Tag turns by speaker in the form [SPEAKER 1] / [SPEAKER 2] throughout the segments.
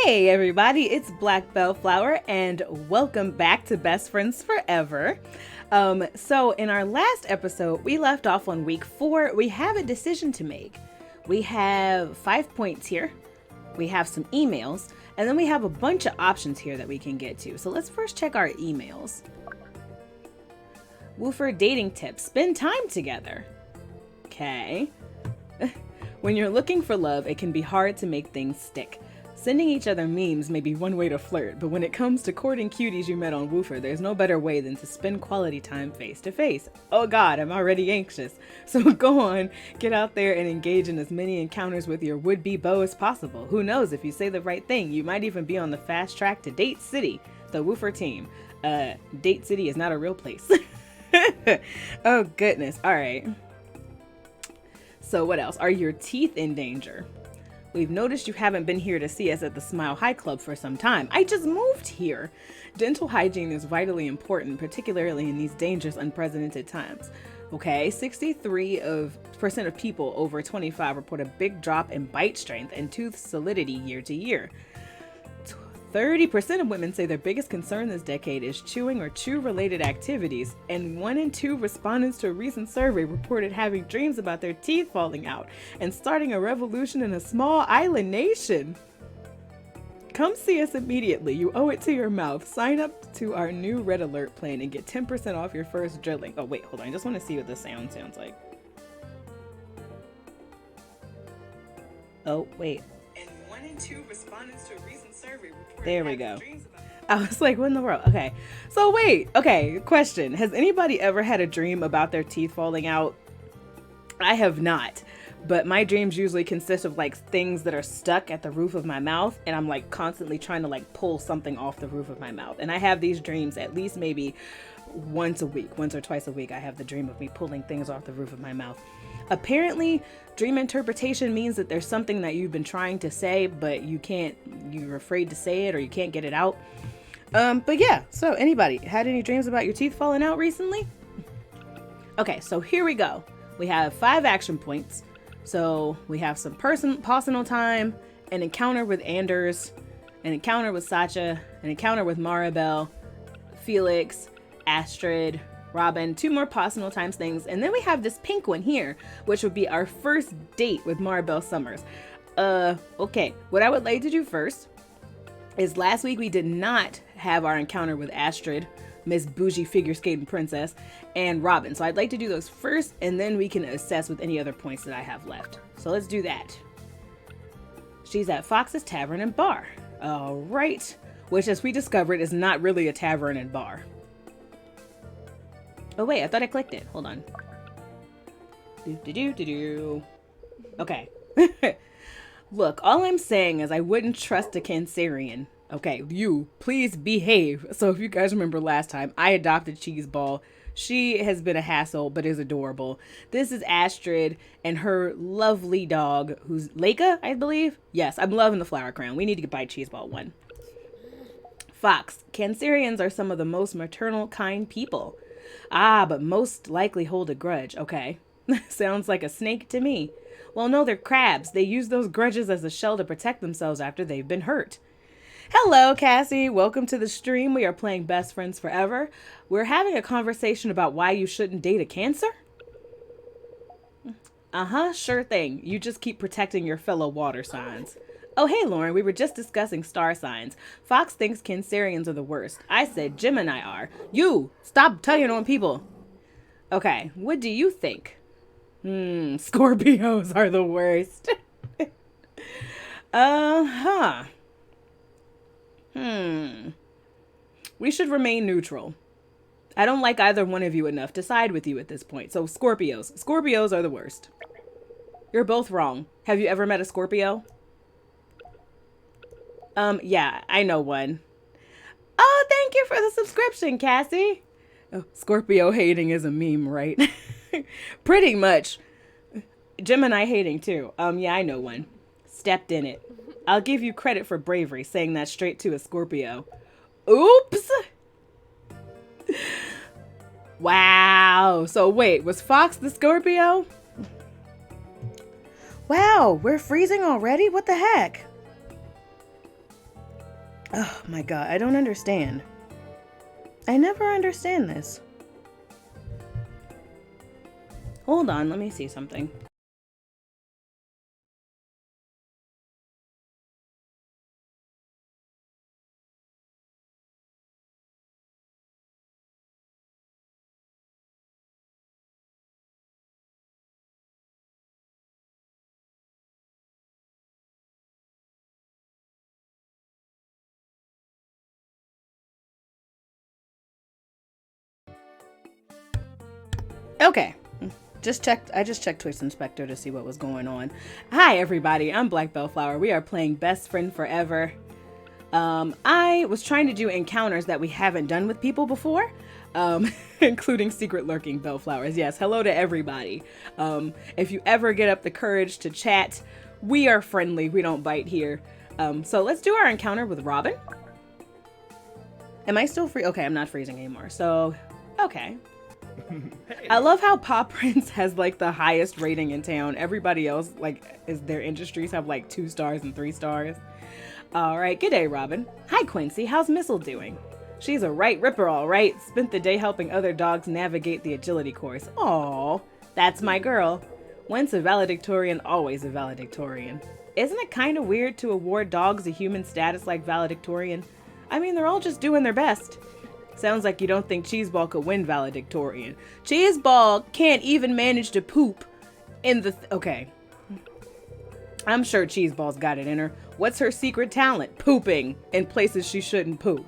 [SPEAKER 1] Hey everybody, it's Black Bellflower and welcome back to Best Friends Forever. So in our last episode, we left off on week 4. We have a decision to make. We have 5 points here. We have some emails, and then we have a bunch of options here that we can get to. So let's first check our emails. Woofer dating tips. Spend time together. Okay. When you're looking for love, it can be hard to make things stick. Sending each other memes may be one way to flirt, but when it comes to courting cuties you met on Woofer, there's no better way than to spend quality time face to face. Oh god, I'm already anxious. So go on, get out there and engage in as many encounters with your would-be beau as possible. Who knows, if you say the right thing, you might even be on the fast track to Date City, the Woofer team. Date City is not a real place. Oh goodness, alright. So what else? Are your teeth in danger? We've noticed you haven't been here to see us at the Smile High Club for some time. I just moved here. Dental hygiene is vitally important, particularly in these dangerous, unprecedented times. Okay, 63% of people over 25 report a big drop in bite strength and tooth solidity year to year. 30% of women say their biggest concern this decade is chewing or chew-related activities, and 1 in 2 respondents to a recent survey reported having dreams about their teeth falling out and starting a revolution in a small island nation. Come see us immediately. You owe it to your mouth. Sign up to our new Red Alert plan and get 10% off your first drilling. Oh wait, hold on. I just want to see what the sound sounds like. Oh wait. And 1 in 2 respondents to a recent survey reported there we go. I was like, what in the world? Okay. So wait. Okay. Question. Has anybody ever had a dream about their teeth falling out? I have not. But my dreams usually consist of like things that are stuck at the roof of my mouth. And I'm like constantly trying to like pull something off the roof of my mouth. And I have these dreams at least maybe once or twice a week. I have the dream of me pulling things off the roof of my mouth. Apparently, dream interpretation means that there's something that you've been trying to say, but you're afraid to say it or you can't get it out. But yeah, so anybody had any dreams about your teeth falling out recently? Okay, so here we go. We have 5 action points. So we have some personal time, an encounter with Anders, an encounter with Sacha, an encounter with Maribel, Felix, Astrid, Robin, 2 more personal times things, and then we have this pink one here, which would be our first date with Maribel Summers. Okay, what I would like to do first is last week we did not have our encounter with Astrid, Miss Bougie Figure Skating Princess, and Robin. So I'd like to do those first, and then we can assess with any other points that I have left. So let's do that. She's at Fox's Tavern and Bar. All right, which as we discovered is not really a tavern and bar. Oh wait, I thought I clicked it. Hold on. Okay. Look, all I'm saying is I wouldn't trust a Cancerian. Okay, you, please behave. So if you guys remember last time, I adopted Cheeseball. She has been a hassle, but is adorable. This is Astrid and her lovely dog, who's Leica, I believe. Yes, I'm loving the flower crown. We need to buy Cheeseball one. Fox, Cancerians are some of the most maternal, kind people. Ah, but most likely hold a grudge. Okay. Sounds like a snake to me. Well, no, they're crabs. They use those grudges as a shell to protect themselves after they've been hurt. Hello, Cassie. Welcome to the stream. We are playing Best Friends Forever. We're having a conversation about why you shouldn't date a Cancer. Uh-huh, sure thing. You just keep protecting your fellow water signs. Oh, hey, Lauren, we were just discussing star signs. Fox thinks Cancerians are the worst. I said Gemini are. You! Stop tugging on people. Okay, what do you think? Scorpios are the worst. We should remain neutral. I don't like either one of you enough to side with you at this point. So, Scorpios. Scorpios are the worst. You're both wrong. Have you ever met a Scorpio? Yeah, I know one. Oh, thank you for the subscription, Cassie. Oh, Scorpio hating is a meme, right? Pretty much. Gemini hating too. Yeah, I know one. Stepped in it. I'll give you credit for bravery, saying that straight to a Scorpio. Oops. Wow. So wait, was Fox the Scorpio? Wow, we're freezing already? What the heck? Oh my god, I don't understand. I never understand this. Hold on, let me see something. Okay. I just checked Twitch Inspector to see what was going on. Hi everybody, I'm Black Bellflower. We are playing Best Friend Forever. I was trying to do encounters that we haven't done with people before, including secret lurking bellflowers. Yes, hello to everybody. If you ever get up the courage to chat, we are friendly. We don't bite here. So let's do our encounter with Robin. Am I still free? Okay, I'm not freezing anymore. So, okay. Hey. I love how Paw Prince has like the highest rating in town. Everybody else, like, their industries have like 2 stars and 3 stars. All right, good day, Robin. Hi, Quincy. How's Missile doing? She's a right ripper, all right. Spent the day helping other dogs navigate the agility course. Aw, that's my girl. Once a valedictorian, always a valedictorian. Isn't it kind of weird to award dogs a human status like valedictorian? I mean, they're all just doing their best. Sounds like you don't think Cheeseball could win valedictorian. Cheeseball can't even manage to poop in the... Okay. I'm sure Cheeseball's got it in her. What's her secret talent? Pooping in places she shouldn't poop.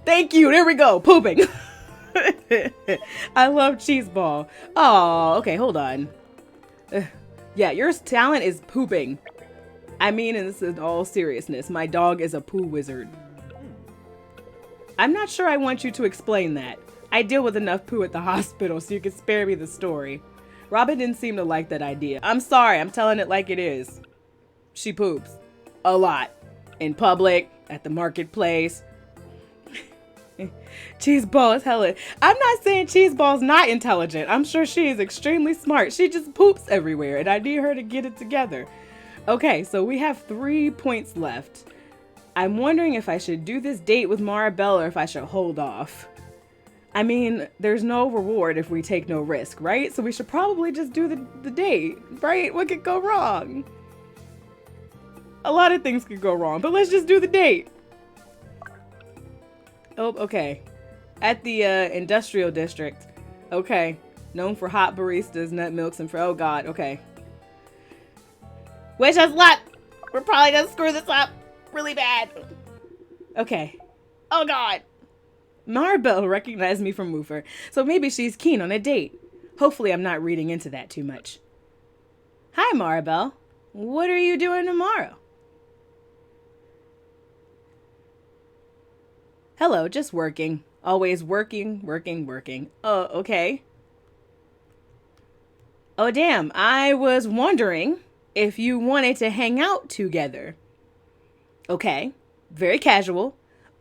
[SPEAKER 1] Thank you. There we go. Pooping. I love Cheeseball. Oh, okay. Hold on. Yeah, your talent is pooping. I mean, and this is all seriousness. My dog is a poo wizard. I'm not sure I want you to explain that. I deal with enough poo at the hospital, so you can spare me the story. Robin didn't seem to like that idea. I'm sorry, I'm telling it like it is. She poops. A lot. In public, at the marketplace. Cheeseball is hella... I'm not saying Cheeseball's not intelligent. I'm sure she is extremely smart. She just poops everywhere, and I need her to get it together. Okay, so we have 3 points left. I'm wondering if I should do this date with Maribel or if I should hold off. I mean, there's no reward if we take no risk, right? So we should probably just do the date, right? What could go wrong? A lot of things could go wrong, but let's just do the date. Oh, okay. At the industrial district. Okay. Known for hot baristas, nut milks, and for... Oh, God. Okay. Wish us luck! We're probably gonna screw this up really bad. Okay. Oh, God. Maribel recognized me from Woofer, so maybe she's keen on a date. Hopefully I'm not reading into that too much. Hi, Maribel. What are you doing tomorrow? Hello, just working. Always working, working, working. Oh, okay. Oh, damn. I was wondering if you wanted to hang out together. Okay. Very casual.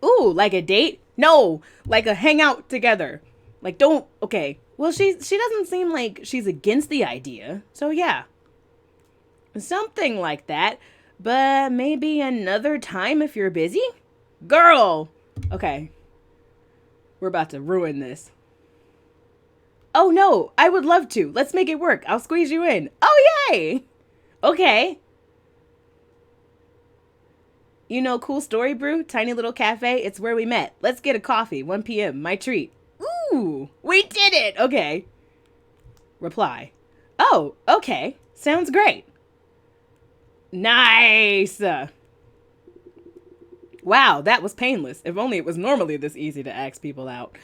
[SPEAKER 1] Ooh, like a date? No, like a hangout together. Like, don't... Okay. Well, she doesn't seem like she's against the idea. So, yeah. Something like that. But maybe another time if you're busy? Girl! Okay. We're about to ruin this. Oh, no. I would love to. Let's make it work. I'll squeeze you in. Oh, yay! Okay. You know Cool Story Brew? Tiny little cafe? It's where we met. Let's get a coffee. 1 p.m. My treat. Ooh, we did it! Okay. Reply. Oh, okay. Sounds great. Nice! Wow, that was painless. If only it was normally this easy to ask people out.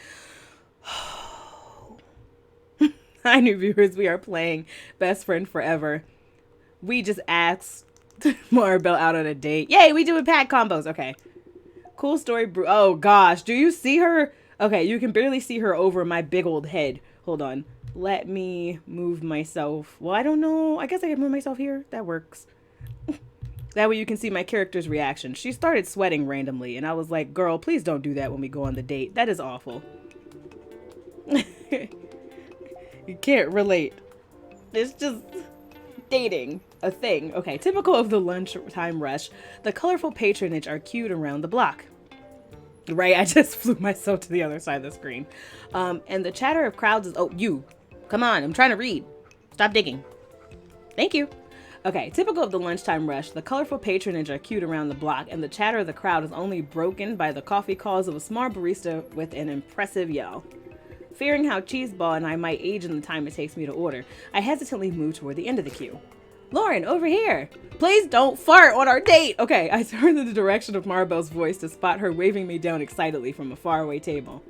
[SPEAKER 1] Hi, new viewers. We are playing Best Friend Forever. We just asked Maribel out on a date. Yay, we doing pack combos. Okay. Cool Story Brew. Oh, gosh. Do you see her? Okay, you can barely see her over my big old head. Hold on. Let me move myself. Well, I don't know. I guess I can move myself here. That works. That way you can see my character's reaction. She started sweating randomly, and I was like, girl, please don't do that when we go on the date. That is awful. You can't relate. It's just dating. a thing. Okay, typical of the lunchtime rush, the colorful patronage are queued around the block. Right, I just flew myself to the other side of the screen. And the chatter of crowds is, oh, you, come on, I'm trying to read. Stop digging. Thank you. Okay, typical of the lunchtime rush, the colorful patronage are queued around the block, and the chatter of the crowd is only broken by the coffee calls of a smart barista with an impressive yell. Fearing how Cheeseball and I might age in the time it takes me to order, I hesitantly move toward the end of the queue. Lauren, over here. Please don't fart on our date. Okay, I turned in the direction of Maribel's voice to spot her waving me down excitedly from a faraway table.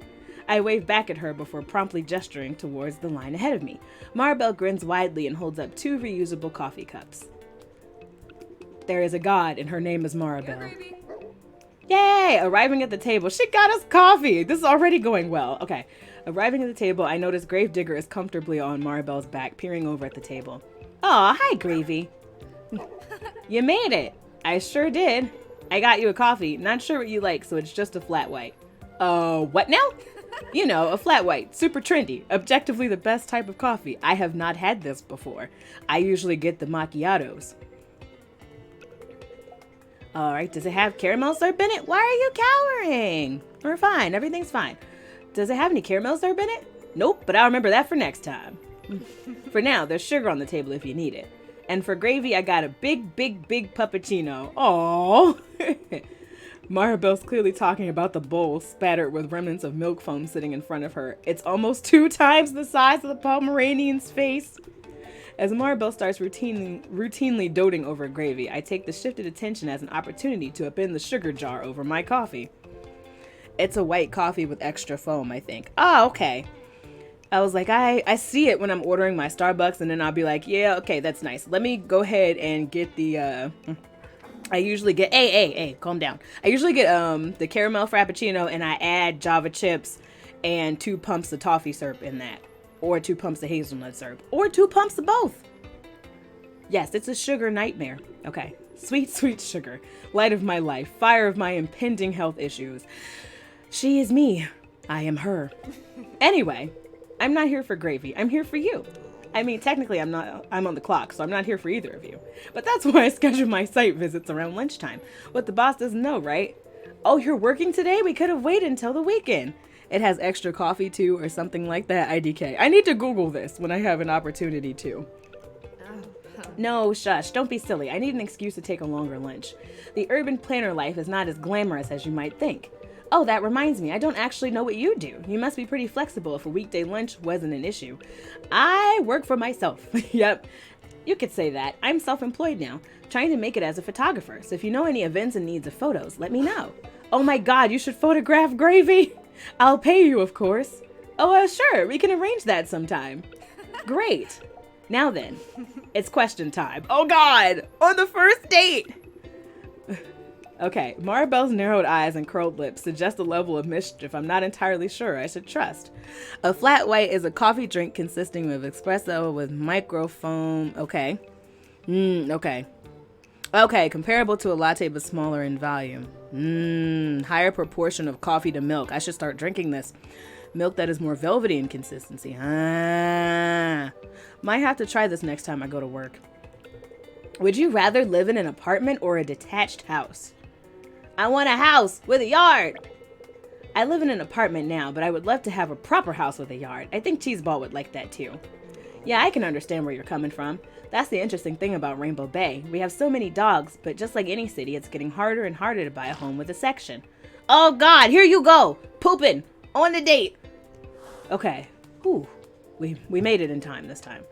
[SPEAKER 1] I wave back at her before promptly gesturing towards the line ahead of me. Maribel grins widely and holds up 2 reusable coffee cups. There is a god, and her name is Maribel. Yay! Arriving at the table, she got us coffee. This is already going well. Okay, arriving at the table, I notice Gravedigger is comfortably on Maribel's back, peering over at the table. Aw, hi, Gravy. You made it. I sure did. I got you a coffee. Not sure what you like, so it's just a flat white. What now? You know, a flat white. Super trendy. Objectively the best type of coffee. I have not had this before. I usually get the macchiatos. Alright, does it have caramel syrup in it? Why are you cowering? We're fine. Everything's fine. Does it have any caramel syrup in it? Nope, but I'll remember that for next time. For now, there's sugar on the table if you need it. And for gravy, I got a big puppuccino. Aww. Maribel's clearly talking about the bowl spattered with remnants of milk foam sitting in front of her. It's almost 2 times the size of the Pomeranian's face. As Maribel starts routinely doting over gravy, I take the shifted attention as an opportunity to upend the sugar jar over my coffee. It's a white coffee with extra foam, I think. Oh, okay. I was like, I see it when I'm ordering my Starbucks, and then I'll be like, yeah, okay, that's nice. Let me go ahead and get the, I usually get, hey, calm down. I usually get, the caramel frappuccino, and I add Java chips and 2 pumps of toffee syrup in that. Or 2 pumps of hazelnut syrup. Or 2 pumps of both. Yes, it's a sugar nightmare. Okay. Sweet, sweet sugar. Light of my life. Fire of my impending health issues. She is me. I am her. Anyway. I'm not here for gravy. I'm here for you. I mean, technically I'm on the clock, so I'm not here for either of you. But that's why I schedule my site visits around lunchtime. What the boss doesn't know, right? Oh, you're working today? We could have waited until the weekend. It has extra coffee too, or something like that, IDK. I need to Google this when I have an opportunity to. No, shush, don't be silly. I need an excuse to take a longer lunch. The urban planner life is not as glamorous as you might think. Oh, that reminds me, I don't actually know what you do. You must be pretty flexible if a weekday lunch wasn't an issue. I work for myself. Yep, you could say that. I'm self-employed now, trying to make it as a photographer. So if you know any events and needs of photos, let me know. Oh my God, you should photograph gravy. I'll pay you, of course. Oh, sure, we can arrange that sometime. Great. Now then, it's question time. Oh God, on the first date. Okay, Maribel's narrowed eyes and curled lips suggest a level of mischief I'm not entirely sure I should trust. A flat white is a coffee drink consisting of espresso with microfoam. Okay. Okay. Okay, comparable to a latte but smaller in volume. Higher proportion of coffee to milk. I should start drinking this. Milk that is more velvety in consistency. Might have to try this next time I go to work. Would you rather live in an apartment or a detached house? I want a house with a yard. I live in an apartment now, but I would love to have a proper house with a yard. I think Cheeseball would like that too. Yeah, I can understand where you're coming from. That's the interesting thing about Rainbow Bay. We have so many dogs, but just like any city, it's getting harder and harder to buy a home with a section. Oh God, here you go, pooping on the date. Okay, whew. We made it in time this time.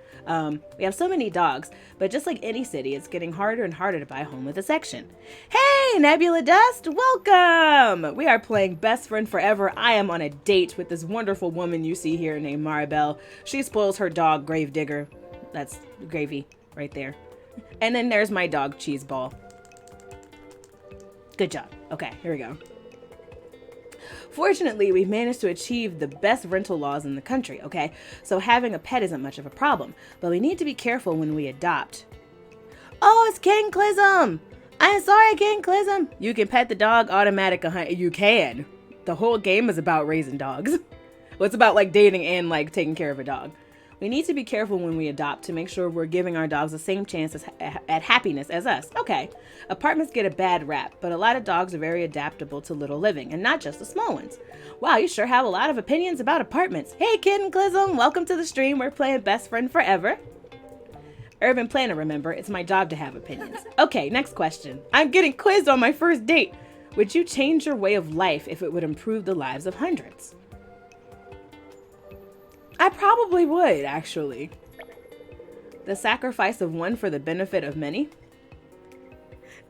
[SPEAKER 1] We have so many dogs, but just like any city, it's getting harder and harder to buy a home with a section. Hey, Nebula Dust, welcome! We are playing Best Friend Forever. I am on a date with this wonderful woman you see here named Maribel. She spoils her dog, Gravedigger. That's Gravy right there. And then there's my dog, Cheeseball. Good job. Okay, here we go. Fortunately, we've managed to achieve the best rental laws in the country, okay? So having a pet isn't much of a problem, but we need to be careful when we adopt. Oh, it's King Clism! I'm sorry, King Clism! You can pet the dog automatic. You can. The whole game is about raising dogs. Well, it's about like dating and like taking care of a dog. We need to be careful when we adopt to make sure we're giving our dogs the same chance at happiness as us. Okay, apartments get a bad rap, but a lot of dogs are very adaptable to little living, and not just the small ones. Wow, you sure have a lot of opinions about apartments. Hey, Kid and Clism, welcome to the stream. We're playing Best Friend Forever. Urban planner, remember, it's my job to have opinions. Okay, next question. I'm getting quizzed on my first date. Would you change your way of life if it would improve the lives of hundreds? I probably would, actually. The sacrifice of one for the benefit of many?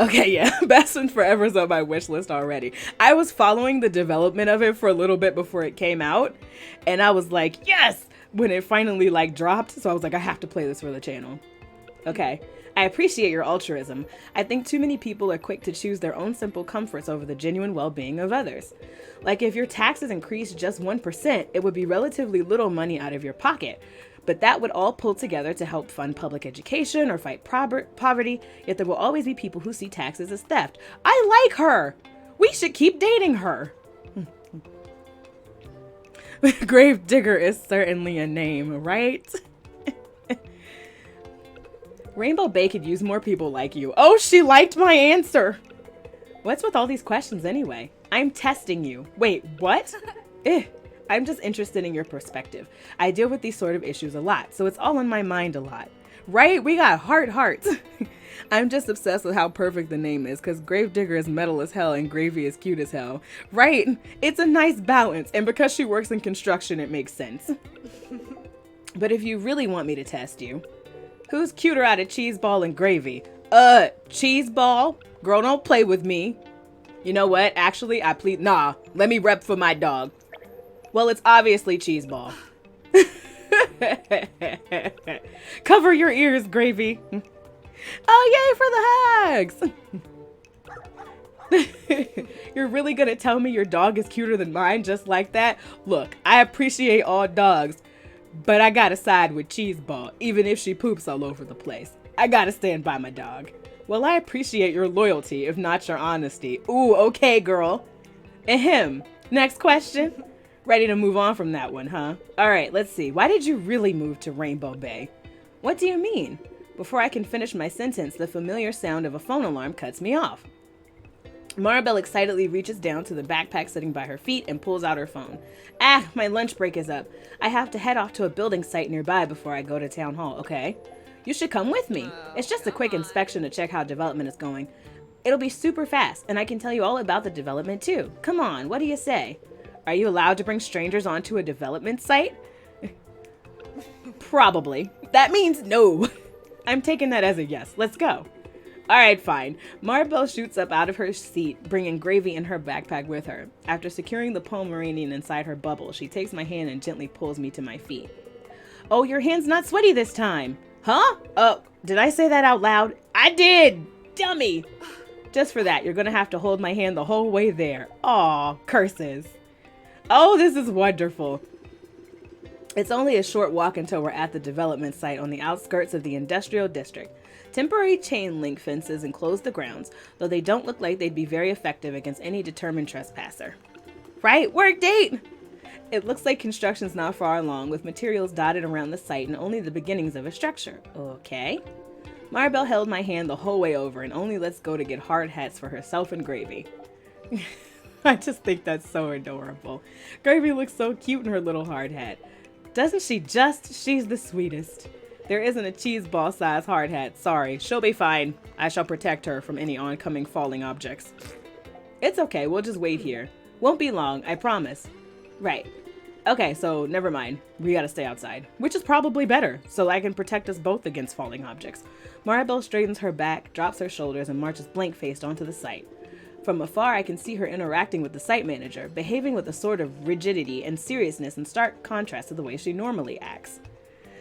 [SPEAKER 1] Okay, yeah, Best Friend Forever is on my wish list already. I was following the development of it for a little bit before it came out, and I was like, yes, when it finally dropped. So I was like, I have to play this for the channel. Okay, I appreciate your altruism. I think too many people are quick to choose their own simple comforts over the genuine well-being of others. Like if your taxes increased just 1%, it would be relatively little money out of your pocket. But that would all pull together to help fund public education or fight poverty, yet there will always be people who see taxes as theft. I like her! We should keep dating her! Grave Digger is certainly a name, right? Rainbow Bay could use more people like you. Oh, she liked my answer! What's with all these questions anyway? I'm testing you. Wait, what? I'm just interested in your perspective. I deal with these sort of issues a lot, so it's all on my mind a lot. Right? We got hearts. I'm just obsessed with how perfect the name is, because Gravedigger is metal as hell and Gravy is cute as hell. Right? It's a nice balance, and because she works in construction, it makes sense. But if you really want me to test you, who's cuter out of Cheeseball and Gravy? Cheeseball? Girl, don't play with me. You know what? Actually, nah, let me rep for my dog. Well, it's obviously Cheeseball. Cover your ears, Gravy. Oh, yay for the hugs. You're really gonna tell me your dog is cuter than mine just like that? Look, I appreciate all dogs, but I gotta side with Cheeseball, even if she poops all over the place. I gotta stand by my dog. Well, I appreciate your loyalty, if not your honesty. Ooh, okay, girl. Ahem. Next question. Ready to move on from that one, huh? All right, let's see. Why did you really move to Rainbow Bay? What do you mean? Before I can finish my sentence, the familiar sound of a phone alarm cuts me off. Maribel excitedly reaches down to the backpack sitting by her feet and pulls out her phone. Ah, my lunch break is up. I have to head off to a building site nearby before I go to town hall, okay? You should come with me. It's just a quick inspection to check how development is going. It'll be super fast, and I can tell you all about the development too. Come on, what do you say? Are you allowed to bring strangers onto a development site? Probably. That means no. I'm taking that as a yes. Let's go. All right, fine. Maribel shoots up out of her seat, bringing Gravy in her backpack with her. After securing the Pomeranian inside her bubble, she takes my hand and gently pulls me to my feet. Oh, your hand's not sweaty this time. Huh? Oh, did I say that out loud? I did! Dummy! Just for that, you're gonna have to hold my hand the whole way there. Aw, curses. Oh, this is wonderful. It's only a short walk until we're at the development site on the outskirts of the industrial district. Temporary chain link fences enclose the grounds, though they don't look like they'd be very effective against any determined trespasser. Right? Work date! It looks like construction's not far along, with materials dotted around the site and only the beginnings of a structure. Okay. Maribel held my hand the whole way over and only lets go to get hard hats for herself and Gravy. I just think that's so adorable. Gravy looks so cute in her little hard hat. Doesn't she just? She's the sweetest. There isn't a cheeseball size hard hat. Sorry. She'll be fine. I shall protect her from any oncoming falling objects. It's okay. We'll just wait here. Won't be long. I promise. Right. Okay, so never mind. We gotta stay outside. Which is probably better, so I can protect us both against falling objects. Maribel straightens her back, drops her shoulders, and marches blank-faced onto the site. From afar, I can see her interacting with the site manager, behaving with a sort of rigidity and seriousness in stark contrast to the way she normally acts.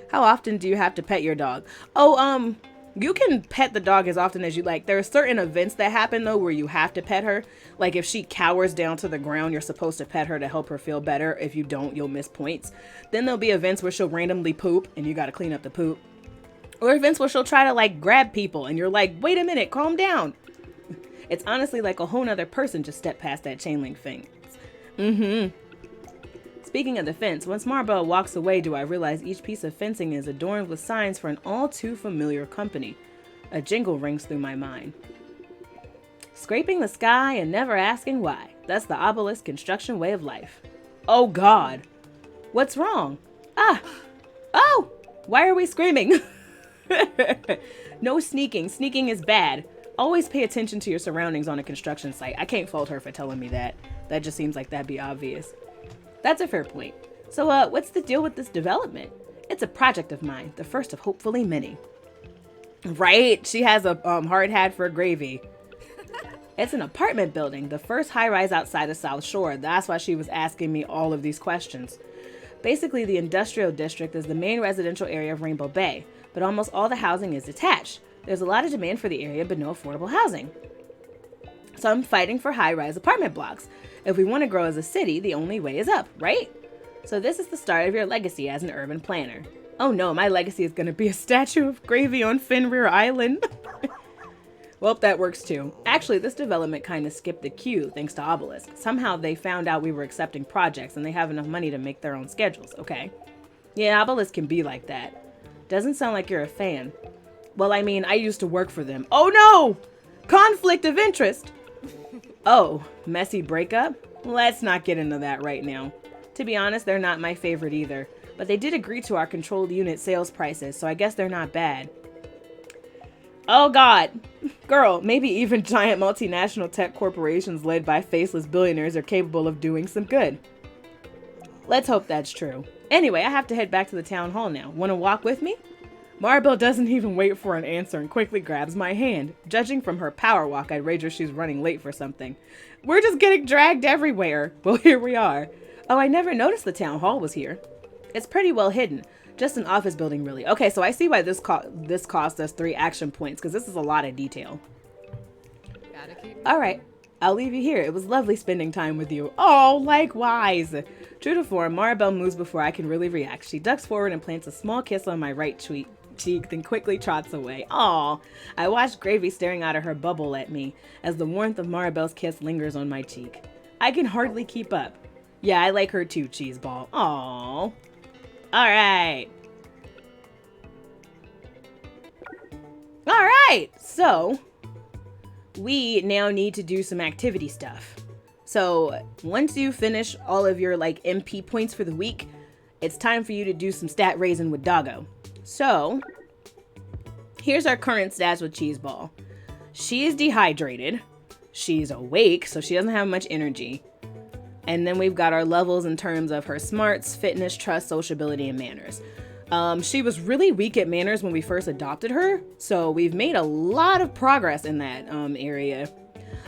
[SPEAKER 1] How often do you have to pet your dog? Oh, you can pet the dog as often as you like. There are certain events that happen, though, where you have to pet her. Like, if she cowers down to the ground, you're supposed to pet her to help her feel better. If you don't, you'll miss points. Then there'll be events where she'll randomly poop, and you gotta clean up the poop. Or events where she'll try to, like, grab people, and you're like, wait a minute, calm down. It's honestly like a whole nother person just stepped past that chain link fence. Speaking of the fence, once Maribel walks away, do I realize each piece of fencing is adorned with signs for an all too familiar company. A jingle rings through my mind. Scraping the sky and never asking why. That's the obelisk construction way of life. Oh God. What's wrong? Ah. Oh! Why are we screaming? No sneaking. Sneaking is bad. Always pay attention to your surroundings on a construction site. I can't fault her for telling me that. That just seems like that'd be obvious. That's a fair point. So, what's the deal with this development? It's a project of mine, the first of hopefully many. Right? She has a hard hat for gravy. It's an apartment building, the first high-rise outside the South Shore. That's why she was asking me all of these questions. Basically, the industrial district is the main residential area of Rainbow Bay, but almost all the housing is detached. There's a lot of demand for the area, but no affordable housing. So I'm fighting for high-rise apartment blocks. If we want to grow as a city, the only way is up, right? So this is the start of your legacy as an urban planner. Oh no, my legacy is going to be a statue of gravy on Fenrir Island. Well, that works too. Actually, this development kind of skipped the queue thanks to Obelisk. Somehow they found out we were accepting projects and they have enough money to make their own schedules, okay? Yeah, Obelisk can be like that. Doesn't sound like you're a fan. Well, I mean, I used to work for them. Oh no! Conflict of interest! Oh, messy breakup? Let's not get into that right now. To be honest, they're not my favorite either. But they did agree to our controlled unit sales prices, so I guess they're not bad. Oh God. Girl, maybe even giant multinational tech corporations led by faceless billionaires are capable of doing some good. Let's hope that's true. Anyway, I have to head back to the town hall now. Want to walk with me? Maribel doesn't even wait for an answer and quickly grabs my hand. Judging from her power walk, I'd wager she's running late for something. We're just getting dragged everywhere. Well, here we are. Oh, I never noticed the town hall was here. It's pretty well hidden. Just an office building, really. Okay, so I see why this cost us 3 action points, because this is a lot of detail. All right, I'll leave you here. It was lovely spending time with you. Oh, likewise. True to form, Maribel moves before I can really react. She ducks forward and plants a small kiss on my right cheek, then quickly trots away. Aw. I watched Gravy staring out of her bubble at me as the warmth of Maribel's kiss lingers on my cheek. I can hardly keep up. Yeah, I like her too, Cheeseball. Aw. Alright. Alright, so we now need to do some activity stuff. So once you finish all of your MP points for the week, it's time for you to do some stat raising with Doggo. So here's our current stats with Cheeseball. She is dehydrated. She's awake, so she doesn't have much energy. And then we've got our levels in terms of her smarts, fitness, trust, sociability, and manners. She was really weak at manners when we first adopted her, so we've made a lot of progress in that area.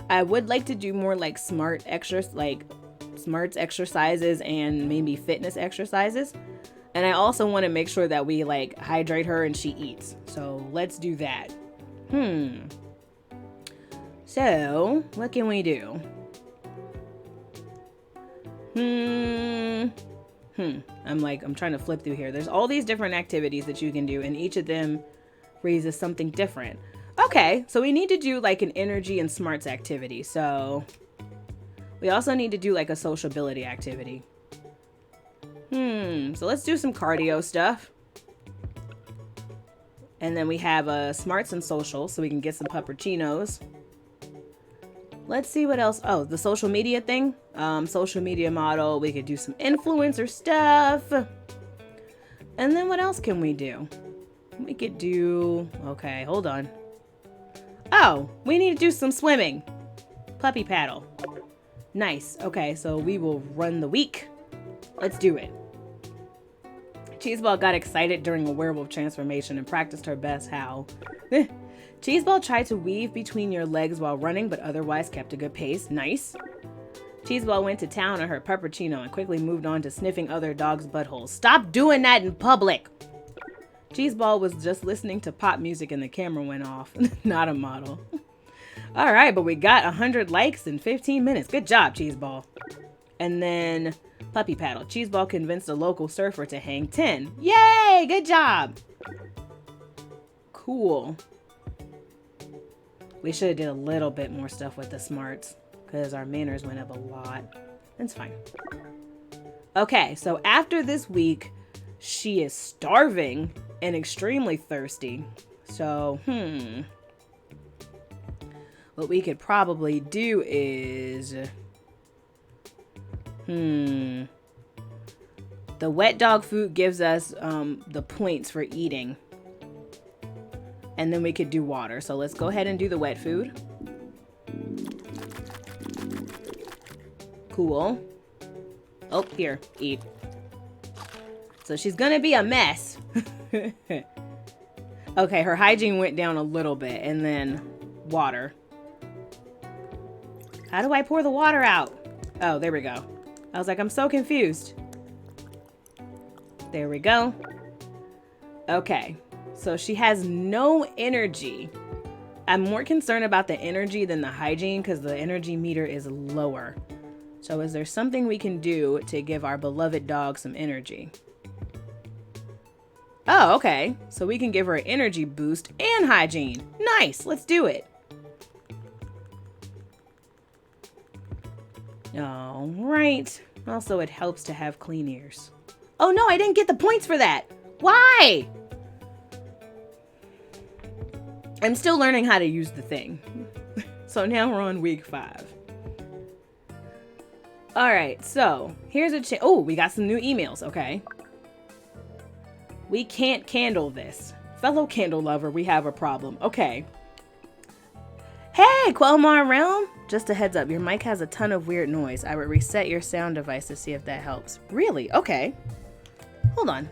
[SPEAKER 1] I would like to do more smarts exercises and maybe fitness exercises. And I also want to make sure that we hydrate her and she eats. So let's do that. So what can we do? I'm trying to flip through here. There's all these different activities that you can do, and each of them raises something different. Okay, so we need to do an energy and smarts activity. So we also need to do a sociability activity. So let's do some cardio stuff. And then we have smarts and social, so we can get some puppuccinos. Let's see what else. Oh, the social media thing. Social media model. We could do some influencer stuff. And then what else can we do? We could do... Okay, hold on. Oh, we need to do some swimming. Puppy paddle. Nice. Okay, so we will run the week. Let's do it. Cheeseball got excited during a werewolf transformation and practiced her best howl. Cheeseball tried to weave between your legs while running, but otherwise kept a good pace. Nice. Cheeseball went to town on her puppuccino and quickly moved on to sniffing other dogs' buttholes. Stop doing that in public! Cheeseball was just listening to pop music and the camera went off. Not a model. Alright, but we got 100 likes in 15 minutes. Good job, Cheeseball. And then puppy paddle. Cheeseball convinced a local surfer to hang 10. Yay! Good job! Cool. We should have did a little bit more stuff with the smarts because our manners went up a lot. That's fine. Okay, so after this week, she is starving and extremely thirsty. So, what we could probably do is... The wet dog food gives us the points for eating. And then we could do water. So let's go ahead and do the wet food. Cool. Oh, here, eat. So she's gonna be a mess. Okay, her hygiene went down a little bit, and then water. How do I pour the water out? Oh, there we go. I was like, I'm so confused. There we go. Okay, so she has no energy. I'm more concerned about the energy than the hygiene because the energy meter is lower. So is there something we can do to give our beloved dog some energy? Oh, okay. So we can give her an energy boost and hygiene. Nice. Let's do it. All right. Also, it helps to have clean ears. Oh no, I didn't get the points for that. Why? I'm still learning how to use the thing. So now we're on week 5. All right, so here's a oh, we got some new emails. Okay. We can't candle this. Fellow candle lover, we have a problem. Okay. Hey, Quelmar Realm. Just a heads up, your mic has a ton of weird noise. I would reset your sound device to see if that helps. Really? Okay. Hold on.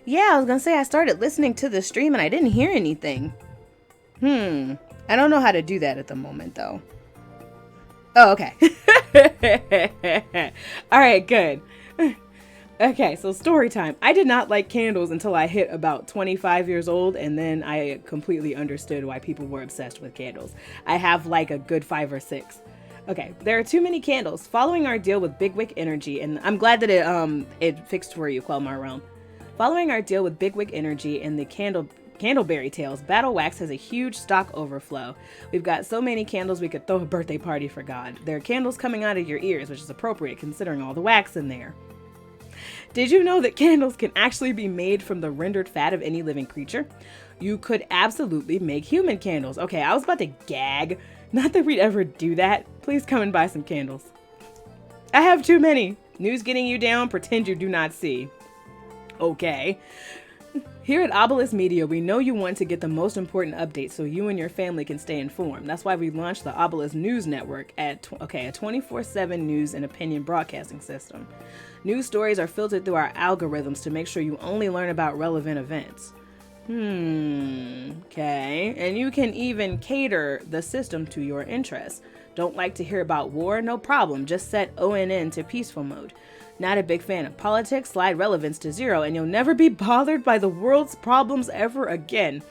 [SPEAKER 1] Yeah, I was gonna say I started listening to the stream and I didn't hear anything. I don't know how to do that at the moment though. Oh, okay. All right, good. Okay, so story time. I did not like candles until I hit about 25 years old, and then I completely understood why people were obsessed with candles. I have like a good 5 or 6. Okay, there are too many candles. Following our deal with Bigwick Energy, and I'm glad that it fixed for you, Quelmar Realm. Following our deal with Bigwick Energy and the Candleberry Tales, Battle Wax has a huge stock overflow. We've got so many candles we could throw a birthday party for God. There are candles coming out of your ears, which is appropriate considering all the wax in there. Did you know that candles can actually be made from the rendered fat of any living creature? You could absolutely make human candles. Okay, I was about to gag. Not that we'd ever do that. Please come and buy some candles. I have too many. News getting you down, pretend you do not see. Okay. Here at Obelisk Media, we know you want to get the most important updates so you and your family can stay informed. That's why we launched the Obelisk News Network a 24/7 news and opinion broadcasting system. News stories are filtered through our algorithms to make sure you only learn about relevant events. Okay. And you can even cater the system to your interests. Don't like to hear about war? No problem. Just set ONN to peaceful mode. Not a big fan of politics? Slide relevance to 0 and you'll never be bothered by the world's problems ever again.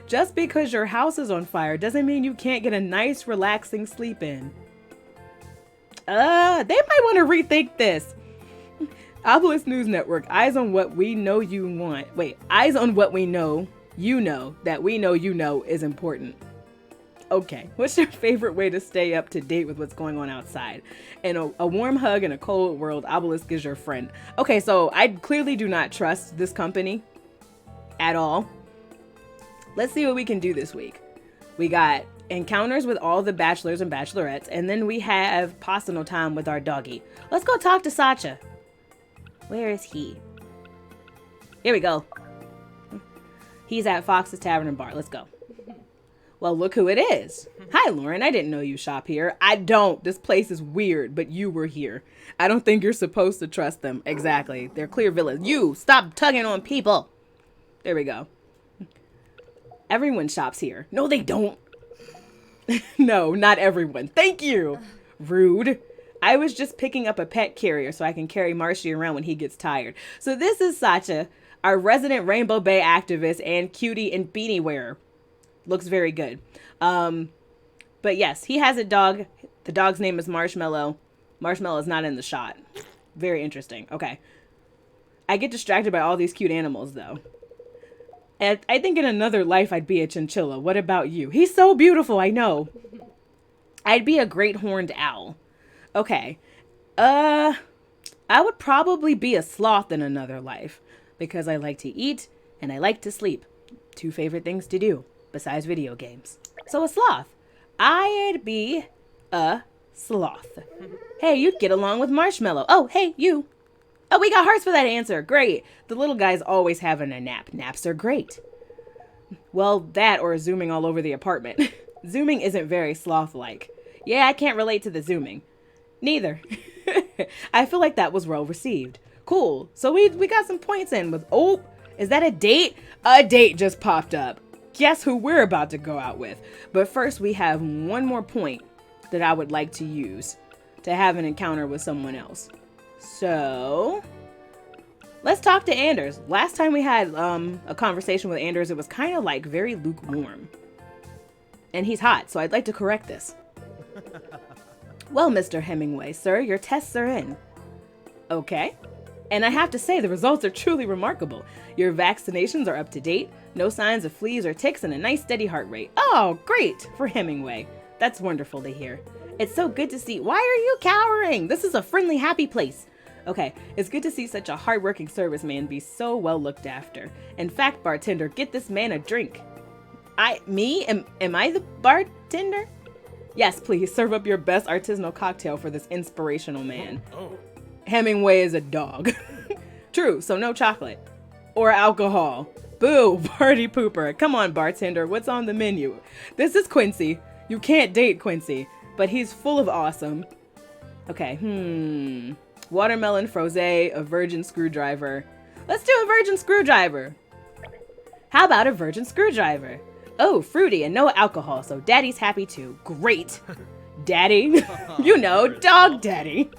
[SPEAKER 1] Just because your house is on fire doesn't mean you can't get a nice, relaxing sleep in. They might want to rethink this. Obelisk News Network, eyes on what we know you want. Wait, eyes on what we know you know that we know you know is important. Okay, what's your favorite way to stay up to date with what's going on outside? In a warm hug in a cold world, Obelisk is your friend. Okay, so I clearly do not trust this company at all. Let's see what we can do this week. We got encounters with all the bachelors and bachelorettes, and then we have personal time with our doggy. Let's go talk to Sacha. Where is he? Here we go. He's at Fox's Tavern and Bar. Let's go. Well, look who it is. Hi, Lauren. I didn't know you shop here. I don't. This place is weird, but you were here. I don't think you're supposed to trust them. Exactly. They're clear villains. You, stop tugging on people. There we go. Everyone shops here. No, they don't. No, not everyone. Thank you. Rude. I was just picking up a pet carrier so I can carry Marshy around when he gets tired. So this is Sacha, our resident Rainbow Bay activist and cutie and beanie wearer. Looks very good. But yes, he has a dog. The dog's name is Marshmallow. Marshmallow is not in the shot. Very interesting. Okay. I get distracted by all these cute animals, though. And I think in another life I'd be a chinchilla. What about you? He's so beautiful, I know. I'd be a great horned owl. Okay. I would probably be a sloth in another life. Because I like to eat and I like to sleep. 2 favorite things to do besides video games. So a sloth. I'd be a sloth. Hey, you'd get along with Marshmallow. Oh, hey, you. Oh, we got hearts for that answer. Great. The little guy's always having a nap. Naps are great. Well, that or zooming all over the apartment. Zooming isn't very sloth-like. Yeah, I can't relate to the zooming. Neither. I feel like that was well received. Cool. So we got some points in with, oh, is that a date? A date just popped up. Guess who we're about to go out with. But first we have one more point that I would like to use to have an encounter with someone else. So let's talk to Anders. Last time we had a conversation with Anders, it was kind of like very lukewarm. And he's hot, so I'd like to correct this. Well, Mr. Hemingway, sir, your tests are in. Okay. And I have to say, the results are truly remarkable. Your vaccinations are up to date, no signs of fleas or ticks, and a nice steady heart rate. Oh, great for Hemingway. That's wonderful to hear. It's so good to see. Why are you cowering? This is a friendly, happy place. Okay, it's good to see such a hardworking serviceman be so well looked after. In fact, bartender, get this man a drink. Am I the bartender? Yes, please, serve up your best artisanal cocktail for this inspirational man. Hemingway is a dog. True, so no chocolate. Or alcohol. Boo, party pooper. Come on, bartender, what's on the menu? This is Quincy. You can't date Quincy, but he's full of awesome. Okay, watermelon frosé, a virgin screwdriver. Let's do a virgin screwdriver. How about a virgin screwdriver? Oh, fruity and no alcohol, so daddy's happy too. Great. Daddy? You know, dog daddy.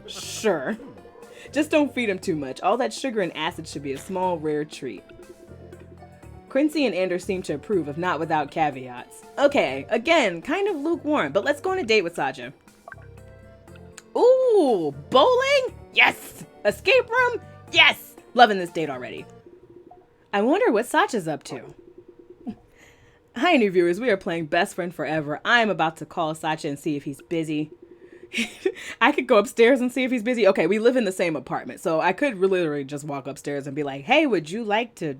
[SPEAKER 1] Sure. Just don't feed him too much. All that sugar and acid should be a small, rare treat. Quincy and Anders seem to approve, if not without caveats. Okay, again, kind of lukewarm, but let's go on a date with Sacha. Ooh, bowling? Yes! Escape room? Yes! Loving this date already. I wonder what Sacha's up to. Hi, new viewers. We are playing Best Friend Forever. I'm about to call Sacha and see if he's busy. I could go upstairs and see if he's busy. Okay, we live in the same apartment, so I could literally just walk upstairs and be like, hey, would you like to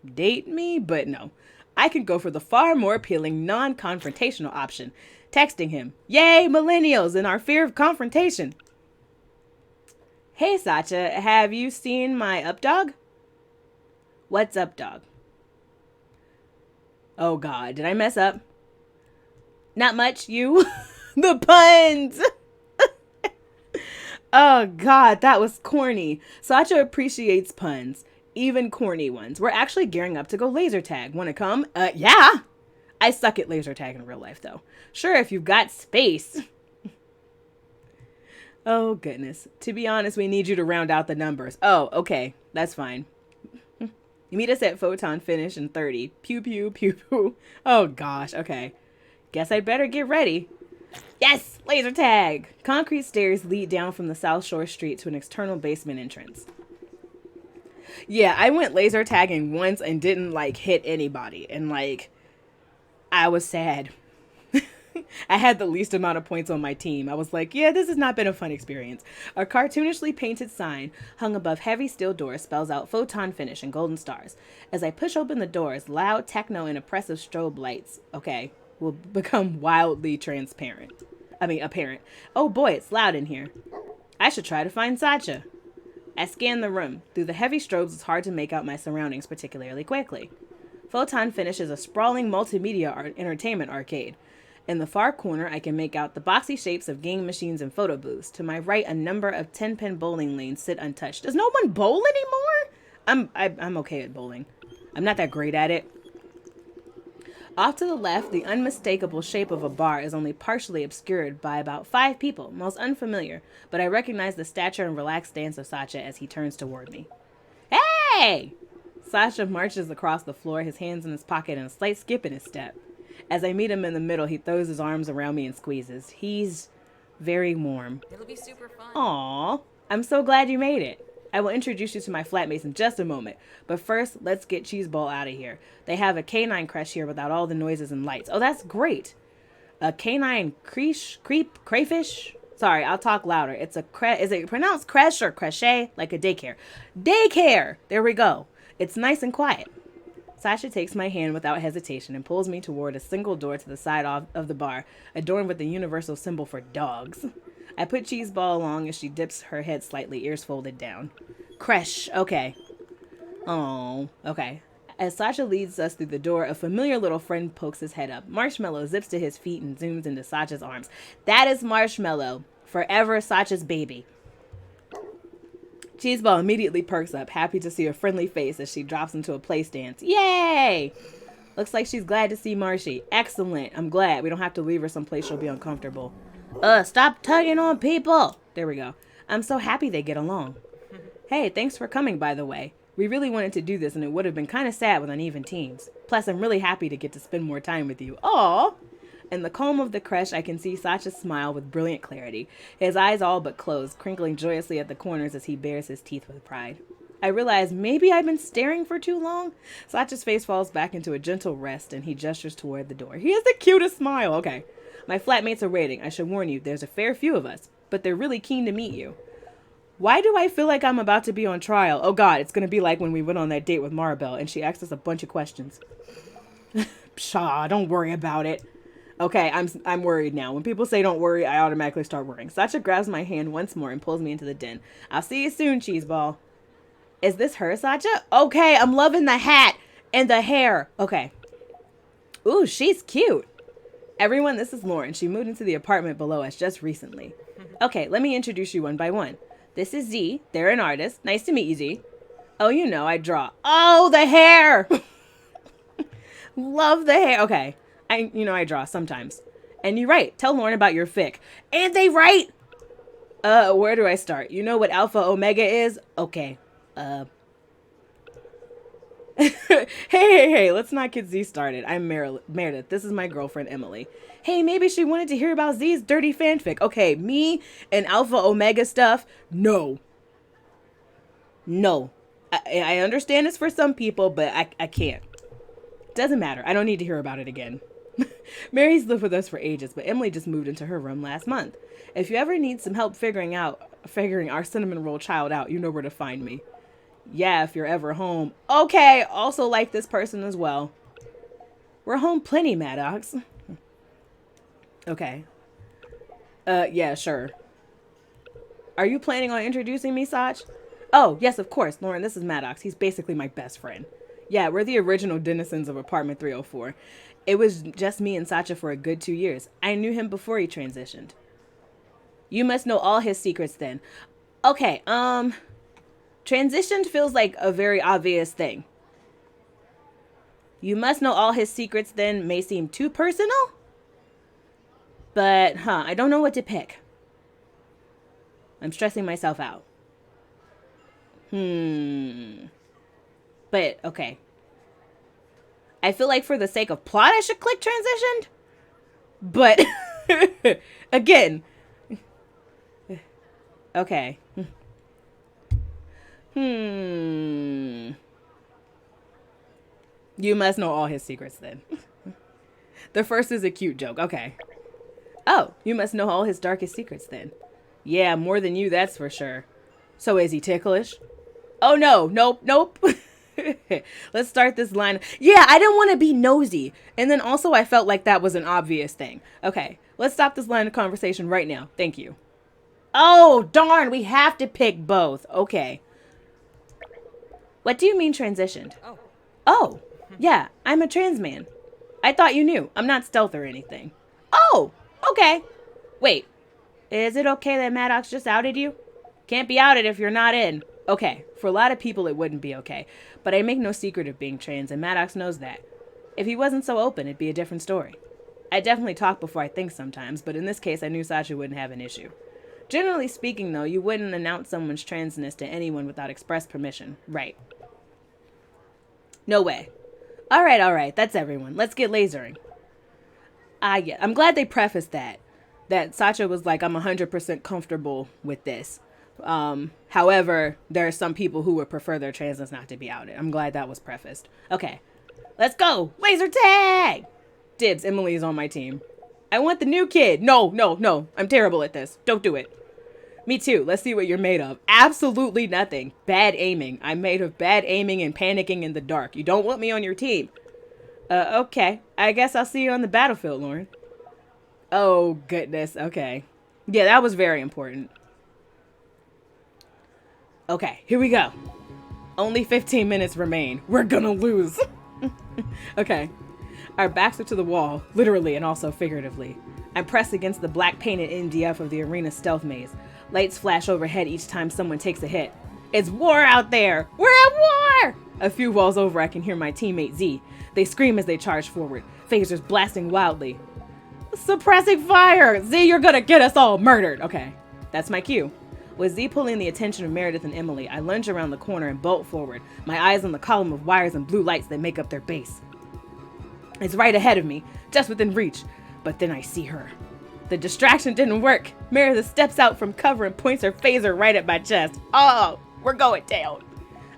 [SPEAKER 1] date me? But no, I can go for the far more appealing non-confrontational option. Texting him. Yay, millennials and our fear of confrontation. Hey, Sacha, have you seen my up dog? What's up, dog? Oh, God, did I mess up? Not much, you. The puns. Oh, God, that was corny. Sacha appreciates puns, even corny ones. We're actually gearing up to go laser tag. Want to come? Yeah. I suck at laser tag in real life, though. Sure, if you've got space. Oh, goodness. To be honest, we need you to round out the numbers. Oh, okay. That's fine. You meet us at Photon Finish in 30. Pew, pew, pew, pew. Oh, gosh. Okay. Guess I'd better get ready. Yes! Laser tag! Concrete stairs lead down from the South Shore Street to an external basement entrance. Yeah, I went laser tagging once and didn't, hit anybody. And, I was sad. I had the least amount of points on my team. I was like, yeah, this has not been a fun experience. A cartoonishly painted sign hung above heavy steel doors spells out Photon Finish in golden stars. As I push open the doors, loud techno and oppressive strobe lights, will become wildly apparent. Oh boy, it's loud in here. I should try to find Sacha. I scan the room. Through the heavy strobes, it's hard to make out my surroundings particularly quickly. Photon Finish is a sprawling multimedia entertainment arcade. In the far corner, I can make out the boxy shapes of game machines and photo booths. To my right, a number of 10-pin bowling lanes sit untouched. Does no one bowl anymore? I'm okay at bowling. I'm not that great at it. Off to the left, the unmistakable shape of a bar is only partially obscured by about 5 people, most unfamiliar, but I recognize the stature and relaxed stance of Sacha as he turns toward me. Hey! Sasha marches across the floor, his hands in his pocket and a slight skip in his step. As I meet him in the middle, he throws his arms around me and squeezes. He's very warm.
[SPEAKER 2] It'll be super fun.
[SPEAKER 1] Aww, I'm so glad you made it. I will introduce you to my flatmates in just a moment, but first, let's get Cheeseball out of here. They have a canine creche here without all the noises and lights. Oh, that's great. A canine crayfish? Sorry, I'll talk louder. It's a is it pronounced creche or creche? Like a daycare. Daycare! There we go. It's nice and quiet. Sasha takes my hand without hesitation and pulls me toward a single door to the side of the bar, adorned with the universal symbol for dogs. I put Cheeseball along as she dips her head slightly, ears folded down. Creche, okay. Oh, okay. As Sasha leads us through the door, a familiar little friend pokes his head up. Marshmallow zips to his feet and zooms into Sacha's arms. That is Marshmallow, forever Sacha's baby. Cheeseball immediately perks up, happy to see a friendly face as she drops into a play stance. Yay! Looks like she's glad to see Marshy. Excellent. I'm glad. We don't have to leave her someplace she'll be uncomfortable. Stop tugging on people! There we go. I'm so happy they get along. Hey, thanks for coming, by the way. We really wanted to do this, and it would have been kind of sad with uneven teams. Plus, I'm really happy to get to spend more time with you. Aww! In the comb of the creche, I can see Sacha smile with brilliant clarity, his eyes all but closed, crinkling joyously at the corners as he bares his teeth with pride. I realize maybe I've been staring for too long. Sacha's face falls back into a gentle rest, and he gestures toward the door. He has the cutest smile. Okay. My flatmates are waiting. I should warn you, there's a fair few of us, but they're really keen to meet you. Why do I feel like I'm about to be on trial? Oh God, it's going to be like when we went on that date with Maribel, and she asked us a bunch of questions. Pshaw, don't worry about it. Okay, I'm worried now. When people say don't worry, I automatically start worrying. Sacha grabs my hand once more and pulls me into the den. I'll see you soon, Cheeseball. Is this her, Sacha? Okay, I'm loving the hat and the hair. Okay. Ooh, she's cute. Everyone, this is Lauren. She moved into the apartment below us just recently. Okay, let me introduce you one by one. This is Z. They're an artist. Nice to meet you, Z. Oh, you know, I draw. Oh, the hair! Love the hair. Okay. I draw sometimes. And you write. Tell Lauren about your fic. And they write! Where do I start? You know what Alpha Omega is? Okay. Hey, let's not get Z started. I'm Meredith. This is my girlfriend, Emily. Hey, maybe she wanted to hear about Z's dirty fanfic. Okay, me and Alpha Omega stuff? No. I understand it's for some people, but I can't. Doesn't matter. I don't need to hear about it again. Mary's lived with us for ages, but Emily just moved into her room last month. If you ever need some help figuring our cinnamon roll child out, you know where to find me. Yeah, if you're ever home. Okay, also like this person as well. We're home plenty, Maddox. Okay. Yeah, sure. Are you planning on introducing me, Sach? Oh, yes, of course. Lauren, this is Maddox. He's basically my best friend. Yeah, we're the original denizens of apartment 304. It was just me and Sacha for a good 2 years. I knew him before he transitioned. You must know all his secrets then. Okay, transitioned feels like a very obvious thing. You must know all his secrets then may seem too personal? But, I don't know what to pick. I'm stressing myself out. But, okay. I feel like for the sake of plot, I should click transitioned. But, again. Okay. You must know all his secrets then. The first is a cute joke. Okay. Oh, you must know all his darkest secrets then. Yeah, more than you, that's for sure. So is he ticklish? Oh no, nope. Let's start this line. Yeah, I didn't want to be nosy. And then also I felt like that was an obvious thing. Okay, let's stop this line of conversation right now. Thank you. Oh, darn, we have to pick both. Okay. What do you mean transitioned? Oh, yeah, I'm a trans man. I thought you knew. I'm not stealth or anything. Oh, okay. Wait, is it okay that Maddox just outed you? Can't be outed if you're not in. Okay, for a lot of people it wouldn't be okay, but I make no secret of being trans and Maddox knows that. If he wasn't so open, it'd be a different story. I definitely talk before I think sometimes, but in this case I knew Sasha wouldn't have an issue. Generally speaking, though, you wouldn't announce someone's transness to anyone without express permission. Right. No way. Alright, that's everyone. Let's get lasering. Yeah, I'm glad they prefaced that Sacha was like, I'm 100% comfortable with this. However, there are some people who would prefer their transness not to be outed. I'm glad that was prefaced. Okay, let's go. Laser tag! Dibs, Emily's on my team. I want the new kid. No. I'm terrible at this. Don't do it. Me too. Let's see what you're made of. Absolutely nothing. Bad aiming. I'm made of bad aiming and panicking in the dark. You don't want me on your team. Okay. I guess I'll see you on the battlefield, Lauren. Oh, goodness. Okay. Yeah, that was very important. Okay, here we go. Only 15 minutes remain. We're gonna lose. Okay. Our backs are to the wall, literally and also figuratively. I'm pressed against the black painted NDF of the arena stealth maze. Lights flash overhead each time someone takes a hit. It's war out there! We're at war! A few walls over, I can hear my teammate Z. They scream as they charge forward, phasers blasting wildly. Suppressing fire! Z, you're gonna get us all murdered! Okay, that's my cue. With Z pulling the attention of Meredith and Emily, I lunge around the corner and bolt forward, my eyes on the column of wires and blue lights that make up their base. It's right ahead of me, just within reach, but then I see her. The distraction didn't work. Meredith steps out from cover and points her phaser right at my chest. Oh, we're going down.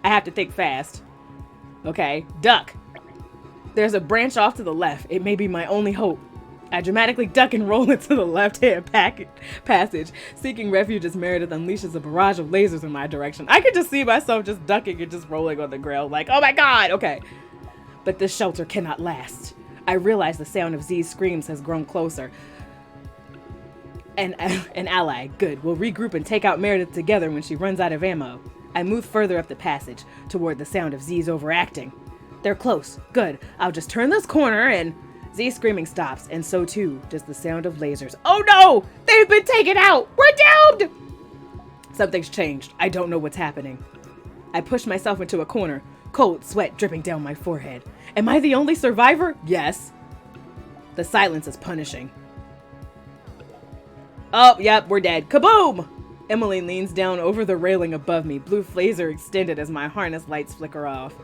[SPEAKER 1] I have to think fast. Okay, duck. There's a branch off to the left. It may be my only hope. I dramatically duck and roll into the left-hand passage, seeking refuge as Meredith unleashes a barrage of lasers in my direction. I could just see myself just ducking and just rolling on the ground like, oh my god, okay. But this shelter cannot last. I realize the sound of Z's screams has grown closer. An ally, good. We'll regroup and take out Meredith together when she runs out of ammo. I move further up the passage, toward the sound of Z's overacting. They're close, good. I'll just turn this corner and... Z's screaming stops, and so too does the sound of lasers. Oh no! They've been taken out! We're doomed! Something's changed. I don't know what's happening. I push myself into a corner, cold sweat dripping down my forehead. Am I the only survivor? Yes. The silence is punishing. Oh, yep, we're dead. Kaboom! Emily leans down over the railing above me, blue phaser extended as my harness lights flicker off.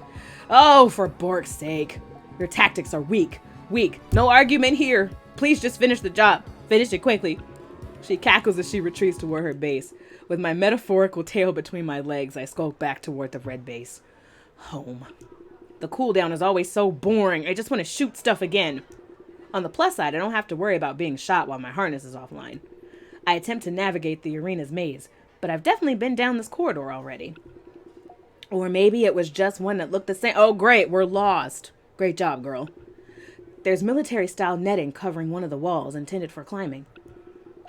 [SPEAKER 1] Oh, for Bork's sake. Your tactics are weak. Weak. No argument here. Please just finish the job. Finish it quickly. She cackles as she retreats toward her base. With my metaphorical tail between my legs, I skulk back toward the red base. Home. The cooldown is always so boring. I just want to shoot stuff again. On the plus side, I don't have to worry about being shot while my harness is offline. I attempt to navigate the arena's maze, but I've definitely been down this corridor already. Or maybe it was just one that looked the same. Oh, great. We're lost. Great job, girl. There's military-style netting covering one of the walls intended for climbing.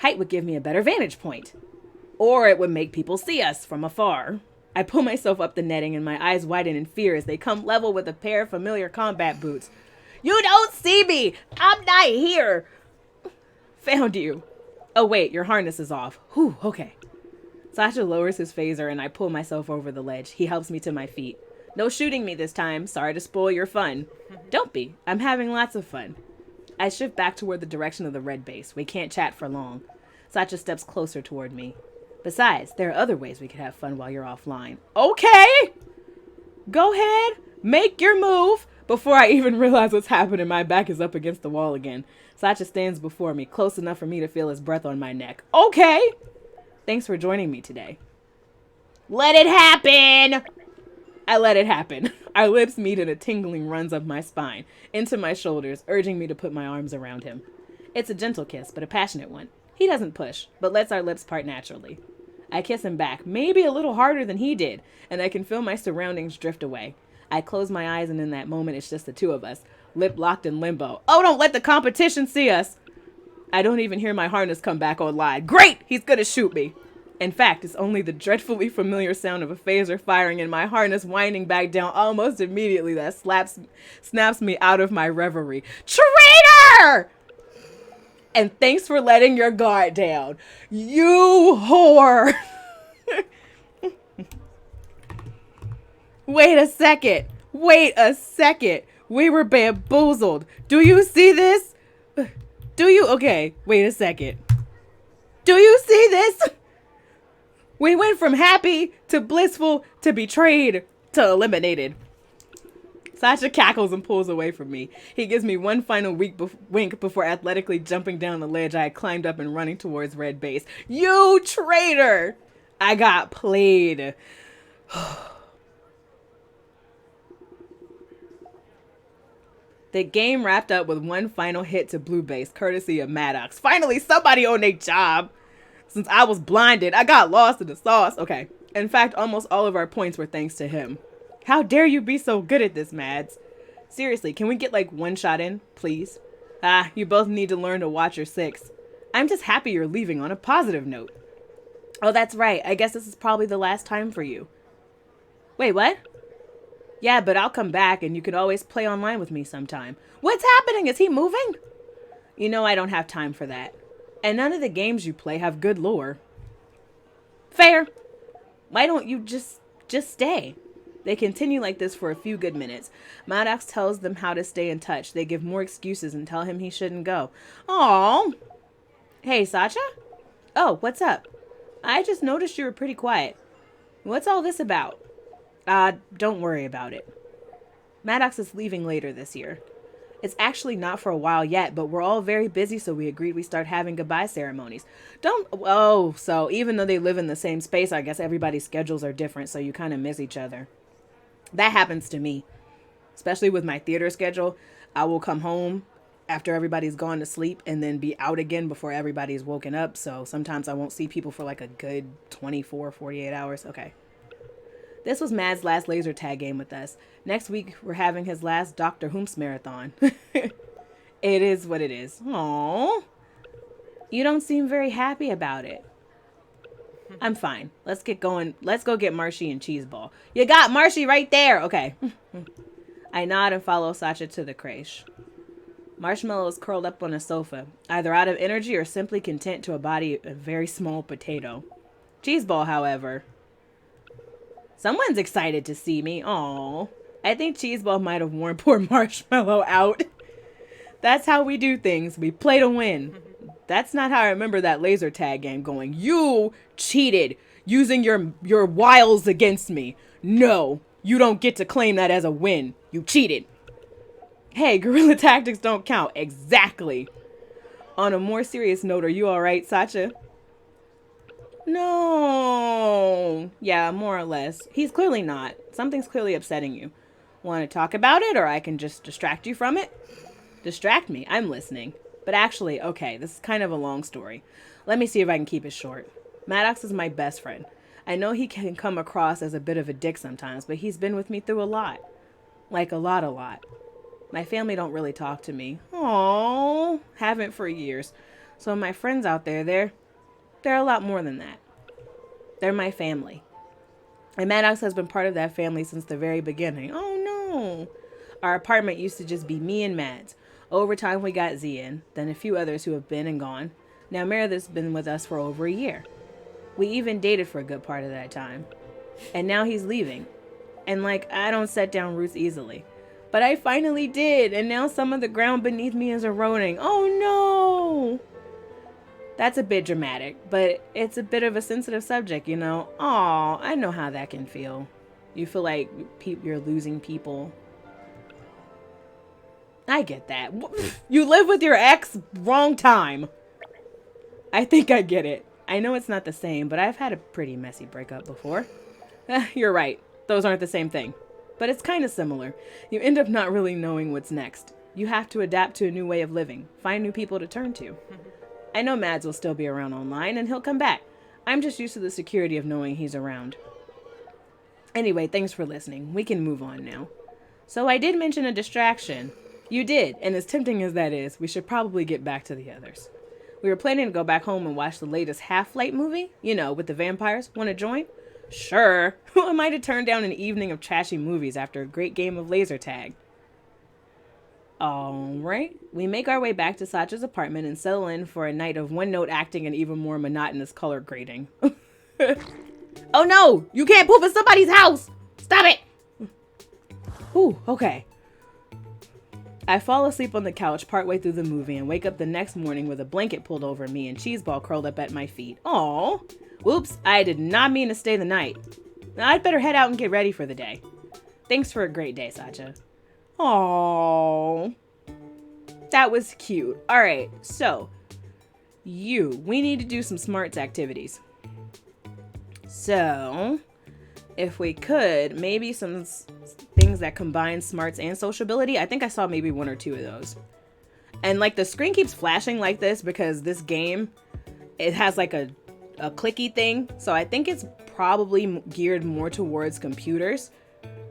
[SPEAKER 1] Height would give me a better vantage point. Or it would make people see us from afar. I pull myself up the netting and my eyes widen in fear as they come level with a pair of familiar combat boots. You don't see me! I'm not here! Found you. Oh wait, your harness is off. Whew, okay. Sasha lowers his phaser and I pull myself over the ledge. He helps me to my feet. No shooting me this time. Sorry to spoil your fun. Don't be. I'm having lots of fun. I shift back toward the direction of the red base. We can't chat for long. Sacha steps closer toward me. Besides, there are other ways we could have fun while you're offline. Okay! Go ahead. Make your move. Before I even realize what's happening, my back is up against the wall again. Sacha stands before me, close enough for me to feel his breath on my neck. Okay! Thanks for joining me today. Let it happen! I let it happen. Our lips meet and a tingling runs up my spine, into my shoulders, urging me to put my arms around him. It's a gentle kiss, but a passionate one. He doesn't push, but lets our lips part naturally. I kiss him back, maybe a little harder than he did, and I can feel my surroundings drift away. I close my eyes and in that moment it's just the two of us, lip locked in limbo. Oh, don't let the competition see us! I don't even hear my harness come back online. Great! He's gonna shoot me! In fact, it's only the dreadfully familiar sound of a phaser firing and my harness winding back down almost immediately that snaps me out of my reverie. Traitor! And thanks for letting your guard down. You whore! Wait a second. Wait a second. We were bamboozled. Do you see this? Do you? Okay, wait a second. Do you see this? We went from happy to blissful to betrayed to eliminated. Sasha cackles and pulls away from me. He gives me one final wink before athletically jumping down the ledge I had climbed up and running towards red base. You traitor! I got played. The game wrapped up with one final hit to blue base, courtesy of Maddox. Finally, somebody on their job. Since I was blinded, I got lost in the sauce. Okay. In fact, almost all of our points were thanks to him. How dare you be so good at this, Mads? Seriously, can we get like one shot in, please? Ah, you both need to learn to watch your six. I'm just happy you're leaving on a positive note. Oh, that's right. I guess this is probably the last time for you. Wait, what? Yeah, but I'll come back and you can always play online with me sometime. What's happening? Is he moving? You know I don't have time for that. And none of the games you play have good lore. Fair. Why don't you just stay? They continue like this for a few good minutes. Maddox tells them how to stay in touch. They give more excuses and tell him he shouldn't go. Aww. Hey, Sacha? Oh, what's up? I just noticed you were pretty quiet. What's all this about? Don't worry about it. Maddox is leaving later this year. It's actually not for a while yet, but we're all very busy, so we agreed we start having goodbye ceremonies. So even though they live in the same space, I guess everybody's schedules are different, so you kind of miss each other. That happens to me, especially with my theater schedule. I will come home after everybody's gone to sleep and then be out again before everybody's woken up. So sometimes I won't see people for like a good 24, 48 hours. Okay. This was Mad's last laser tag game with us. Next week, we're having his last Dr. Hoomps marathon. It is what it is. Aww. You don't seem very happy about it. I'm fine. Let's get going. Let's go get Marshy and Cheeseball. You got Marshy right there. Okay. I nod and follow Sacha to the creche. Marshmallow is curled up on a sofa, either out of energy or simply content to embody a very small potato. Cheeseball, however... Someone's excited to see me. Aww. I think Cheeseball might have worn poor Marshmallow out. That's how we do things. We play to win. That's not how I remember that laser tag game going. You cheated using your wiles against me. No, you don't get to claim that as a win. You cheated. Hey, guerrilla tactics don't count. Exactly. On a more serious note, are you alright, Sacha? No. Yeah, more or less. He's clearly not. Something's clearly upsetting you. Want to talk about it, or I can just distract you from it? Distract me. I'm listening. But actually, okay, this is kind of a long story. Let me see if I can keep it short. Maddox is my best friend. I know he can come across as a bit of a dick sometimes, but he's been with me through a lot. Like a lot. My family don't really talk to me. Aww. Haven't for years. So my friends out there, they're a lot more than that. They're my family. And Maddox has been part of that family since the very beginning. Oh no. Our apartment used to just be me and Mads. Over time we got Z in, then a few others who have been and gone. Now Meredith's been with us for over a year. We even dated for a good part of that time. And now he's leaving. And I don't set down roots easily. But I finally did, and now some of the ground beneath me is eroding. Oh no! That's a bit dramatic, but it's a bit of a sensitive subject, you know? Aw, I know how that can feel. You feel like you're losing people. I get that. You live with your ex? Wrong time. I think I get it. I know it's not the same, but I've had a pretty messy breakup before. You're right. Those aren't the same thing. But it's kind of similar. You end up not really knowing what's next. You have to adapt to a new way of living. Find new people to turn to. I know Mads will still be around online, and he'll come back. I'm just used to the security of knowing he's around. Anyway, thanks for listening. We can move on now. So I did mention a distraction. You did, and as tempting as that is, we should probably get back to the others. We were planning to go back home and watch the latest Half-Light movie. You know, with the vampires. Want to join? Sure. Who am I to turn down an evening of trashy movies after a great game of laser tag? Alright. We make our way back to Sacha's apartment and settle in for a night of one-note acting and even more monotonous color grading. Oh no! You can't poop in somebody's house! Stop it! Ooh, okay. I fall asleep on the couch partway through the movie and wake up the next morning with a blanket pulled over me and Cheeseball curled up at my feet. Aww. Whoops, I did not mean to stay the night. Now I'd better head out and get ready for the day. Thanks for a great day, Sacha. Aww. That was cute. Alright, so we need to do some smarts activities. So, if we could, maybe some things that combine smarts and sociability. I think I saw maybe 1 or 2 of those. And like the screen keeps flashing like this because this game, it has like a clicky thing. So I think it's probably geared more towards computers.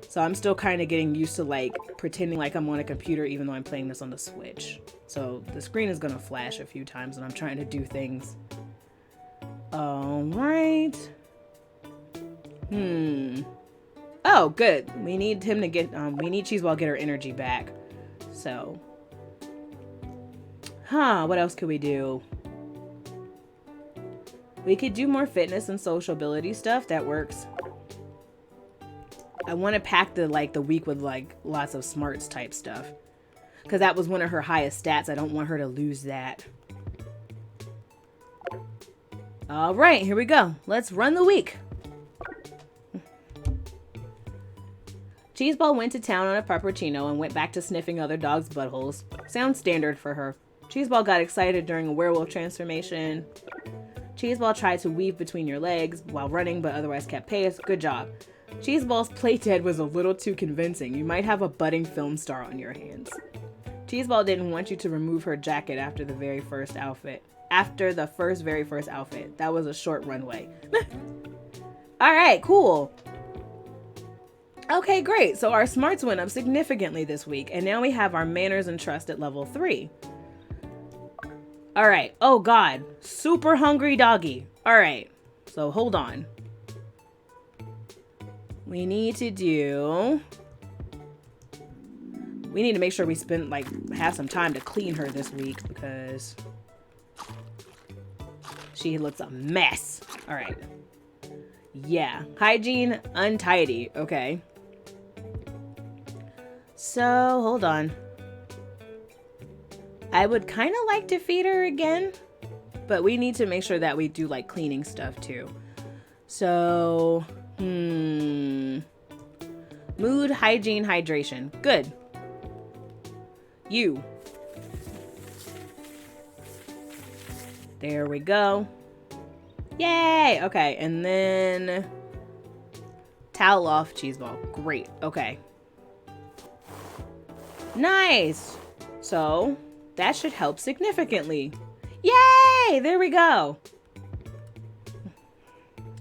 [SPEAKER 1] So I'm still kind of getting used to like pretending like I'm on a computer even though I'm playing this on the Switch. So the screen is going to flash a few times when I'm trying to do things. All right. Oh, good. We need him to get, we need Cheeseball to get her energy back. So. What else could we do? We could do more fitness and sociability stuff. That works. I want to pack the week with like lots of smarts type stuff. Because that was one of her highest stats. I don't want her to lose that. All right, here we go. Let's run the week. Cheeseball went to town on a puppuccino and went back to sniffing other dogs' buttholes. Sounds standard for her. Cheeseball got excited during a werewolf transformation. Cheeseball tried to weave between your legs while running, but otherwise kept pace. Good job. Cheeseball's play dead was a little too convincing. You might have a budding film star on your hands. Cheeseball didn't want you to remove her jacket after the very first outfit. That was a short runway. All right, cool. Okay, great. So our smarts went up significantly this week, and now we have our manners and trust at level 3. All right. Oh, God. Super hungry doggy. All right. So hold on. We need to make sure we have some time to clean her this week because she looks a mess. All right. Yeah. Hygiene, untidy. Okay. So, hold on. I would kind of like to feed her again, but we need to make sure that we do like cleaning stuff too. So, mood, hygiene, hydration. Good. You. There we go. Yay! Okay, and then towel off Cheeseball. Great. Okay. Nice. So that should help significantly. Yay! There we go.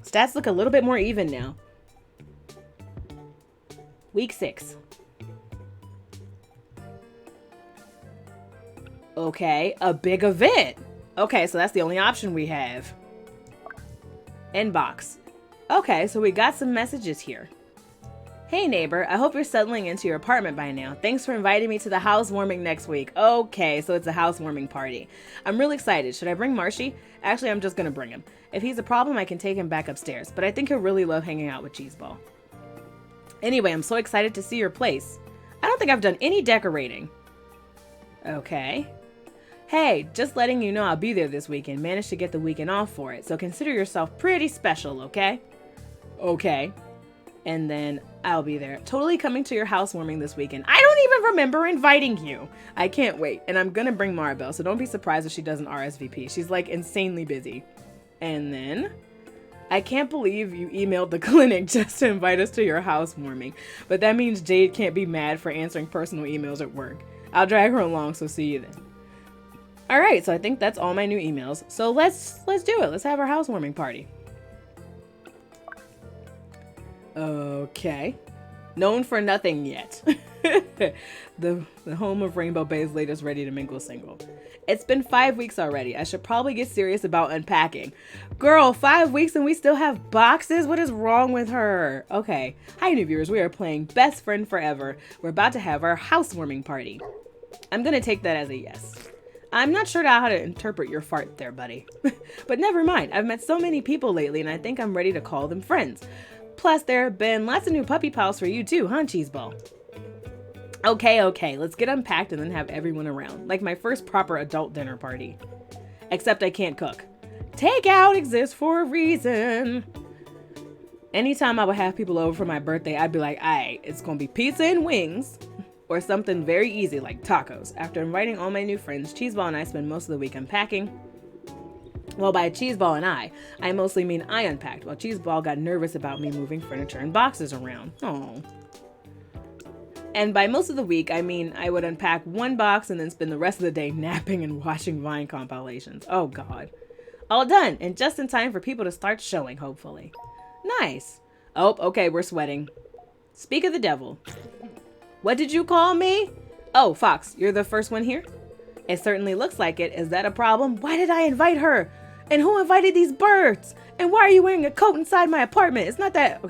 [SPEAKER 1] Stats look a little bit more even now. Week 6. Okay, a big event. Okay, so that's the only option we have. Inbox. Okay, so we got some messages here. Hey neighbor, I hope you're settling into your apartment by now. Thanks for inviting me to the housewarming next week. Okay, so it's a housewarming party. I'm really excited. Should I bring Marshy? Actually, I'm just gonna bring him. If he's a problem, I can take him back upstairs, but I think he'll really love hanging out with Cheeseball. Anyway, I'm so excited to see your place. I don't think I've done any decorating. Okay. Hey, just letting you know I'll be there this weekend. Managed to get the weekend off for it, so consider yourself pretty special, okay? Okay. And then I'll be there. Totally coming to your housewarming this weekend. I don't even remember inviting you. I can't wait. And I'm gonna bring Maribel, so don't be surprised if she doesn't RSVP. She's like insanely busy. And then I can't believe you emailed the clinic just to invite us to your housewarming. But that means Jade can't be mad for answering personal emails at work. I'll drag her along, so see you then. All right, so I think that's all my new emails. So let's do it. Let's have our housewarming party. Okay. Known for nothing yet. the home of Rainbow Bay's latest Ready to Mingle single. It's been 5 weeks already. I should probably get serious about unpacking. Girl, 5 weeks and we still have boxes? What is wrong with her? Okay. Hi, new viewers. We are playing Best Friend Forever. We're about to have our housewarming party. I'm going to take that as a yes. I'm not sure how to interpret your fart there, buddy. But never mind. I've met so many people lately and I think I'm ready to call them friends. Plus, there have been lots of new puppy pals for you too, huh, Cheeseball? Okay, let's get unpacked and then have everyone around. Like my first proper adult dinner party. Except I can't cook. Takeout exists for a reason. Anytime I would have people over for my birthday, I'd be like, alright, it's gonna be pizza and wings. Or something very easy like tacos. After inviting all my new friends, Cheeseball and I spend most of the week unpacking. Well, by Cheeseball and I mostly mean I unpacked, while Cheeseball got nervous about me moving furniture and boxes around. Oh. And by most of the week, I mean I would unpack one box and then spend the rest of the day napping and watching Vine compilations. Oh God. All done, and just in time for people to start showing, hopefully. Nice. Oh, okay, we're sweating. Speak of the devil. What did you call me? Oh, Fox, you're the first one here? It certainly looks like it. Is that a problem? Why did I invite her? And who invited these birds? And why are you wearing a coat inside my apartment? It's not that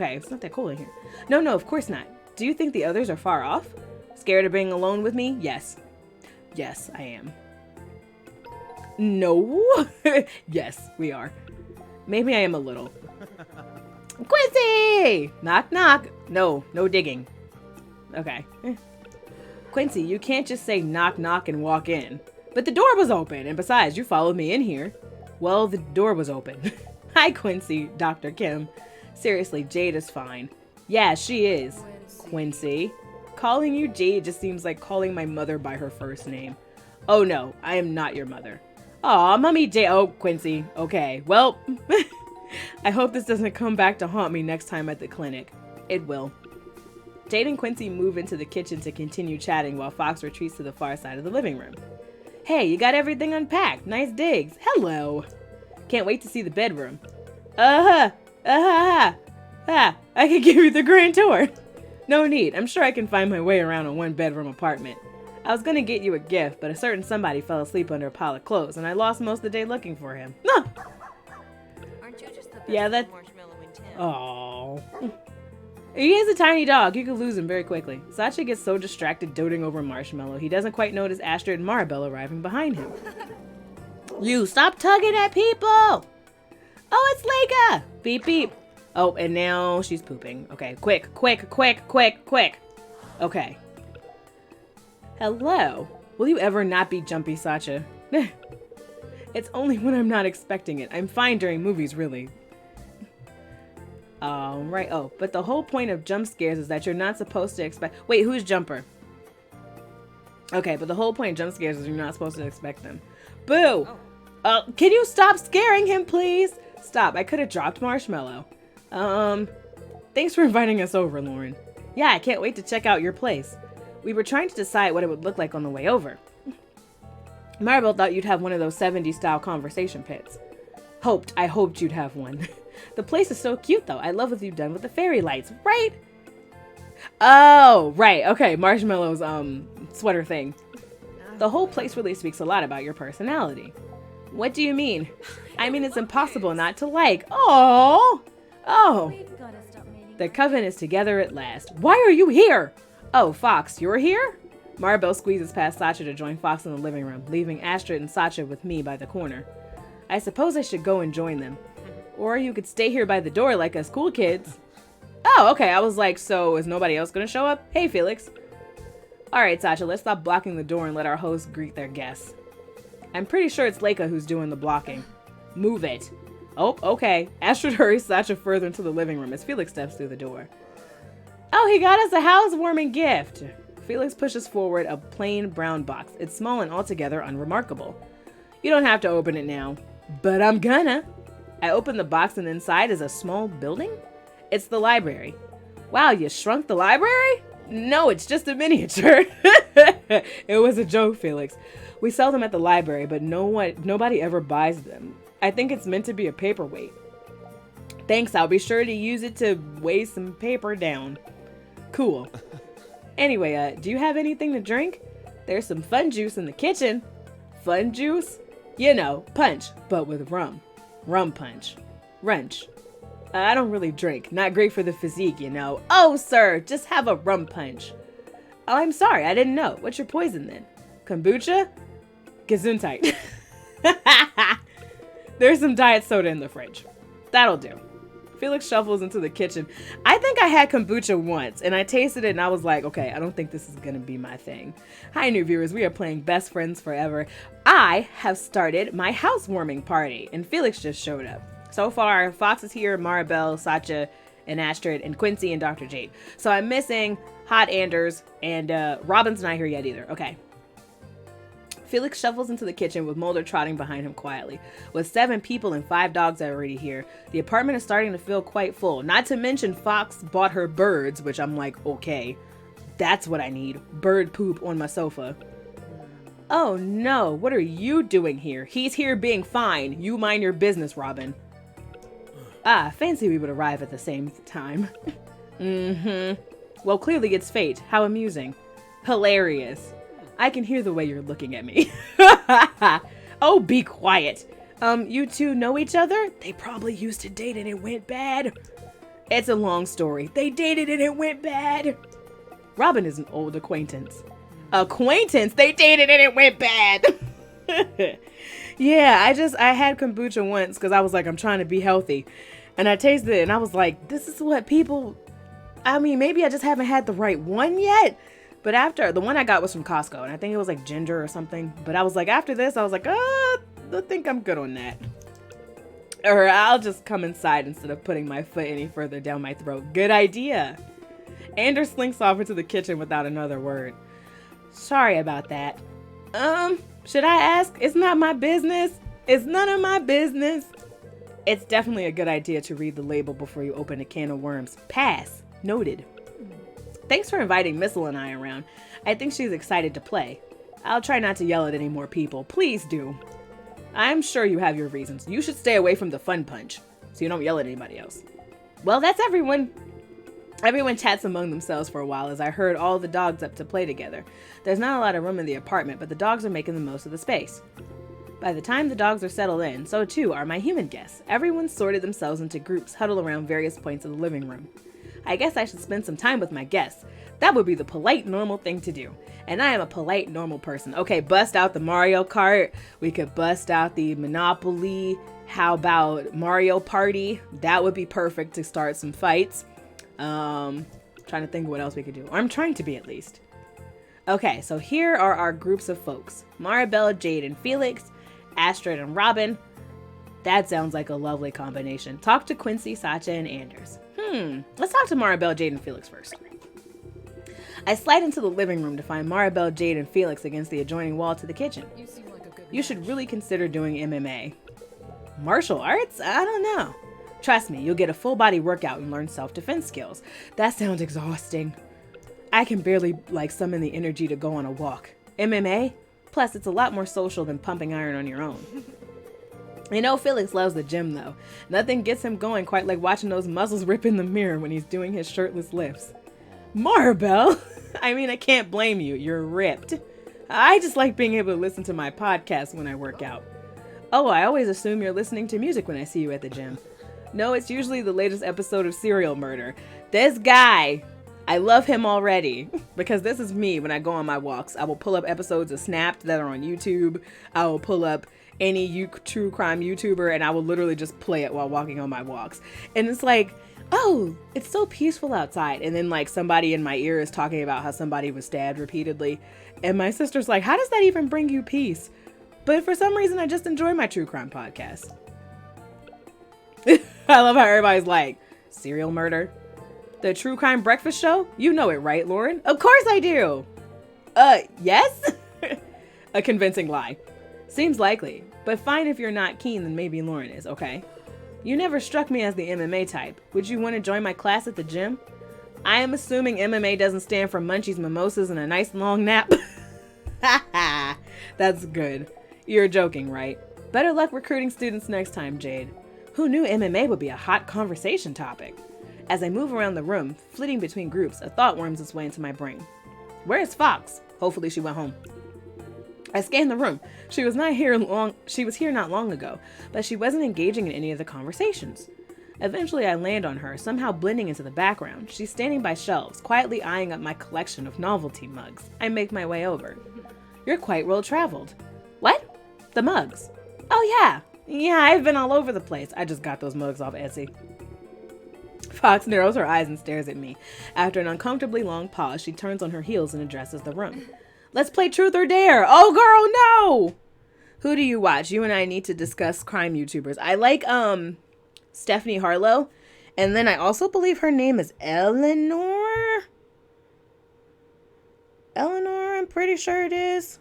[SPEAKER 1] cold in here. No, of course not. Do you think the others are far off? Scared of being alone with me? Yes. Yes, I am. No. Yes, we are. Maybe I am a little. Quincy! Knock, knock. No digging. Okay. Quincy, you can't just say knock, knock and walk in. But the door was open, and besides, you followed me in here. Well, the door was open. Hi, Quincy, Dr. Kim. Seriously, Jade is fine. Yeah, she is. Quincy. Calling you Jade just seems like calling my mother by her first name. Oh no, I am not your mother. Aw, Mommy Jade. Oh, Quincy. Okay, well, I hope this doesn't come back to haunt me next time at the clinic. It will. Jade and Quincy move into the kitchen to continue chatting while Fox retreats to the far side of the living room. Hey, you got everything unpacked. Nice digs. Hello. Can't wait to see the bedroom. I can give you the grand tour. No need. I'm sure I can find my way around a one-bedroom apartment. I was gonna get you a gift, but a certain somebody fell asleep under a pile of clothes, and I lost most of the day looking for him. No.
[SPEAKER 2] Aren't you just the best marshmallow in town?
[SPEAKER 1] Oh. He is a tiny dog. You could lose him very quickly. Sacha gets so distracted doting over Marshmallow, he doesn't quite notice Astrid and Maribel arriving behind him. You stop tugging at people! Oh, it's Leica! Beep, beep. Oh, and now she's pooping. Okay, quick. Okay. Hello. Will you ever not be jumpy, Sacha? It's only when I'm not expecting it. I'm fine during movies, really. Right. Oh, but the whole point of jump scares is that you're not supposed to expect... Wait, who's Jumper? Okay, but the whole point of jump scares is you're not supposed to expect them. Boo! Oh. Can you stop scaring him, please? Stop. I could have dropped Marshmallow. Thanks for inviting us over, Lauren. Yeah, I can't wait to check out your place. We were trying to decide what it would look like on the way over. Maribel thought you'd have one of those 70s style conversation pits. I hoped you'd have one. The place is so cute, though. I love what you've done with the fairy lights, right? Oh, right. Okay, Marshmallow's, sweater thing. The whole place really speaks a lot about your personality. What do you mean? I mean, it's impossible not to like. Oh. The coven is together at last. Why are you here? Oh, Fox, you're here? Maribel squeezes past Sacha to join Fox in the living room, leaving Astrid and Sacha with me by the corner. I suppose I should go and join them. Or you could stay here by the door like us cool kids. Oh, okay. I was like, so is nobody else going to show up? Hey, Felix. All right, Sacha, let's stop blocking the door and let our hosts greet their guests. I'm pretty sure it's Leica who's doing the blocking. Move it. Oh, okay. Astrid hurries Sacha further into the living room as Felix steps through the door. Oh, he got us a housewarming gift. Felix pushes forward a plain brown box. It's small and altogether unremarkable. You don't have to open it now, but I'm gonna. I open the box and inside is a small building? It's the library. Wow, you shrunk the library? No, it's just a miniature. It was a joke, Felix. We sell them at the library, but nobody ever buys them. I think it's meant to be a paperweight. Thanks, I'll be sure to use it to weigh some paper down. Cool. Anyway, do you have anything to drink? There's some fun juice in the kitchen. Fun juice? You know, punch, but with rum. Rum punch. Runch. I don't really drink. Not great for the physique, you know. Oh, sir, just have a rum punch. Oh, I'm sorry, I didn't know. What's your poison then? Kombucha? Gesundheit. There's some diet soda in the fridge. That'll do. Felix shuffles into the kitchen. I think I had kombucha once, and I tasted it, and I was like, okay, I don't think this is going to be my thing. Hi, new viewers. We are playing Best Friends Forever. I have started my housewarming party, and Felix just showed up. So far, Fox is here, Maribel, Sacha, and Astrid, and Quincy, and Dr. Jade. So I'm missing Hot Anders, and Robin's not here yet either. Okay. Felix shuffles into the kitchen with Mulder trotting behind him quietly. With 7 people and 5 dogs already here, the apartment is starting to feel quite full. Not to mention Fox bought her birds, which I'm like, okay, that's what I need. Bird poop on my sofa. Oh no, what are you doing here? He's here being fine. You mind your business, Robin. Ah, fancy we would arrive at the same time. Well, clearly it's fate. How amusing. Hilarious. I can hear the way you're looking at me. Oh, be quiet. You two know each other? They probably used to date and it went bad. It's a long story. They dated and it went bad. Robin is an old acquaintance. Acquaintance? They dated and it went bad. Yeah, I had kombucha once because I was like, I'm trying to be healthy. And I tasted it and I was like, this is what people... I mean, maybe I just haven't had the right one yet. But after, the one I got was from Costco, and I think it was like ginger or something. But I was like, after this, I was like, I think I'm good on that. Or I'll just come inside instead of putting my foot any further down my throat. Good idea. Anders slinks off into the kitchen without another word. Sorry about that. Should I ask? It's not my business. It's none of my business. It's definitely a good idea to read the label before you open a can of worms. Pass. Noted. Thanks for inviting Missile and I around. I think she's excited to play. I'll try not to yell at any more people. Please do. I'm sure you have your reasons. You should stay away from the fun punch so you don't yell at anybody else. Well, that's everyone. Everyone chats among themselves for a while as I herd all the dogs up to play together. There's not a lot of room in the apartment, but the dogs are making the most of the space. By the time the dogs are settled in, so too are my human guests. Everyone's sorted themselves into groups huddled around various points of the living room. I guess I should spend some time with my guests. That would be the polite, normal thing to do. And I am a polite, normal person. Okay, bust out the Mario Kart. We could bust out the Monopoly. How about Mario Party? That would be perfect to start some fights. Trying to think of what else we could do. Or I'm trying to be, at least. Okay, so here are our groups of folks. Maribel, Jade, and Felix. Astrid and Robin. That sounds like a lovely combination. Talk to Quincy, Sacha, and Anders. Let's talk to Maribel, Jade, and Felix first. I slide into the living room to find Maribel, Jade, and Felix against the adjoining wall to the kitchen.
[SPEAKER 2] You seem like a good
[SPEAKER 1] You should really consider doing MMA. Martial arts? I don't know. Trust me, you'll get a full body workout and learn self-defense skills. That sounds exhausting. I can barely summon the energy to go on a walk. MMA? Plus, it's a lot more social than pumping iron on your own. You know, Felix loves the gym, though. Nothing gets him going quite like watching those muscles rip in the mirror when he's doing his shirtless lifts. Maribel? I mean, I can't blame you. You're ripped. I just like being able to listen to my podcast when I work out. Oh, I always assume you're listening to music when I see you at the gym. No, it's usually the latest episode of Serial Murder. This guy, I love him already. Because this is me when I go on my walks. I will pull up episodes of Snapped that are on YouTube. I will pull up any true crime YouTuber and I will literally just play it while walking on my walks. And it's like, oh, it's so peaceful outside. And then somebody in my ear is talking about how somebody was stabbed repeatedly. And my sister's like, how does that even bring you peace? But for some reason, I just enjoy my true crime podcast. I love how everybody's like, serial murder? The true crime breakfast show? You know it, right, Lauren? Of course I do. Yes? A convincing lie. Seems likely, but fine if you're not keen, then maybe Lauren is, okay? You never struck me as the MMA type. Would you want to join my class at the gym? I am assuming MMA doesn't stand for munchies, mimosas, and a nice long nap. That's good. You're joking, right? Better luck recruiting students next time, Jade. Who knew MMA would be a hot conversation topic? As I move around the room, flitting between groups, a thought worms its way into my brain. Where is Fox? Hopefully she went home. I scanned the room. She was here not long ago, but she wasn't engaging in any of the conversations. Eventually I land on her, somehow blending into the background. She's standing by shelves, quietly eyeing up my collection of novelty mugs. I make my way over. You're quite well traveled. What? The mugs. Oh yeah. Yeah, I've been all over the place. I just got those mugs off Etsy. Fox narrows her eyes and stares at me. After an uncomfortably long pause, she turns on her heels and addresses the room. Let's play Truth or Dare. Oh, girl, no! Who do you watch? You and I need to discuss crime YouTubers. I like, Stephanie Harlow. And then I also believe her name is Eleanor. Eleanor, I'm pretty sure it is.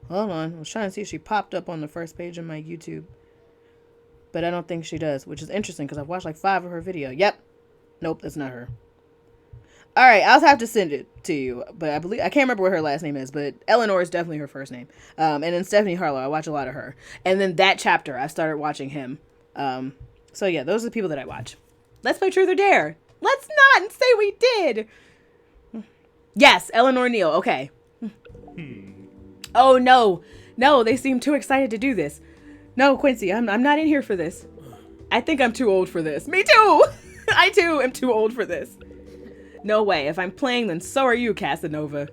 [SPEAKER 1] Hold on. I was trying to see if she popped up on the first page of my YouTube. But I don't think she does, which is interesting because I've watched like 5 of her videos. Yep. Nope, that's not her. All right, I'll have to send it to you. But I can't remember what her last name is, but Eleanor is definitely her first name. And then Stephanie Harlow, I watch a lot of her. And then that chapter, I started watching him. So yeah, those are the people that I watch. Let's play Truth or Dare. Let's not say we did. Yes, Eleanor Neal. Okay. Oh, no. No, they seem too excited to do this. No, Quincy, I'm not in here for this. I think I'm too old for this. Me too. I too am too old for this. No way. If I'm playing, then so are you, Casanova.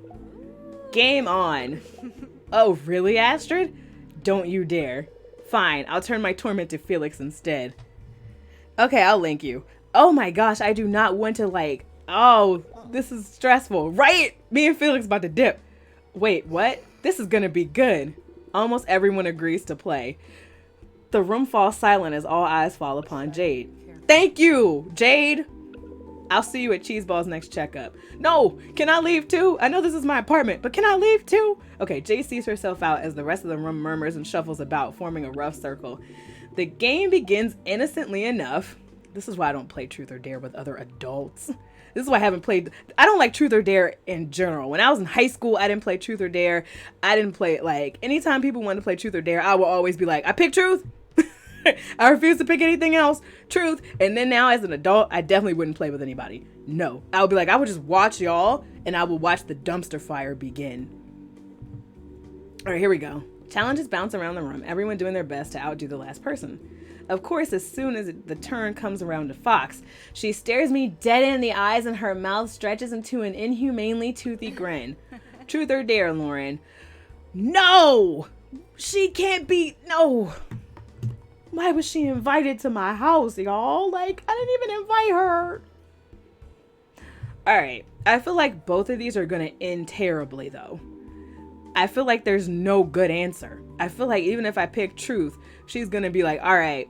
[SPEAKER 1] Game on. Oh, really, Astrid? Don't you dare. Fine, I'll turn my torment to Felix instead. Okay, I'll link you. Oh my gosh, I do not want to like... Oh, this is stressful. Right? Me and Felix about to dip. Wait, what? This is gonna be good. Almost everyone agrees to play. The room falls silent as all eyes fall upon Jade. Thank you, Jade. I'll see you at Cheeseball's next checkup. No, can I leave too? I know this is my apartment, but can I leave too? Okay, Jade sees herself out as the rest of the room murmurs and shuffles about, forming a rough circle. The game begins innocently enough. This is why I don't play Truth or Dare with other adults. This is why I haven't played. I don't like Truth or Dare in general. When I was in high school, I didn't play Truth or Dare. I didn't play, like, anytime people wanted to play Truth or Dare, I will always be like, I pick Truth. I refuse to pick anything else. Truth. And then now as an adult, I definitely wouldn't play with anybody. No. I would be like, I would just watch y'all and I would watch the dumpster fire begin. All right, here we go. Challenges bounce around the room, everyone doing their best to outdo the last person. Of course, as soon as the turn comes around to Fox, she stares me dead in the eyes and her mouth stretches into an inhumanely toothy grin. Truth or Dare, Lauren? No! She can't be... No! Why was she invited to my house, y'all? Like, I didn't even invite her. Alright, I feel like both of these are gonna end terribly, though. I feel like there's no good answer. I feel like even if I pick Truth, she's gonna be like, alright,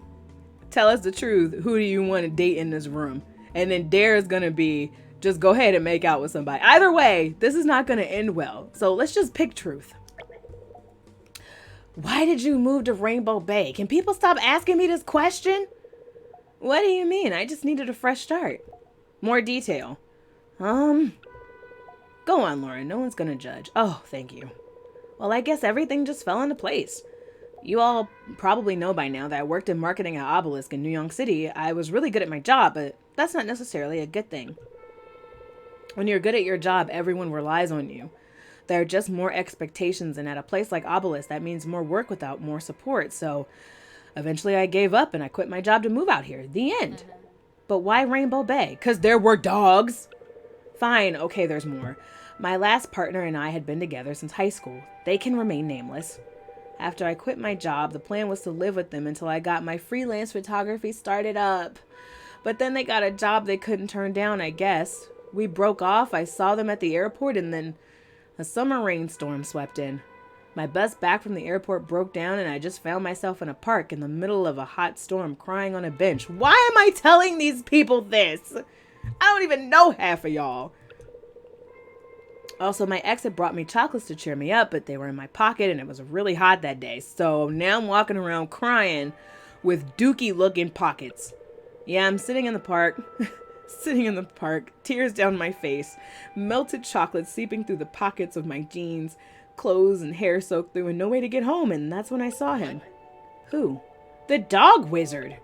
[SPEAKER 1] tell us the truth. Who do you want to date in this room? And then Dare is gonna be, just go ahead and make out with somebody. Either way, this is not gonna end well. So let's just pick Truth. Why did you move to Rainbow Bay? Can people stop asking me this question? What do you mean? I just needed a fresh start. More detail. Go on, Lauren. No one's gonna judge. Oh, thank you. Well, I guess everything just fell into place. You all probably know by now that I worked in marketing at Obelisk in New York City. I was really good at my job, but that's not necessarily a good thing. When you're good at your job, everyone relies on you. There are just more expectations, and at a place like Obelisk, that means more work without more support. So eventually I gave up and I quit my job to move out here. The end. But why Rainbow Bay? Because there were dogs. Fine. Okay, there's more. My last partner and I had been together since high school. They can remain nameless. After I quit my job, the plan was to live with them until I got my freelance photography started up. But then they got a job they couldn't turn down, I guess. We broke off. I saw them at the airport and then a summer rainstorm swept in. My bus back from the airport broke down and I just found myself in a park in the middle of a hot storm crying on a bench. Why am I telling these people this? I don't even know half of y'all. Also, my ex had brought me chocolates to cheer me up, but they were in my pocket and it was really hot that day. So now I'm walking around crying with dookie looking pockets. Yeah, I'm sitting in the park. Sitting in the park, tears down my face, melted chocolate seeping through the pockets of my jeans, clothes and hair soaked through, and no way to get home, and that's when I saw him. Who? The dog wizard.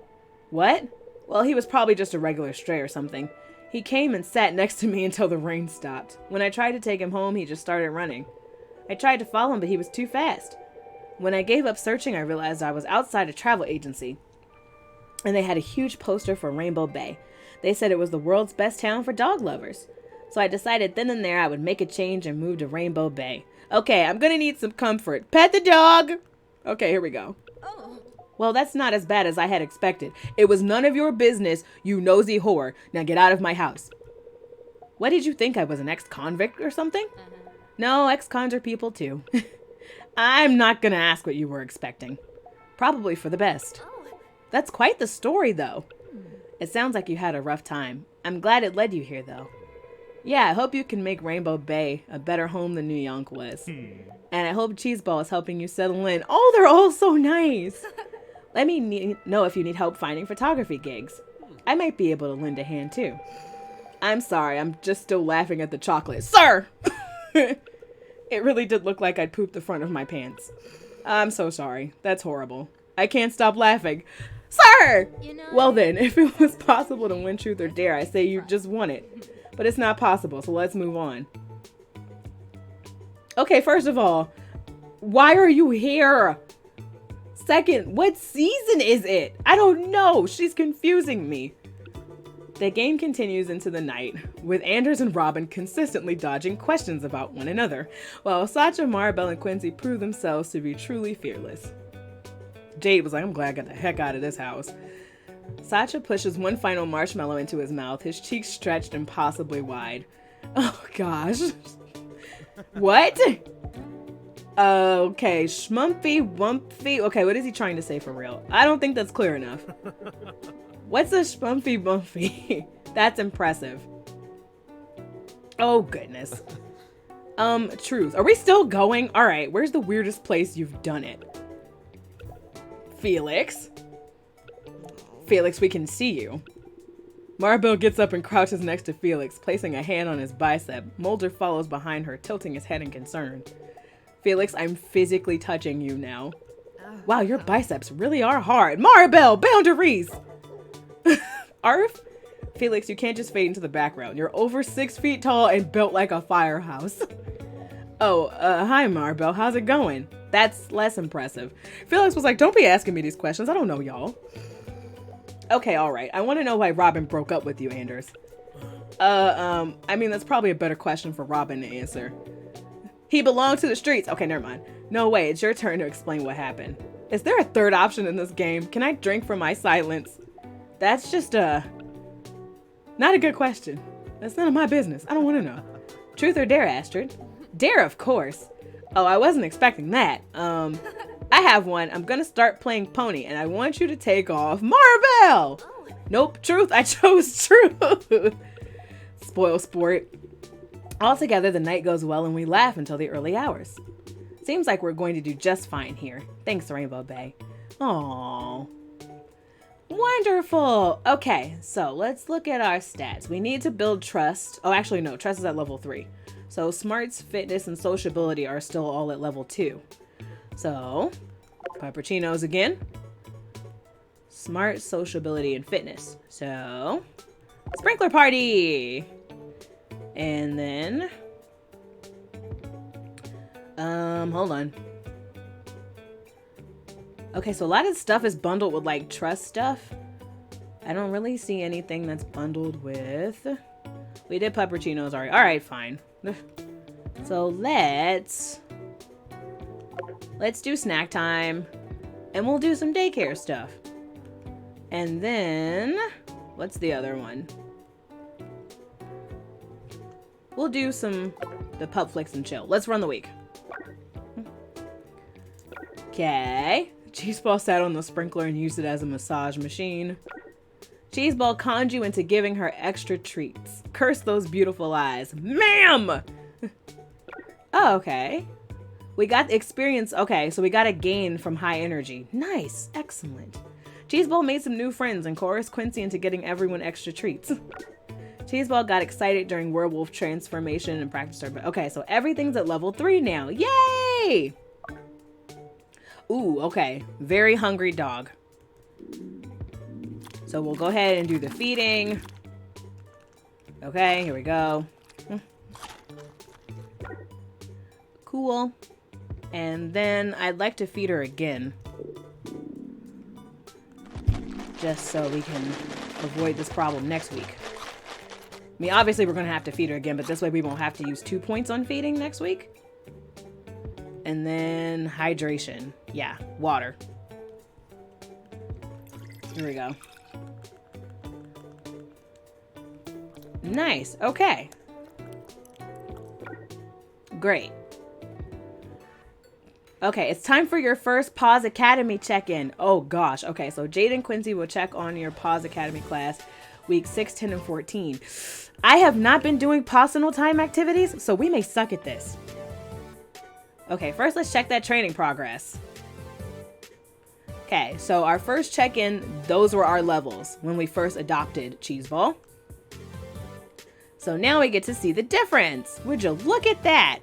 [SPEAKER 1] What? Well, he was probably just a regular stray or something. He came and sat next to me until the rain stopped. When I tried to take him home, he just started running. I tried to follow him, but he was too fast. When I gave up searching, I realized I was outside a travel agency, and they had a huge poster for Rainbow Bay. They said it was the world's best town for dog lovers. So I decided then and there I would make a change and move to Rainbow Bay. Okay, I'm gonna need some comfort. Pet the dog! Okay, here we go.
[SPEAKER 2] Oh.
[SPEAKER 1] Well, that's not as bad as I had expected. It was none of your business, you nosy whore. Now get out of my house. What did you think? I was an ex-convict or something? No, ex-cons are people too. I'm not gonna ask what you were expecting. Probably for the best. That's quite the story, though. It sounds like you had a rough time. I'm glad it led you here, though. Yeah, I hope you can make Rainbow Bay a better home than New York was. And I hope Cheeseball is helping you settle in. Oh, they're all so nice. Let me know if you need help finding photography gigs. I might be able to lend a hand, too. I'm sorry, I'm just still laughing at the chocolate. Sir! It really did look like I'd pooped the front of my pants. I'm so sorry. That's horrible. I can't stop laughing. Sir! Well then, if it was possible to win Truth or Dare, I say you just won it. But it's not possible, so let's move on. Okay, first of all, why are you here? Second, what season is it? I don't know. She's confusing me. The game continues into the night, with Anders and Robin consistently dodging questions about one another, while Sacha, Maribel, and Quincy prove themselves to be truly fearless. Jade was like, I'm glad I got the heck out of this house. Sacha pushes one final marshmallow into his mouth, his cheeks stretched impossibly wide. Oh gosh. What? Okay, schmumpy, wumpy. Okay, what is he trying to say for real? I don't think that's clear enough. What's a schmumpy bumpy? That's impressive. Oh goodness. Truth. Are we still going? All right, where's the weirdest place you've done it? Felix. Felix, we can see you. Maribel gets up and crouches next to Felix, placing a hand on his bicep. Mulder follows behind her, tilting his head in concern. Felix, I'm physically touching you now. Wow, your biceps really are hard. Maribel, boundaries! Arf? Felix, you can't just fade into the background. You're over 6 feet tall and built like a firehouse. Oh, hi Maribel, how's it going? That's less impressive. Felix was like, don't be asking me these questions. I don't know y'all. Okay, alright. I want to know why Robin broke up with you, Anders. I mean, that's probably a better question for Robin to answer. He belonged to the streets. Okay, never mind. No way, it's your turn to explain what happened. Is there a third option in this game? Can I drink from my silence? That's just, not a good question. That's none of my business. I don't want to know. Truth or dare, Astrid? Dare, of course. Oh, I wasn't expecting that. I have one. I'm gonna start playing Pony, and I want you to take off Maribel! Nope, Truth. I chose Truth. Spoil sport. Altogether, the night goes well, and we laugh until the early hours. Seems like we're going to do just fine here. Thanks, Rainbow Bay. Aww. Wonderful. Okay, so let's look at our stats. We need to build trust. Oh, actually, no. Trust is at level 3. So smarts, fitness, and sociability are still all at level 2. So, Pepperoncinos again. Smart, sociability, and fitness. So, sprinkler party! And then, hold on. Okay, so a lot of stuff is bundled with like trust stuff. I don't really see anything that's bundled with. We did pepperoncinos already. All right, fine. So let's do snack time, and we'll do some daycare stuff. And then, what's the other one? We'll do the pup flicks and chill. Let's run the week. Okay. Cheeseball sat on the sprinkler and used it as a massage machine. Cheeseball conned you into giving her extra treats. Curse those beautiful eyes. Ma'am! Oh, okay. We got experience. Okay, so we got a gain from high energy. Nice. Excellent. Cheeseball made some new friends and chorused Quincy into getting everyone extra treats. Cheeseball got excited during werewolf transformation and practiced her. Okay, so everything's at level 3 now. Yay! Ooh, okay. Very hungry dog. So we'll go ahead and do the feeding. Okay, here we go. Cool. And then I'd like to feed her again. Just so we can avoid this problem next week. I mean, obviously we're going to have to feed her again, but this way we won't have to use 2 points on feeding next week. And then hydration. Yeah, water. Here we go. Nice. Okay. Great. Okay, it's time for your first Paws Academy check-in. Oh gosh. Okay, so Jade and Quincy will check on your Paws Academy class week 6, 10, and 14. I have not been doing personal time activities, so we may suck at this. Okay, first let's check that training progress. Okay, so our first check-in, those were our levels when we first adopted Cheeseball. So now we get to see the difference. Would you look at that?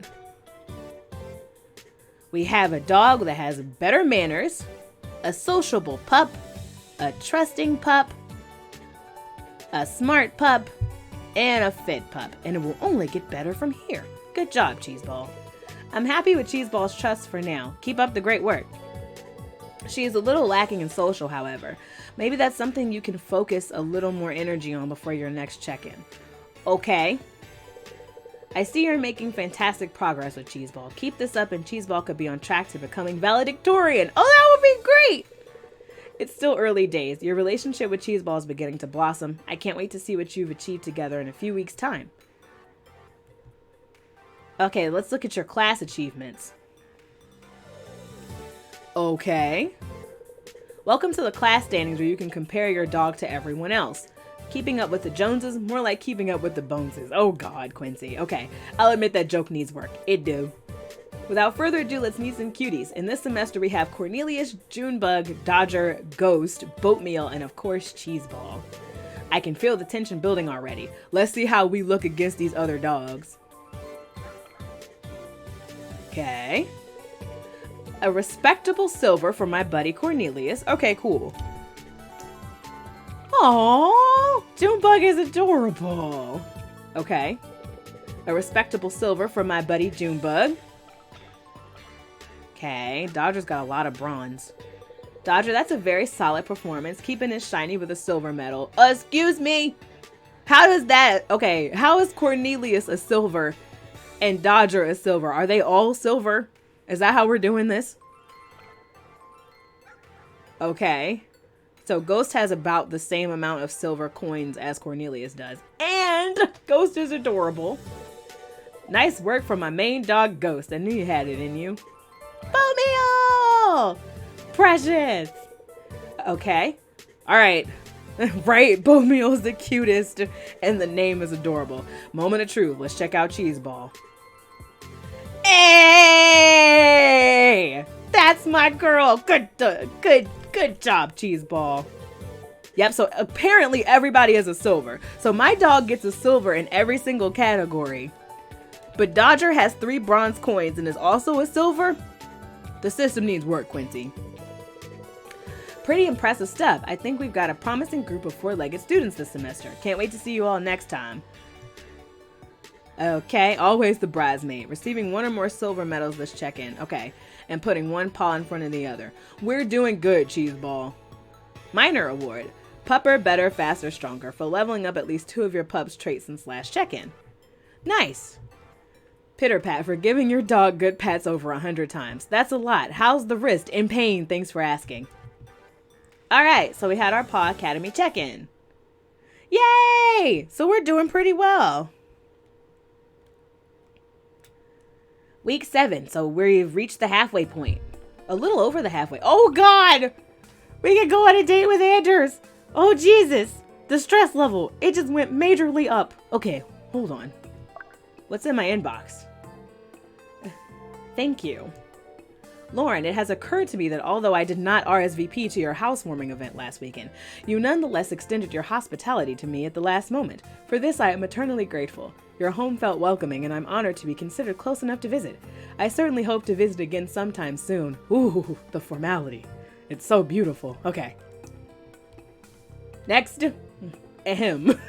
[SPEAKER 1] We have a dog that has better manners, a sociable pup, a trusting pup, a smart pup, and a fit pup. And it will only get better from here. Good job, Cheeseball. I'm happy with Cheeseball's trust for now. Keep up the great work. She is a little lacking in social, however. Maybe that's something you can focus a little more energy on before your next check-in. Okay. I see you're making fantastic progress with Cheeseball. Keep this up and Cheeseball could be on track to becoming valedictorian. Oh, that would be great! It's still early days. Your relationship with Cheeseball is beginning to blossom. I can't wait to see what you've achieved together in a few weeks' time. Okay, let's look at your class achievements. Okay. Welcome to the class standings where you can compare your dog to everyone else. Keeping up with the Joneses, more like keeping up with the Boneses. Oh God, Quincy. Okay, I'll admit that joke needs work. It do. Without further ado, let's meet some cuties. In this semester, we have Cornelius, Junebug, Dodger, Ghost, Boatmeal, and of course, Cheeseball. I can feel the tension building already. Let's see how we look against these other dogs. Okay. A respectable silver for my buddy Cornelius. Okay, cool. Aww, Junebug is adorable. Okay. A respectable silver for my buddy Junebug. Okay, Dodger's got a lot of bronze. Dodger, that's a very solid performance. Keeping it shiny with a silver medal. Excuse me? How does that... Okay, how is Cornelius a silver and Dodger a silver? Are they all silver? Is that how we're doing this? Okay. So Ghost has about the same amount of silver coins as Cornelius does. And Ghost is adorable. Nice work from my main dog, Ghost. I knew you had it in you. Boatmeal! Precious! Okay. Alright. Right, Boatmeal is the cutest and the name is adorable. Moment of truth. Let's check out Cheeseball. Hey! That's my girl. Good job, Cheeseball. Yep, so apparently everybody is a silver. So my dog gets a silver in every single category. But Dodger has 3 bronze coins and is also a silver. The system needs work, Quincy. Pretty impressive stuff. I think we've got a promising group of 4-legged students this semester. Can't wait to see you all next time. Okay, always the bridesmaid. Receiving 1 or more silver medals this check-in. Okay, and putting one paw in front of the other. We're doing good, Cheeseball. Minor award. Pupper, better, faster, stronger. For leveling up at least 2 of your pup's traits since last check-in. Nice. Pitter pat for giving your dog good pats over 100 times. That's a lot. How's the wrist? In pain. Thanks for asking. Alright, so we had our Paw Academy check-in. Yay! So we're doing pretty well. Week 7, so we've reached the halfway point. A little over the halfway. Oh God! We can go on a date with Anders! Oh Jesus! The stress level, it just went majorly up. Okay, hold on. What's in my inbox? Thank you. Lauren, it has occurred to me that although I did not RSVP to your housewarming event last weekend, you nonetheless extended your hospitality to me at the last moment. For this, I am eternally grateful. Your home felt welcoming, and I'm honored to be considered close enough to visit. I certainly hope to visit again sometime soon. Ooh, the formality. It's so beautiful. Okay. Next. Ahem.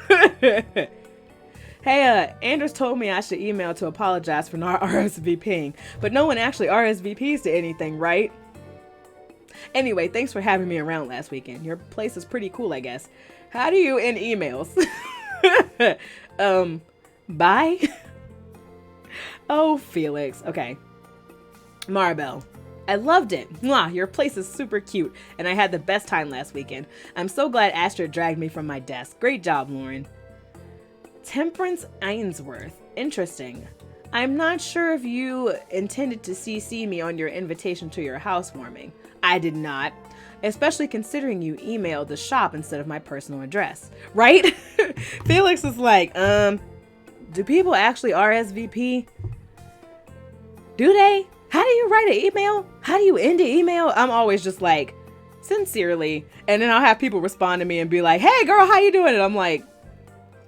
[SPEAKER 1] Hey, Anders told me I should email to apologize for not RSVPing, but no one actually RSVPs to anything, right? Anyway, thanks for having me around last weekend. Your place is pretty cool, I guess. How do you end emails? Bye? Oh, Felix. Okay. Maribel. I loved it. Mwah, your place is super cute, and I had the best time last weekend. I'm so glad Astrid dragged me from my desk. Great job, Lauren. Temperance Ainsworth. Interesting. I'm not sure if you intended to CC me on your invitation to your housewarming. I did not. Especially considering you emailed the shop instead of my personal address. Right? Felix is like, do people actually RSVP? Do they? How do you write an email? How do you end an email? I'm always just like, sincerely. And then I'll have people respond to me and be like, hey girl, how you doing? And I'm like,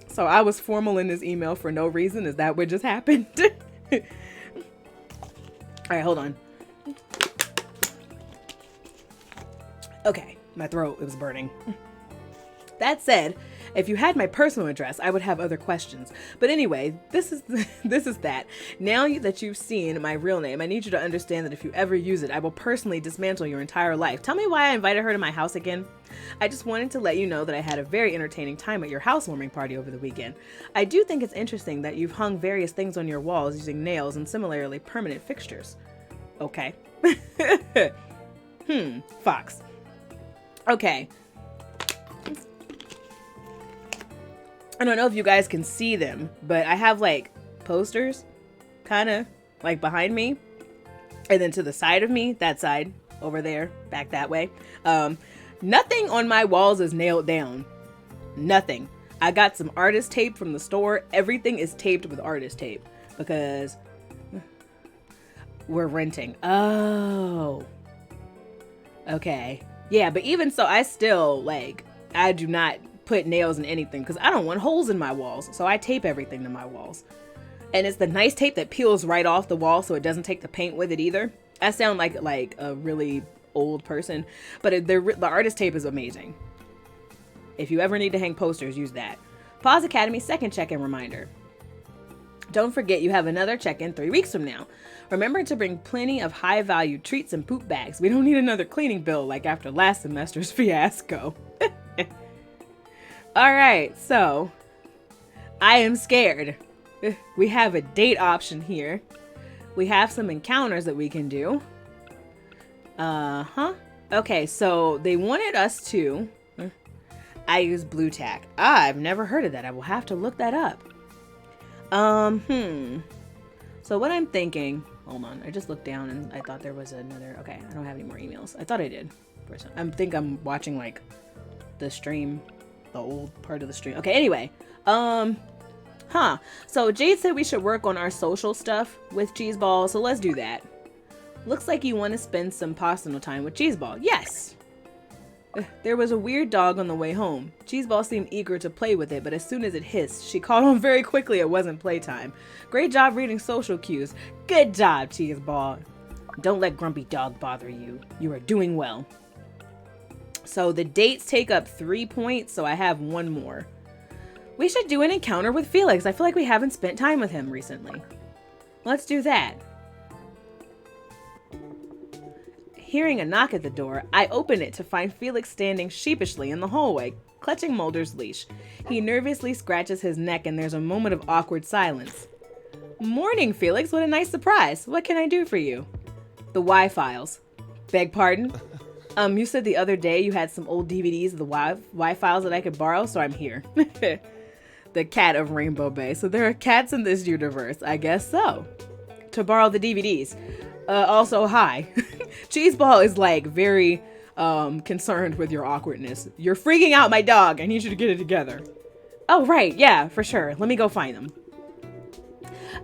[SPEAKER 1] so I was formal in this email for no reason? Is that what just happened? All right, hold on. Okay, my throat, it was burning. That said, if you had my personal address, I would have other questions. But anyway, this is that. Now that you've seen my real name, I need you to understand that if you ever use it, I will personally dismantle your entire life. Tell me why I invited her to my house again. I just wanted to let you know that I had a very entertaining time at your housewarming party over the weekend. I do think it's interesting that you've hung various things on your walls using nails and similarly permanent fixtures. Okay. Fox. Okay. I don't know if you guys can see them, but I have like posters kind of like behind me and then to the side of me, that side over there, back that way. Nothing on my walls is nailed down. Nothing. I got some artist tape from the store. Everything is taped with artist tape because we're renting. Oh. Okay. Yeah, but even so, I still like, I do not put nails in anything because I don't want holes in my walls. So I tape everything to my walls. And it's the nice tape that peels right off the wall so it doesn't take the paint with it either. I sound like a really old person, but the artist tape is amazing. If you ever need to hang posters, use that. Pause Academy second check-in reminder. Don't forget you have another check-in 3 weeks from now. Remember to bring plenty of high-value treats and poop bags. We don't need another cleaning bill like after last semester's fiasco. All right, so I am scared. We have a date option here. We have some encounters that we can do. Okay, so they wanted us to... I use blue tack. I've never heard of that. I will have to look that up. So what I'm thinking... Hold on, I just looked down and I thought there was another... Okay, I don't have any more emails. I thought I did. I think I'm watching like the stream, the old part of the stream. Okay, anyway. So Jade said we should work on our social stuff with Cheeseball, so let's do that. Looks like you want to spend some personal time with Cheeseball. Yes! There was a weird dog on the way home. Cheeseball seemed eager to play with it, but as soon as it hissed, she caught on very quickly it wasn't playtime. Great job reading social cues. Good job, Cheeseball. Don't let Grumpy Dog bother you. You are doing well. So the dates take up 3 points, so I have 1 more. We should do an encounter with Felix. I feel like we haven't spent time with him recently. Let's do that. Hearing a knock at the door, I open it to find Felix standing sheepishly in the hallway, clutching Mulder's leash. He nervously scratches his neck and there's a moment of awkward silence. Morning, Felix. What a nice surprise. What can I do for you? The Y-Files. Beg pardon? You said the other day you had some old DVDs of the Y-Files that I could borrow, so I'm here. The cat of Rainbow Bay. So there are cats in this universe. I guess so. To borrow the DVDs. Also, hi. Cheeseball is like very concerned with your awkwardness. You're freaking out my dog. I need you to get it together. Oh, right. Yeah, for sure. Let me go find them.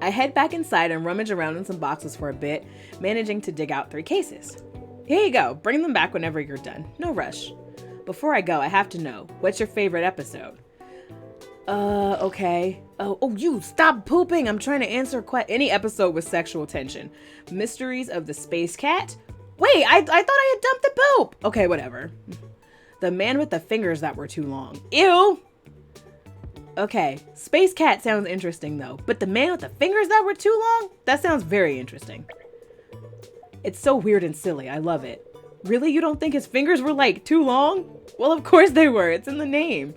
[SPEAKER 1] I head back inside and rummage around in some boxes for a bit, managing to dig out 3 cases. Here you go. Bring them back whenever you're done. No rush. Before I go, I have to know, what's your favorite episode? Okay. Oh, you stop pooping. I'm trying to answer any episode with sexual tension. Mysteries of the Space Cat? Wait, I thought I had dumped the poop. Okay, whatever. The Man with the Fingers That Were Too Long. Ew. Okay, Space Cat sounds interesting though, but The Man with the Fingers That Were Too Long? That sounds very interesting. It's so weird and silly. I love it. Really? You don't think his fingers were like too long? Well, of course they were. It's in the name.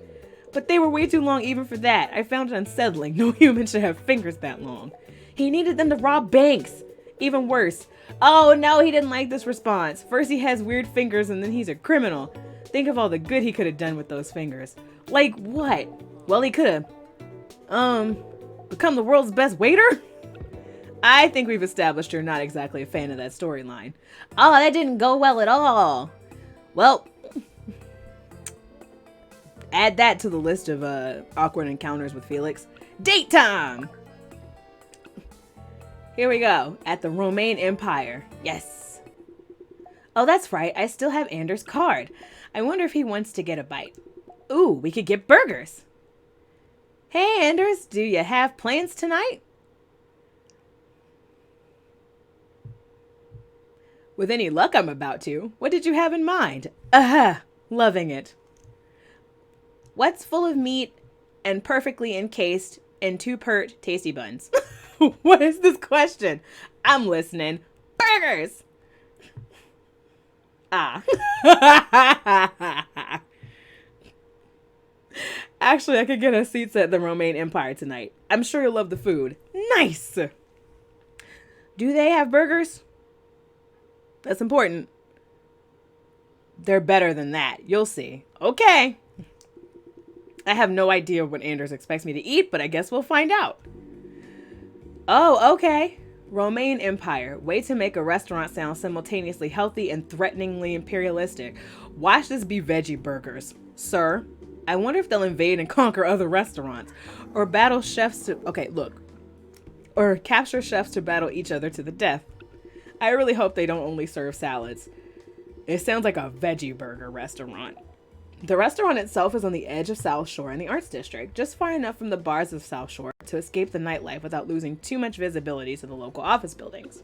[SPEAKER 1] But they were way too long even for that. I found it unsettling. No human should have fingers that long. He needed them to rob banks. Even worse. Oh no, he didn't like this response. First he has weird fingers and then he's a criminal. Think of all the good he could have done with those fingers. Like what? Well, he could have, become the world's best waiter? I think we've established you're not exactly a fan of that storyline. Oh, that didn't go well at all. Well, add that to the list of awkward encounters with Felix. Date time! Here we go. At the Romaine Empire. Yes. Oh, that's right. I still have Anders' card. I wonder if he wants to get a bite. Ooh, we could get burgers. Hey, Anders, do you have plans tonight? With any luck, I'm about to. What did you have in mind? Loving it. What's full of meat and perfectly encased in 2 pert tasty buns? What is this question? I'm listening. Burgers! Ah. Actually, I could get us seats at the Romaine Empire tonight. I'm sure you'll love the food. Nice! Do they have burgers? That's important. They're better than that. You'll see. Okay. I have no idea what Anders expects me to eat, but I guess we'll find out. Oh, okay. Romaine Empire. Way to make a restaurant sound simultaneously healthy and threateningly imperialistic. Watch this be veggie burgers. Sir, I wonder if they'll invade and conquer other restaurants. Or battle chefs to... Okay, look. Or capture chefs to battle each other to the death. I really hope they don't only serve salads. It sounds like a veggie burger restaurant. The restaurant itself is on the edge of South Shore in the Arts District, just far enough from the bars of South Shore to escape the nightlife without losing too much visibility to the local office buildings.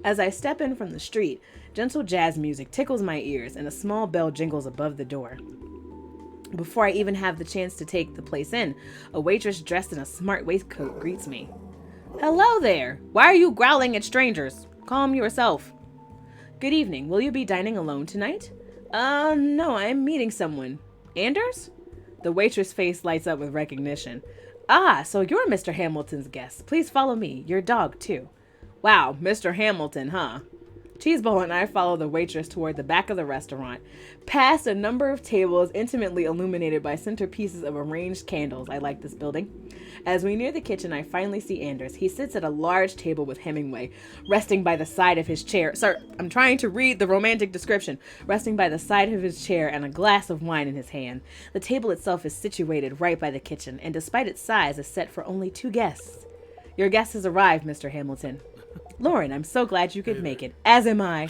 [SPEAKER 1] As I step in from the street, gentle jazz music tickles my ears and a small bell jingles above the door. Before I even have the chance to take the place in, a waitress dressed in a smart waistcoat greets me. Hello there! Why are you growling at strangers? Calm yourself. Good evening. Will you be dining alone tonight? No, I'm meeting someone. Anders? The waitress' face lights up with recognition. Ah, so you're Mr. Hamilton's guest. Please follow me. Your dog, too. Wow, Mr. Hamilton, huh? Cheeseball and I follow the waitress toward the back of the restaurant, past a number of tables intimately illuminated by centerpieces of arranged candles. I like this building. As we near the kitchen, I finally see Anders. He sits at a large table with Hemingway, resting by the side of his chair. Sir, I'm trying to read the romantic description. Resting by the side of his chair and a glass of wine in his hand. The table itself is situated right by the kitchen, and despite its size, is set for only 2 guests. Your guest has arrived, Mr. Hamilton. Lauren, I'm so glad you could make it. As am I.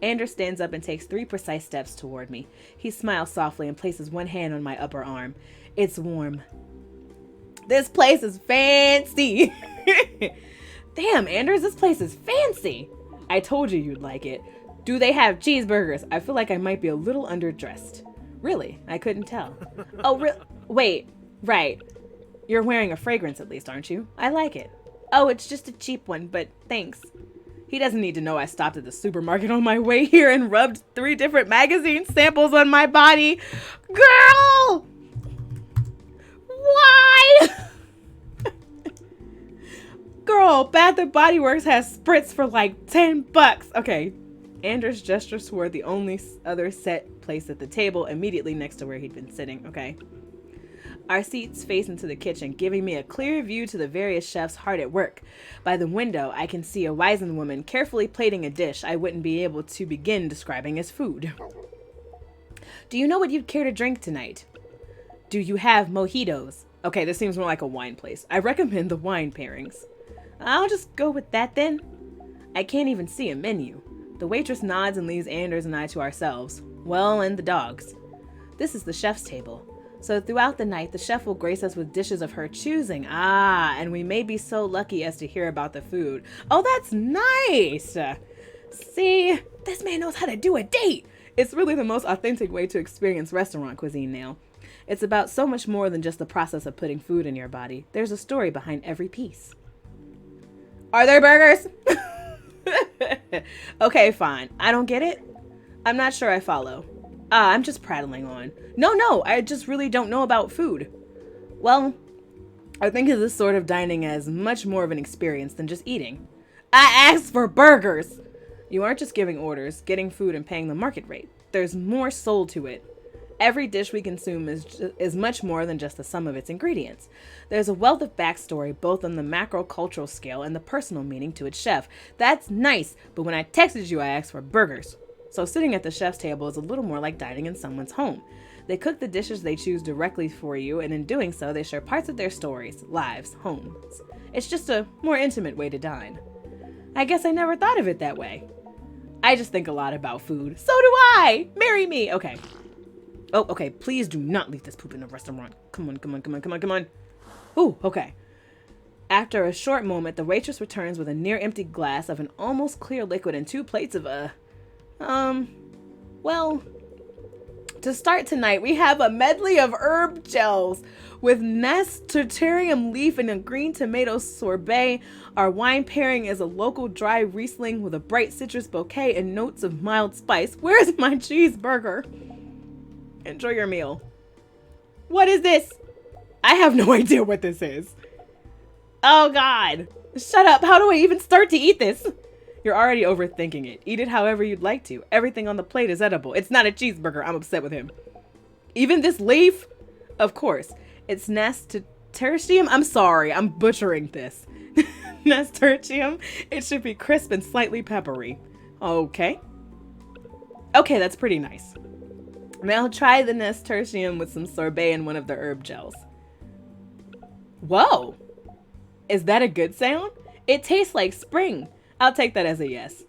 [SPEAKER 1] Anders stands up and takes 3 precise steps toward me. He smiles softly and places one hand on my upper arm. It's warm. This place is fancy. Damn, Anders, this place is fancy. I told you you'd like it. Do they have cheeseburgers? I feel like I might be a little underdressed. Really? I couldn't tell. Oh, wait. Right. You're wearing a fragrance at least, aren't you? I like it. Oh, it's just a cheap one, but thanks. He doesn't need to know I stopped at the supermarket on my way here and rubbed 3 different magazine samples on my body. Girl! Why? Girl, Bath & Body Works has spritz for like $10. Okay. Anders gestures toward the only other set place at the table immediately next to where he'd been sitting. Okay. Our seats face into the kitchen, giving me a clear view to the various chefs hard at work. By the window, I can see a wizened woman carefully plating a dish I wouldn't be able to begin describing as food. Do you know what you'd care to drink tonight? Do you have mojitos? Okay, this seems more like a wine place. I recommend the wine pairings. I'll just go with that then. I can't even see a menu. The waitress nods and leaves Anders and I to ourselves. Well, and the dogs. This is the chef's table. So throughout the night, the chef will grace us with dishes of her choosing. Ah, and we may be so lucky as to hear about the food. Oh, that's nice. See, this man knows how to do a date. It's really the most authentic way to experience restaurant cuisine now. It's about so much more than just the process of putting food in your body. There's a story behind every piece. Are there burgers? Okay, fine. I don't get it. I'm not sure I follow. I'm just prattling on. No, I just really don't know about food. Well, I think of this sort of dining as much more of an experience than just eating. I asked for burgers. You aren't just giving orders, getting food and paying the market rate. There's more soul to it. Every dish we consume is much more than just the sum of its ingredients. There's a wealth of backstory both on the macro-cultural scale and the personal meaning to its chef. That's nice, but when I texted you, I asked for burgers. So sitting at the chef's table is a little more like dining in someone's home. They cook the dishes they choose directly for you, and in doing so, they share parts of their stories, lives, homes. It's just a more intimate way to dine. I guess I never thought of it that way. I just think a lot about food. So do I! Marry me! Okay. Oh, okay. Please do not leave this poop in the restaurant. Come on, come on, come on, come on, come on. Ooh, okay. After a short moment, the waitress returns with a near-empty glass of an almost clear liquid and 2 plates of well, to start tonight, we have a medley of herb gels with nasturtium leaf and a green tomato sorbet. Our wine pairing is a local dry Riesling with a bright citrus bouquet and notes of mild spice. Where's my cheeseburger? Enjoy your meal. What is this? I have no idea what this is. Oh God. Shut up. How do I even start to eat this? You're already overthinking it. Eat it however you'd like to. Everything on the plate is edible. It's not a cheeseburger. I'm upset with him. Even this leaf? Of course. It's nasturtium. I'm sorry. I'm butchering this. Nasturtium. It should be crisp and slightly peppery. Okay. Okay, that's pretty nice. Now try the nasturtium with some sorbet and one of the herb gels. Whoa. Is that a good sound? It tastes like spring. I'll take that as a yes.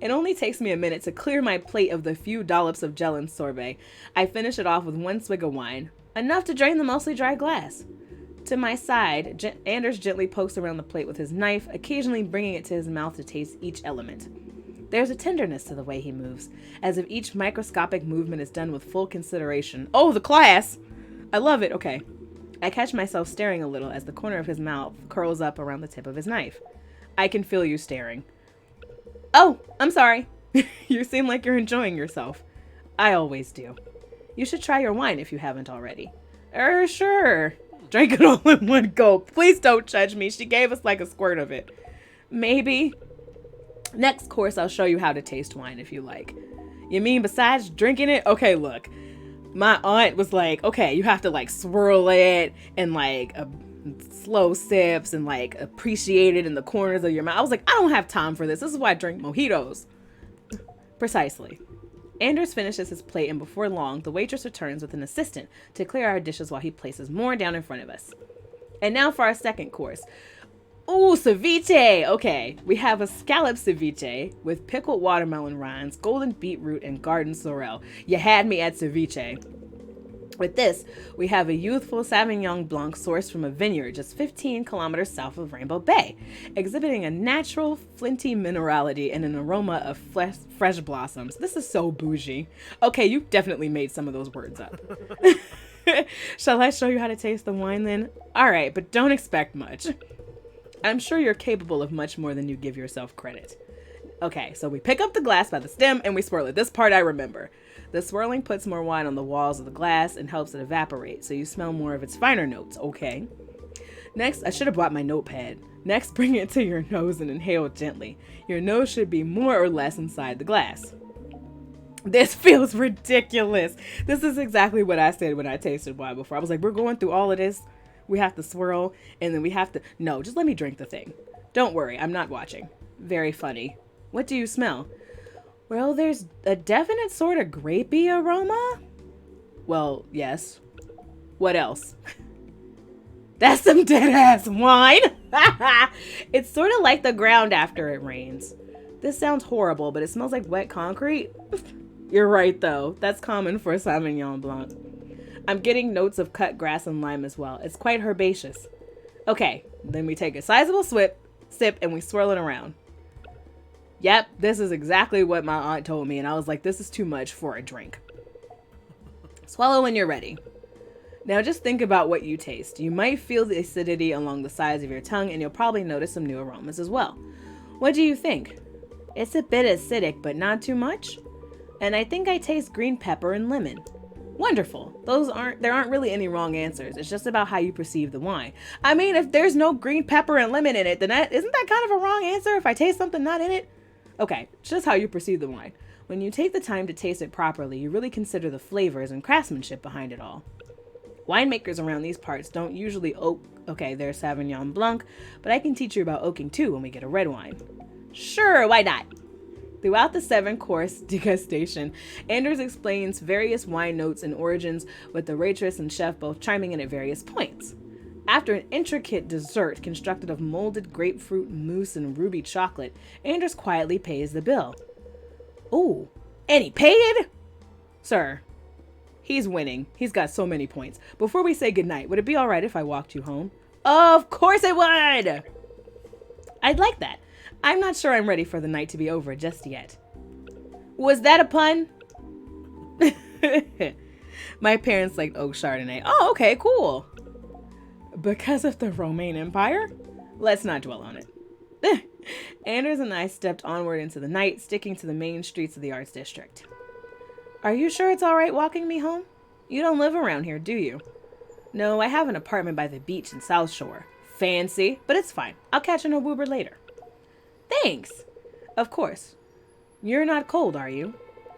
[SPEAKER 1] It only takes me a minute to clear my plate of the few dollops of gel and sorbet. I finish it off with 1 swig of wine, enough to drain the mostly dry glass. To my side, Anders gently pokes around the plate with his knife, occasionally bringing it to his mouth to taste each element. There's a tenderness to the way he moves, as if each microscopic movement is done with full consideration. Oh, the class! I love it. Okay. I catch myself staring a little as the corner of his mouth curls up around the tip of his knife. I can feel you staring. Oh, I'm sorry. You seem like you're enjoying yourself. I always do. You should try your wine if you haven't already. Sure. Drink it all in one gulp. Please don't judge me. She gave us like a squirt of it. Maybe. Next course, I'll show you how to taste wine if you like. You mean besides drinking it? Okay, look. My aunt was like, okay, you have to like swirl it and like slow sips and like appreciate it in the corners of your mouth. I was like, I don't have time for this. This is why I drink mojitos. Precisely. Anders finishes his plate, and before long, the waitress returns with an assistant to clear our dishes while he places more down in front of us. And now for our second course. Ooh, ceviche! Okay, we have a scallop ceviche with pickled watermelon rinds, golden beetroot, and garden sorrel. You had me at ceviche. With this, we have a youthful Sauvignon Blanc sourced from a vineyard just 15 kilometers south of Rainbow Bay, exhibiting a natural, flinty minerality and an aroma of fresh blossoms. This is so bougie. Okay, you definitely made some of those words up. Shall I show you how to taste the wine then? All right, but don't expect much. I'm sure you're capable of much more than you give yourself credit. Okay, so we pick up the glass by the stem and we swirl it. This part I remember. The swirling puts more wine on the walls of the glass and helps it evaporate, so you smell more of its finer notes. Okay. Next, I should have brought my notepad. Next, bring it to your nose and inhale gently. Your nose should be more or less inside the glass. This feels ridiculous. This is exactly what I said when I tasted wine before. I was like, we're going through all of this. We have to swirl, and then we have to... No, just let me drink the thing. Don't worry, I'm not watching. Very funny. What do you smell? Well, there's a definite sort of grapey aroma. Well, yes. What else? That's some dead-ass wine. It's sort of like the ground after it rains. This sounds horrible, but it smells like wet concrete. You're right, though. That's common for Sauvignon Blanc. I'm getting notes of cut grass and lime as well. It's quite herbaceous. Okay, then we take a sizable sip, and we swirl it around. Yep, this is exactly what my aunt told me, and I was like, this is too much for a drink. Swallow when you're ready. Now just think about what you taste. You might feel the acidity along the sides of your tongue, and you'll probably notice some new aromas as well. What do you think? It's a bit acidic, but not too much. And I think I taste green pepper and lemon. Wonderful. There aren't really any wrong answers. It's just about how you perceive the wine. I mean, if there's no green pepper and lemon in it, then isn't that kind of a wrong answer if I taste something not in it? Okay, it's just how you perceive the wine. When you take the time to taste it properly, you really consider the flavors and craftsmanship behind it all. Winemakers around these parts don't usually oak. Okay, there's Sauvignon Blanc, but I can teach you about oaking too when we get a red wine. Sure, why not? Throughout the 7-course degustation, Anders explains various wine notes and origins, with the waitress and chef both chiming in at various points. After an intricate dessert constructed of molded grapefruit mousse and ruby chocolate, Anders quietly pays the bill. Ooh, and he paid? Sir, he's winning. He's got so many points. Before we say goodnight, would it be all right if I walked you home? Of course it would! I'd like that. I'm not sure I'm ready for the night to be over just yet. Was that a pun? My parents liked oak Chardonnay. Oh, okay, cool. Because of the Roman Empire? Let's not dwell on it. Anders and I stepped onward into the night, sticking to the main streets of the Arts District. Are you sure it's all right walking me home? You don't live around here, do you? No, I have an apartment by the beach in South Shore. Fancy, but it's fine. I'll catch an Uber later. Thanks. Of course. You're not cold, are you?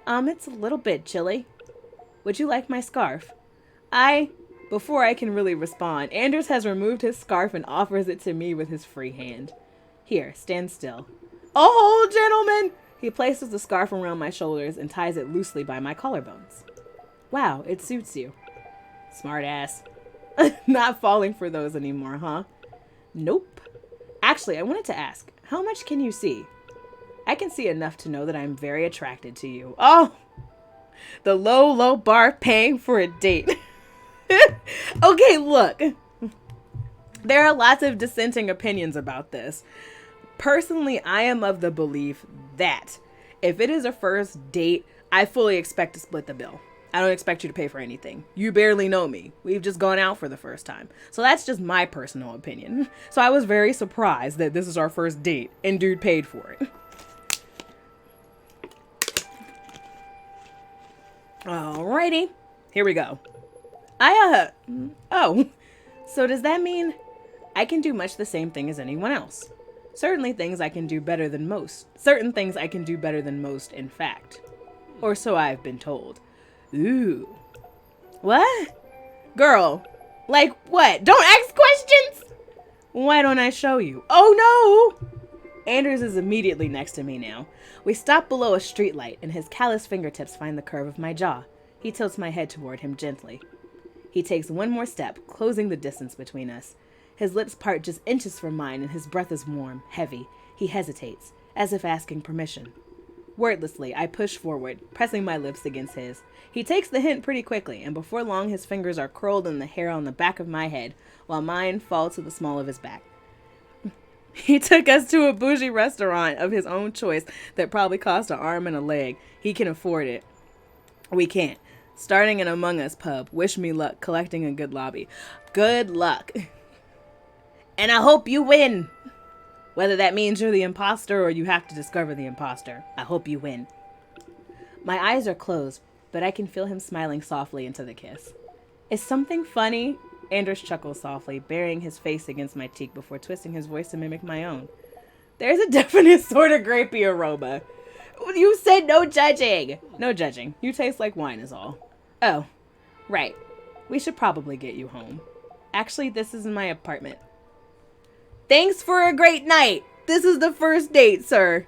[SPEAKER 1] It's a little bit chilly. Would you like my scarf? Before I can really respond, Anders has removed his scarf and offers it to me with his free hand. Here, stand still. Oh, gentlemen! He places the scarf around my shoulders and ties it loosely by my collarbones. Wow, it suits you. Smart ass. Not falling for those anymore, huh? Nope. Actually, I wanted to ask, how much can you see? I can see enough to know that I'm very attracted to you. Oh, the low bar paying for a date. Okay, look. There are lots of dissenting opinions about this. Personally, I am of the belief that if it is a first date, I fully expect to split the bill. I don't expect you to pay for anything. You barely know me. We've just gone out for the first time. So that's just my personal opinion. So I was very surprised that this is our first date and dude paid for it. Alrighty, here we go. So does that mean I can do much the same thing as anyone else? Certain things I can do better than most, in fact. Or so I've been told. Ooh. What? Girl, like what? Don't ask questions! Why don't I show you? Oh no! Anders is immediately next to me now. We stop below a streetlight and his callous fingertips find the curve of my jaw. He tilts my head toward him gently. He takes one more step, closing the distance between us. His lips part just inches from mine and his breath is warm, heavy. He hesitates, as if asking permission. Wordlessly, I push forward, pressing my lips against his. He takes the hint pretty quickly, and before long his fingers are curled in the hair on the back of my head, while mine fall to the small of his back. He took us to a bougie restaurant of his own choice that probably cost an arm and a leg. He can afford it. We can't. Starting an Among Us pub. Wish me luck collecting a good lobby. Good luck. And I hope you win. Whether that means you're the imposter or you have to discover the imposter. I hope you win. My eyes are closed, but I can feel him smiling softly into the kiss. Is something funny? Anders chuckles softly, burying his face against my cheek before twisting his voice to mimic my own. There's a definite sort of grapey aroma. You said no judging. No judging. You taste like wine is all. Oh, right. We should probably get you home. Actually, this is my apartment. Thanks for a great night. This is the first date, sir.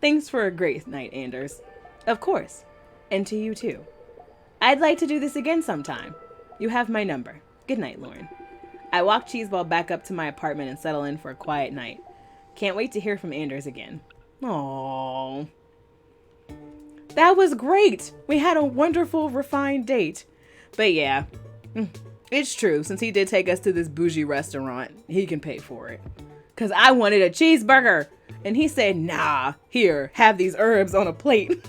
[SPEAKER 1] Thanks for a great night, Anders. Of course. And to you, too. I'd like to do this again sometime. You have my number. Good night, Lauren. I walk Cheeseball back up to my apartment and settle in for a quiet night. Can't wait to hear from Anders again. Aww. That was great. We had a wonderful, refined date. But yeah, it's true. Since he did take us to this bougie restaurant, he can pay for it. Because I wanted a cheeseburger. And he said, nah, here, have these herbs on a plate.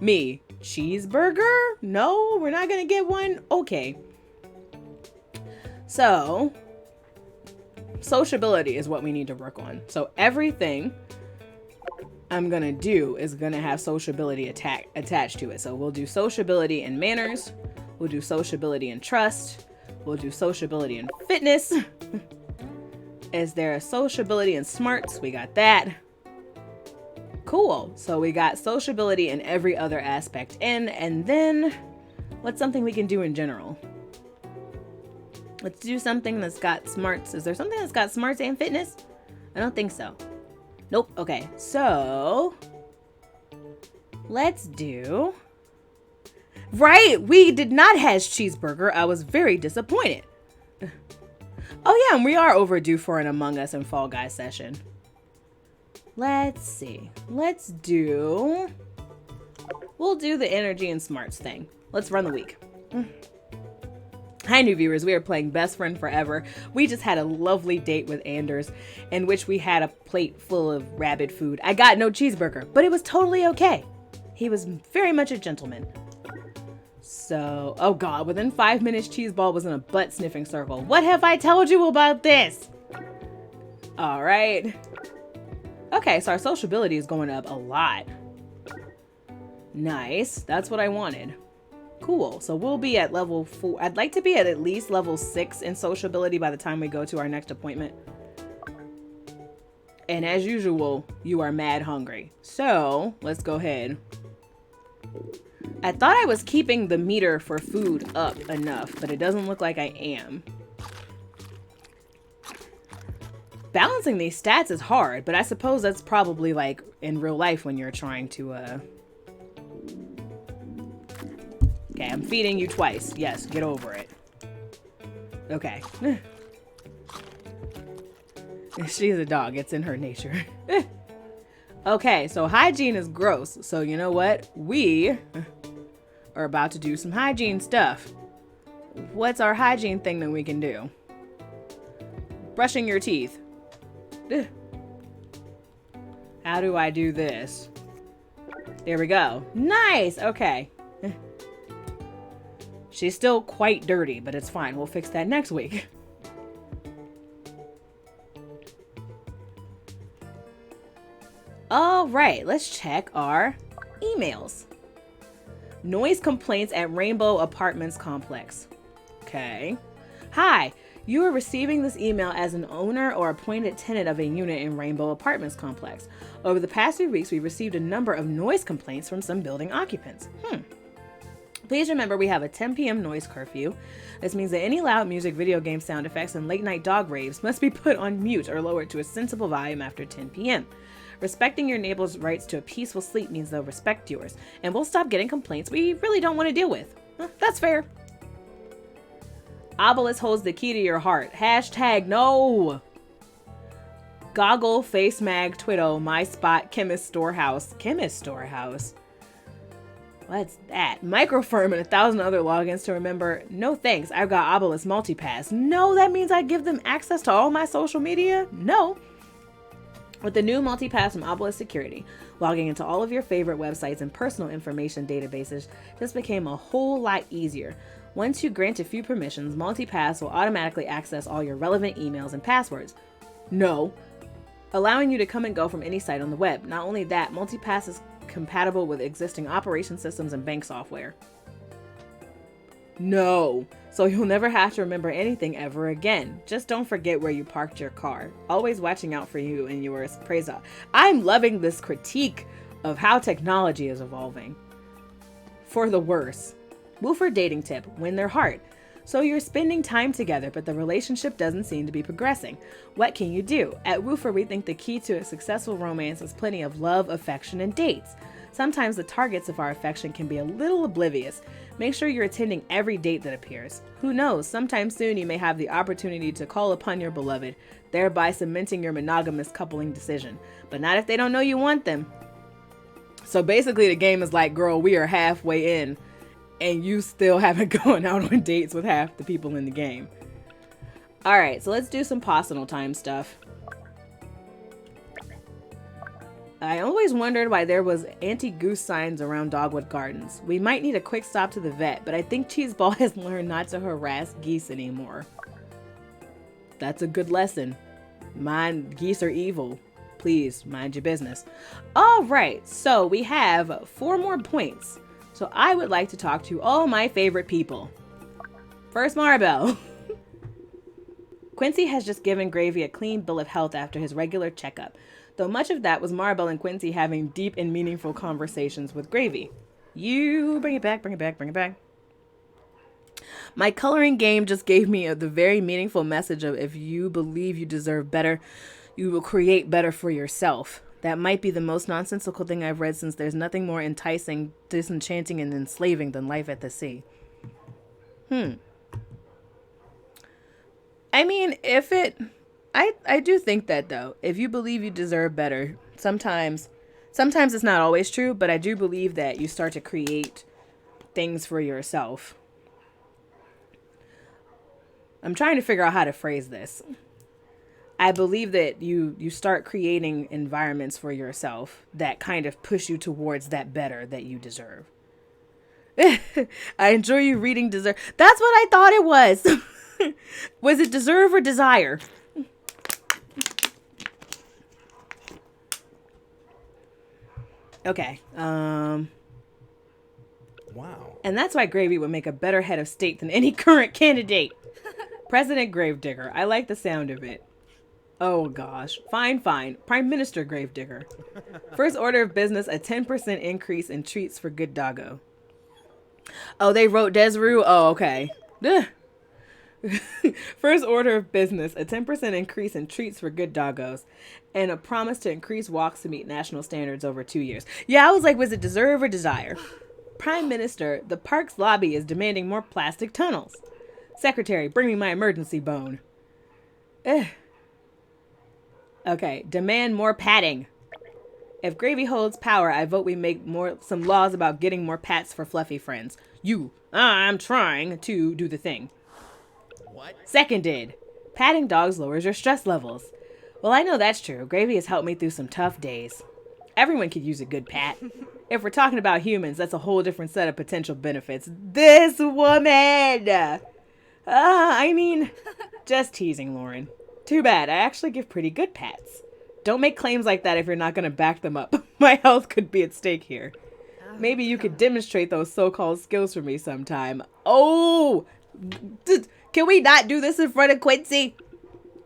[SPEAKER 1] Me, cheeseburger? No, we're not going to get one? Okay. So, sociability is what we need to work on. So everything I'm gonna do is gonna have sociability attached to it. So we'll do sociability and manners. We'll do sociability and trust. We'll do sociability and fitness. Is there a sociability and smarts? We got that. Cool. So we got sociability in every other aspect in, and then what's something we can do in general? Let's do something that's got smarts. Is there something that's got smarts and fitness? I don't think so. Nope. Okay. So let's do. Right. We did not hash cheeseburger. I was very disappointed. Oh yeah, and we are overdue for an Among Us and Fall Guys session. Let's see. We'll do the energy and smarts thing. Let's run the week. Hi, new viewers. We are playing Best Friend Forever. We just had a lovely date with Anders in which we had a plate full of rabbit food. I got no cheeseburger, but it was totally okay. He was very much a gentleman. So, oh God, within 5 minutes, Cheeseball was in a butt sniffing circle. What have I told you about this? All right. Okay, so our sociability is going up a lot. Nice. That's what I wanted. Cool. So we'll be at level 4. I'd like to be at least level 6 in sociability by the time we go to our next appointment. And as usual, you are mad hungry. So let's go ahead. I thought I was keeping the meter for food up enough, but it doesn't look like I am. Balancing these stats is hard, but I suppose that's probably like in real life when you're trying to, Okay, I'm feeding you twice. Yes, get over it. Okay. She's a dog. It's in her nature. Okay, so hygiene is gross. So you know what? We are about to do some hygiene stuff. What's our hygiene thing that we can do? Brushing your teeth. How do I do this? There we go. Nice. Okay. She's still quite dirty, but it's fine. We'll fix that next week. All right, let's check our emails. Noise complaints at Rainbow Apartments Complex. Okay. Hi, you are receiving this email as an owner or appointed tenant of a unit in Rainbow Apartments Complex. Over the past few weeks, we received a number of noise complaints from some building occupants. Please remember we have a 10 p.m. noise curfew. This means that any loud music, video game sound effects, and late night dog raves must be put on mute or lowered to a sensible volume after 10 p.m. Respecting your neighbor's rights to a peaceful sleep means they'll respect yours, and we'll stop getting complaints we really don't want to deal with. That's fair. Obelisk holds the key to your heart. Hashtag no. Goggle, Face Mag, Twitto, My Spot, Chemist Storehouse. Chemist Storehouse? What's that? Microfirm and 1,000 other logins to remember. No thanks, I've got Obelisk Multipass. No, that means I give them access to all my social media? No. With the new Multipass from Obelisk Security, logging into all of your favorite websites and personal information databases just became a whole lot easier. Once you grant a few permissions, Multipass will automatically access all your relevant emails and passwords. No. Allowing you to come and go from any site on the web. Not only that, Multipass is compatible with existing operation systems and bank software. No. So you'll never have to remember anything ever again. Just don't forget where you parked your car. Always watching out for you and yours. Praise God. I'm loving this critique of how technology is evolving. For the worse. Woofer dating tip. Win their heart. So you're spending time together, but the relationship doesn't seem to be progressing. What can you do? At Woofer, we think the key to a successful romance is plenty of love, affection, and dates. Sometimes the targets of our affection can be a little oblivious. Make sure you're attending every date that appears. Who knows, sometime soon you may have the opportunity to call upon your beloved, thereby cementing your monogamous coupling decision. But not if they don't know you want them. So basically the game is like, girl, we are halfway in, and you still haven't gone out on dates with half the people in the game. Alright, so let's do some personal time stuff. I always wondered why there was anti-goose signs around Dogwood Gardens. We might need a quick stop to the vet, but I think Cheeseball has learned not to harass geese anymore. That's a good lesson. Mine, geese are evil. Please mind your business. All right, so we have 4 more points. So I would like to talk to all my favorite people. First, Maribel. Quincy has just given Gravy a clean bill of health after his regular checkup, though much of that was Maribel and Quincy having deep and meaningful conversations with Gravy. You bring it back, bring it back, bring it back. My coloring game just gave me the very meaningful message of if you believe you deserve better, you will create better for yourself. That might be the most nonsensical thing I've read, since there's nothing more enticing, disenchanting, and enslaving than life at the sea. I mean, I do think that, though. If you believe you deserve better, sometimes it's not always true, but I do believe that you start to create things for yourself. I'm trying to figure out how to phrase this. I believe that you start creating environments for yourself that kind of push you towards that better that you deserve. I enjoy you reading deserve. That's what I thought it was. Was it deserve or desire? Okay. Wow. And that's why Gravy would make a better head of state than any current candidate. President Gravedigger. I like the sound of it. Oh gosh. Fine. Prime Minister Gravedigger. First order of business, a 10% increase in treats for good doggo. Oh, they wrote Desru? Oh, okay. First order of business, a 10% increase in treats for good doggos, and a promise to increase walks to meet national standards over 2 years. Yeah, I was like, was it deserve or desire? Prime Minister, the park's lobby is demanding more plastic tunnels. Secretary, bring me my emergency bone. Okay, demand more padding. If Gravy holds power, I vote we make some laws about getting more pats for fluffy friends. I'm trying to do the thing. What? Seconded. Patting dogs lowers your stress levels. Well, I know that's true. Gravy has helped me through some tough days. Everyone could use a good pat. If we're talking about humans, that's a whole different set of potential benefits. This woman! I mean, just teasing, Lauren. Too bad. I actually give pretty good pats. Don't make claims like that if you're not going to back them up. My health could be at stake here. Maybe you could demonstrate those so-called skills for me sometime. Oh! Can we not do this in front of Quincy?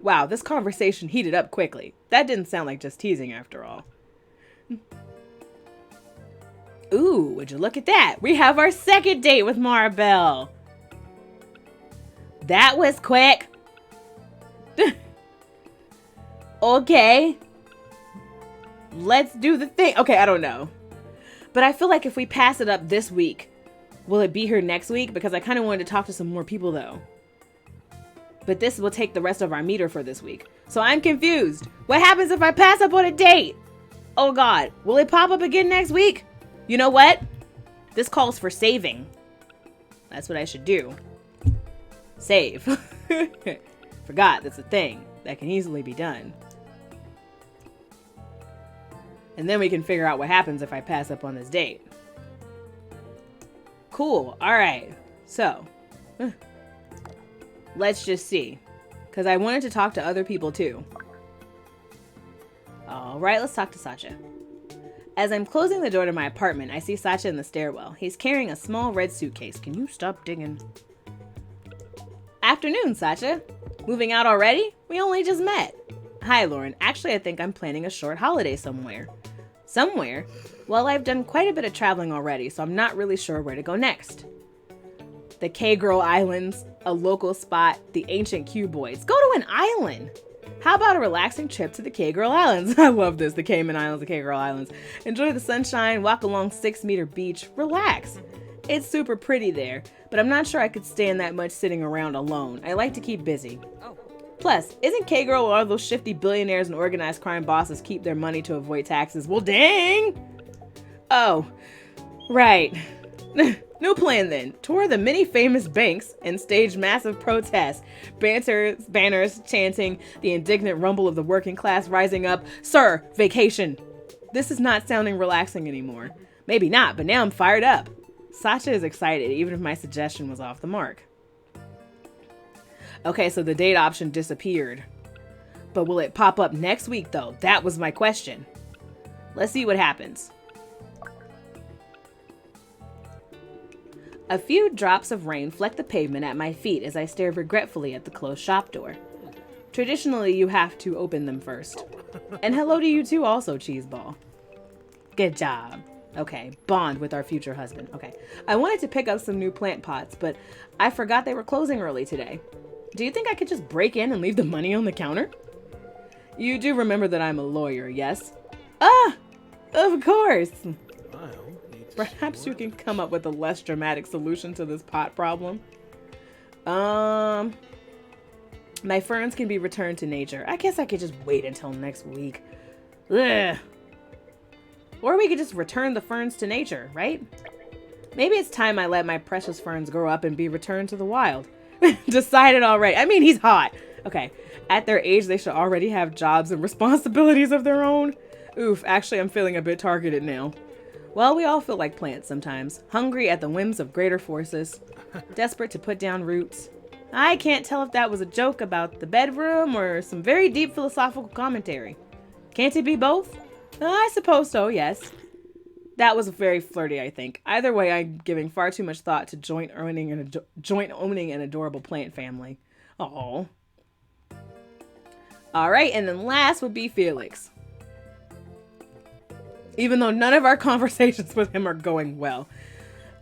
[SPEAKER 1] Wow, this conversation heated up quickly. That didn't sound like just teasing after all. Ooh, would you look at that? We have our second date with Maribel. That was quick. Okay. Let's do the thing. Okay, I don't know. But I feel like if we pass it up this week, will it be here next week? Because I kind of wanted to talk to some more people, though. But this will take the rest of our meter for this week. So I'm confused. What happens if I pass up on a date? Oh, God. Will it pop up again next week? You know what? This calls for saving. That's what I should do. Save. Forgot that's a thing that can easily be done. And then we can figure out what happens if I pass up on this date. Cool. All right. So, let's just see. Because I wanted to talk to other people too. All right, let's talk to Sacha. As I'm closing the door to my apartment, I see Sacha in the stairwell. He's carrying a small red suitcase. Can you stop digging? Afternoon, Sacha. Moving out already? We only just met. Hi, Lauren. Actually, I think I'm planning a short holiday somewhere. Somewhere? Well, I've done quite a bit of traveling already, so I'm not really sure where to go next. The K-Girl Islands, a local spot, the ancient Q-Boys. Go to an island! How about a relaxing trip to the K-Girl Islands? I love this, the Cayman Islands, the K-Girl Islands. Enjoy the sunshine, walk along 6-meter beach, relax. It's super pretty there, but I'm not sure I could stand that much sitting around alone. I like to keep busy. Oh. Plus, isn't K-Girl where all those shifty billionaires and organized crime bosses keep their money to avoid taxes? Well, dang! Oh, right. New plan then. Tour the many famous banks and stage massive protests. Banners chanting the indignant rumble of the working class rising up. Sir, vacation. This is not sounding relaxing anymore. Maybe not, but now I'm fired up. Sacha is excited, even if my suggestion was off the mark. Okay, so the date option disappeared. But will it pop up next week, though? That was my question. Let's see what happens. A few drops of rain fleck the pavement at my feet as I stare regretfully at the closed shop door. Traditionally, you have to open them first. And hello to you too also, Cheeseball. Good job. Okay, bond with our future husband. Okay. I wanted to pick up some new plant pots, but I forgot they were closing early today. Do you think I could just break in and leave the money on the counter? You do remember that I'm a lawyer, yes? Ah! Of course! Perhaps you can come up with a less dramatic solution to this pot problem. My ferns can be returned to nature. I guess I could just wait until next week. Ugh. Or we could just return the ferns to nature, right? Maybe it's time I let my precious ferns grow up and be returned to the wild. Decided already. I mean, he's hot. Okay. At their age, they should already have jobs and responsibilities of their own. Oof, actually, I'm feeling a bit targeted now. Well, we all feel like plants sometimes. Hungry at the whims of greater forces. Desperate to put down roots. I can't tell if that was a joke about the bedroom or some very deep philosophical commentary. Can't it be both? I suppose so, yes. That was very flirty, I think. Either way, I'm giving far too much thought to joint owning an adorable plant family. Oh. All right, and then last would be Felix. Even though none of our conversations with him are going well.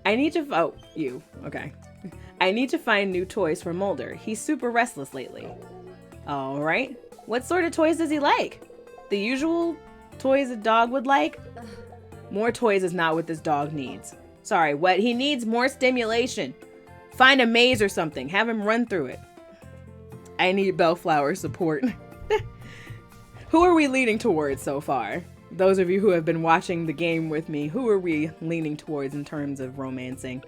[SPEAKER 1] I need to... Oh, you. Okay. I need to find new toys for Mulder. He's super restless lately. All right. What sort of toys does he like? The usual toys a dog would like? More toys is not what this dog needs. Sorry, what? He needs more stimulation. Find a maze or something. Have him run through it. I need Bellflower support. Who are we leaning towards so far? Those of you who have been watching the game with me, who are we leaning towards in terms of romancing?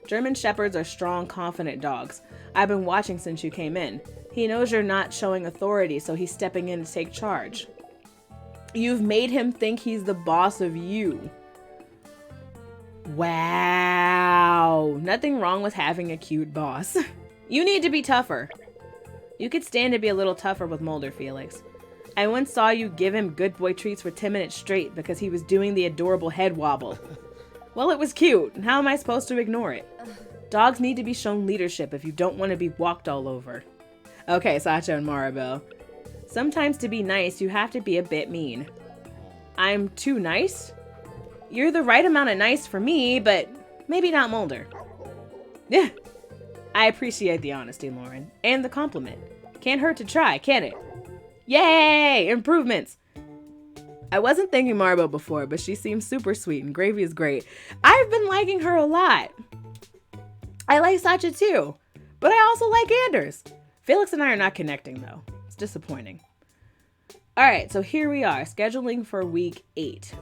[SPEAKER 1] German Shepherds are strong, confident dogs. I've been watching since you came in. He knows you're not showing authority, so he's stepping in to take charge. You've made him think he's the boss of you. Wow. Nothing wrong with having a cute boss. You need to be tougher. You could stand to be a little tougher with Mulder, Felix. I once saw you give him good boy treats for 10 minutes straight because he was doing the adorable head wobble. Well, it was cute. How am I supposed to ignore it? Dogs need to be shown leadership if you don't want to be walked all over. Okay, Sacha and Maribel. Sometimes to be nice, you have to be a bit mean. I'm too nice? You're the right amount of nice for me, but maybe not Mulder. Yeah. I appreciate the honesty, Lauren, and the compliment. Can't hurt to try, can it? Yay! Improvements! I wasn't thinking Maribel before, but she seems super sweet and Gravy is great. I've been liking her a lot. I like Sacha too, but I also like Anders. Felix and I are not connecting though. It's disappointing. Alright, so here we are, scheduling for week 8.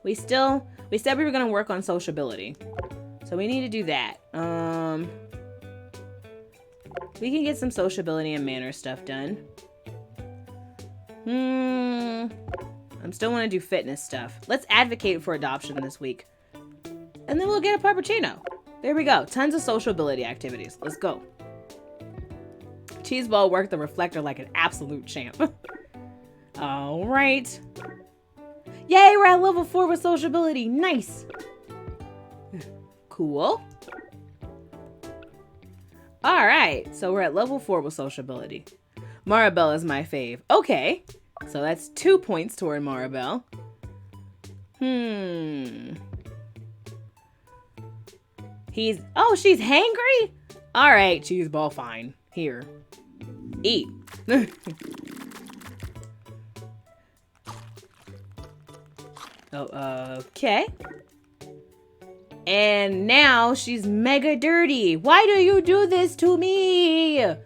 [SPEAKER 1] We said we were going to work on sociability. So we need to do that. We can get some sociability and manner stuff done. I still want to do fitness stuff. Let's advocate for adoption this week. And then we'll get a puppuccino. There we go. Tons of sociability activities. Let's go. Cheeseball worked the reflector like an absolute champ. All right. Yay, we're at level 4 with sociability. Nice. Cool. All right, so we're at level 4 with sociability. Maribel is my fave. Okay, so that's 2 points toward Maribel. She's hangry? All right, Cheeseball, fine. Here, eat. Okay. And now she's mega dirty. Why do you do this to me? All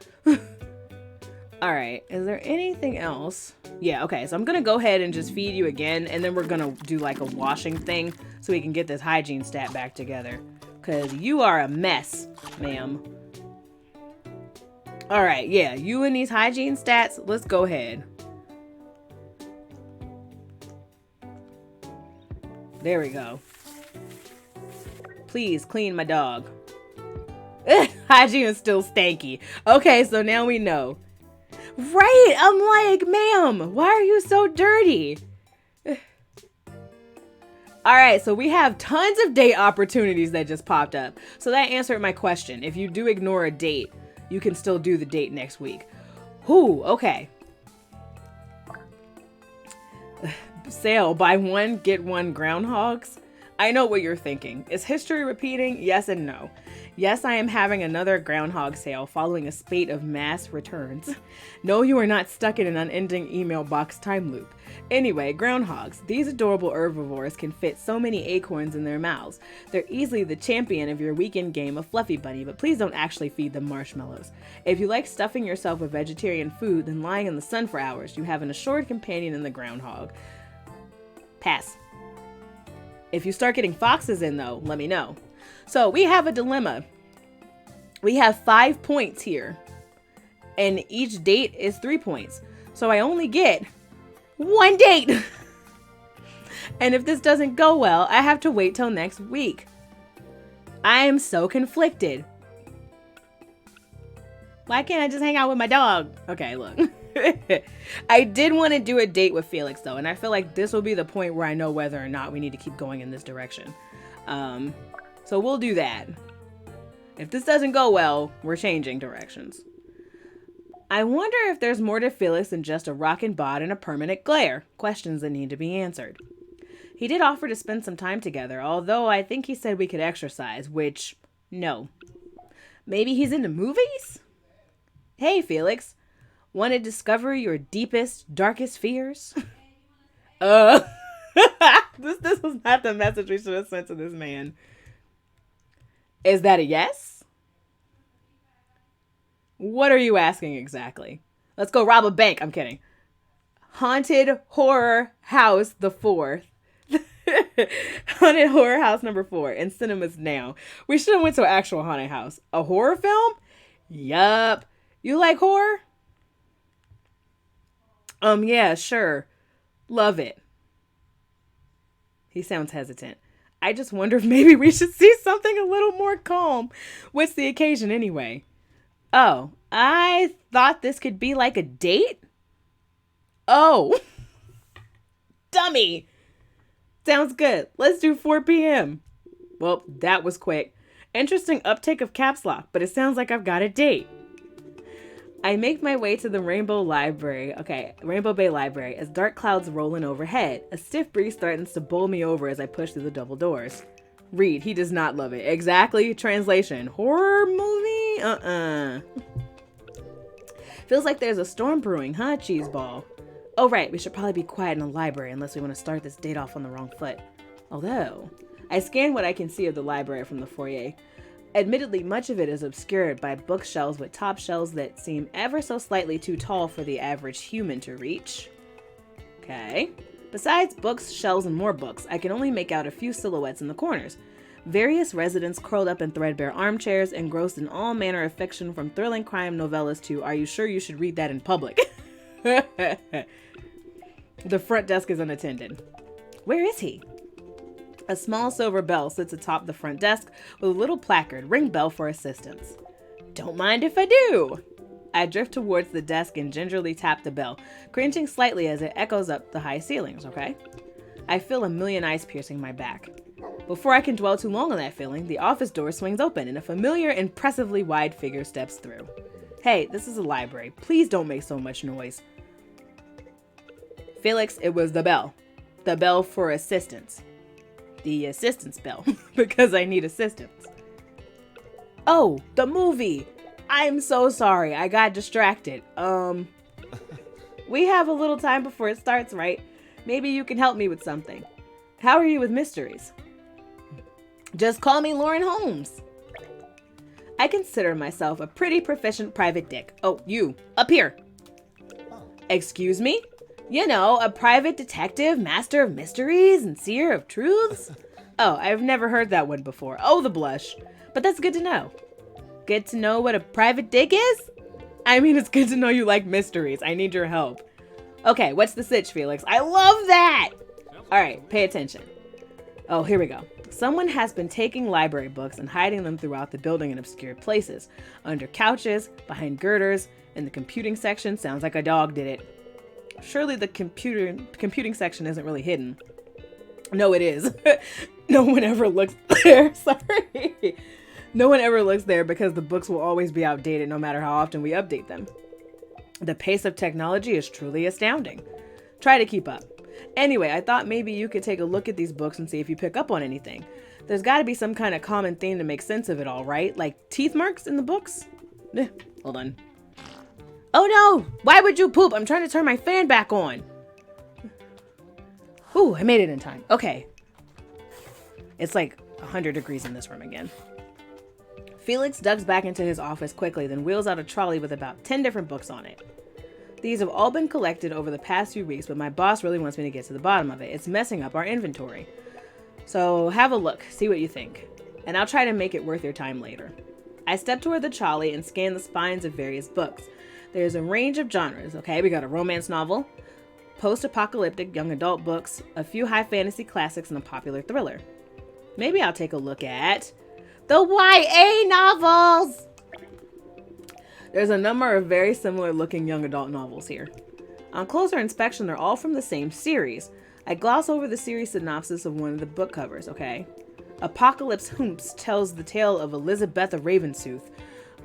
[SPEAKER 1] right. Is there anything else? Yeah, okay. So I'm going to go ahead and just feed you again. And then we're going to do like a washing thing so we can get this hygiene stat back together. Because you are a mess, ma'am. All right. Yeah, you and these hygiene stats. Let's go ahead. There we go. Please clean my dog. Hygiene is still stanky. Okay, so now we know. Right, I'm like, ma'am, why are you so dirty? All right, so we have tons of date opportunities that just popped up. So that answered my question. If you do ignore a date, you can still do the date next week. Whew, okay. Sale, buy one, get one groundhogs. I know what you're thinking. Is history repeating? Yes and no. Yes, I am having another groundhog sale following a spate of mass returns. No, you are not stuck in an unending email box time loop. Anyway, groundhogs. These adorable herbivores can fit so many acorns in their mouths. They're easily the champion of your weekend game of Fluffy Bunny, but please don't actually feed them marshmallows. If you like stuffing yourself with vegetarian food, then lying in the sun for hours, you have an assured companion in the groundhog. Pass. If you start getting foxes in, though, let me know. So we have a dilemma. We have 5 points here, and each date is 3 points. So I only get one date. And if this doesn't go well, I have to wait till next week. I am so conflicted. Why can't I just hang out with my dog? Okay, look. I did want to do a date with Felix, though, and I feel like this will be the point where I know whether or not we need to keep going in this direction. So we'll do that. If this doesn't go well, we're changing directions. I wonder if there's more to Felix than just a rockin' bod and a permanent glare. Questions that need to be answered. He did offer to spend some time together, although I think he said we could exercise, which, no. Maybe he's into movies? Hey, Felix. Want to discover your deepest, darkest fears? This was not the message we should have sent to this man. Is that a yes? What are you asking exactly? Let's go rob a bank. I'm kidding. Haunted Horror House the 4th. Haunted Horror House number 4 in cinemas now. We should have went to an actual haunted house. A horror film? Yup. You like horror? Yeah, sure. Love it. He sounds hesitant. I just wonder if maybe we should see something a little more calm. What's the occasion anyway? Oh, I thought this could be like a date? Oh. Dummy. Sounds good. Let's do 4 p.m. Well, that was quick. Interesting uptake of caps lock, but it sounds like I've got a date. I make my way to the Rainbow Bay Library as dark clouds roll in overhead. A stiff breeze threatens to bowl me over as I push through the double doors. Read, he does not love it. Exactly. Translation. Horror movie? Feels like there's a storm brewing, huh, Cheeseball? Oh, right. We should probably be quiet in the library unless we want to start this date off on the wrong foot. Although, I scan what I can see of the library from the foyer. Admittedly, much of it is obscured by bookshelves with top shelves that seem ever so slightly too tall for the average human to reach. Okay. Besides books, shelves, and more books, I can only make out a few silhouettes in the corners. Various residents curled up in threadbare armchairs, engrossed in all manner of fiction from thrilling crime novellas to "Are you sure you should read that in public?" The front desk is unattended. Where is he? A small silver bell sits atop the front desk with a little placard, "Ring bell for assistance." Don't mind if I do. I drift towards the desk and gingerly tap the bell, cringing slightly as it echoes up the high ceilings, okay? I feel a million eyes piercing my back. Before I can dwell too long on that feeling, the office door swings open and a familiar, impressively wide figure steps through. Hey, this is a library. Please don't make so much noise. Felix, it was the bell. The bell for assistance. The assistance bell, because I need assistance. Oh, the movie. I'm so sorry. I got distracted. We have a little time before it starts, right? Maybe you can help me with something. How are you with mysteries? Just call me Lauren Holmes. I consider myself a pretty proficient private dick. Oh, you, up here. Excuse me? You know, a private detective, master of mysteries, and seer of truths? Oh, I've never heard that one before. Oh, the blush. But that's good to know. Good to know what a private dick is? I mean, it's good to know you like mysteries. I need your help. Okay, what's the sitch, Felix? I love that! All right, pay attention. Oh, here we go. Someone has been taking library books and hiding them throughout the building in obscure places. Under couches, behind girders, in the computing section. Sounds like a dog did it. Surely the computing section isn't really hidden. No, it is. No one ever looks there. Sorry. No one ever looks there because the books will always be outdated no matter how often we update them. The pace of technology is truly astounding. Try to keep up. Anyway, I thought maybe you could take a look at these books and see if you pick up on anything. There's got to be some kind of common theme to make sense of it all, right? Like teeth marks in the books? Hold on. Oh no! Why would you poop? I'm trying to turn my fan back on. Ooh, I made it in time. Okay. It's like 100 degrees in this room again. Felix ducks back into his office quickly, then wheels out a trolley with about 10 different books on it. These have all been collected over the past few weeks, but my boss really wants me to get to the bottom of it. It's messing up our inventory. So have a look, see what you think. And I'll try to make it worth your time later. I step toward the trolley and scan the spines of various books. There's a range of genres, okay? We got a romance novel, post-apocalyptic young adult books, a few high fantasy classics, and a popular thriller. Maybe I'll take a look at the YA novels! There's a number of very similar looking young adult novels here. On closer inspection, they're all from the same series. I gloss over the series synopsis of one of the book covers, okay? Apocalypse Hoomps tells the tale of Elizabetha Ravensooth,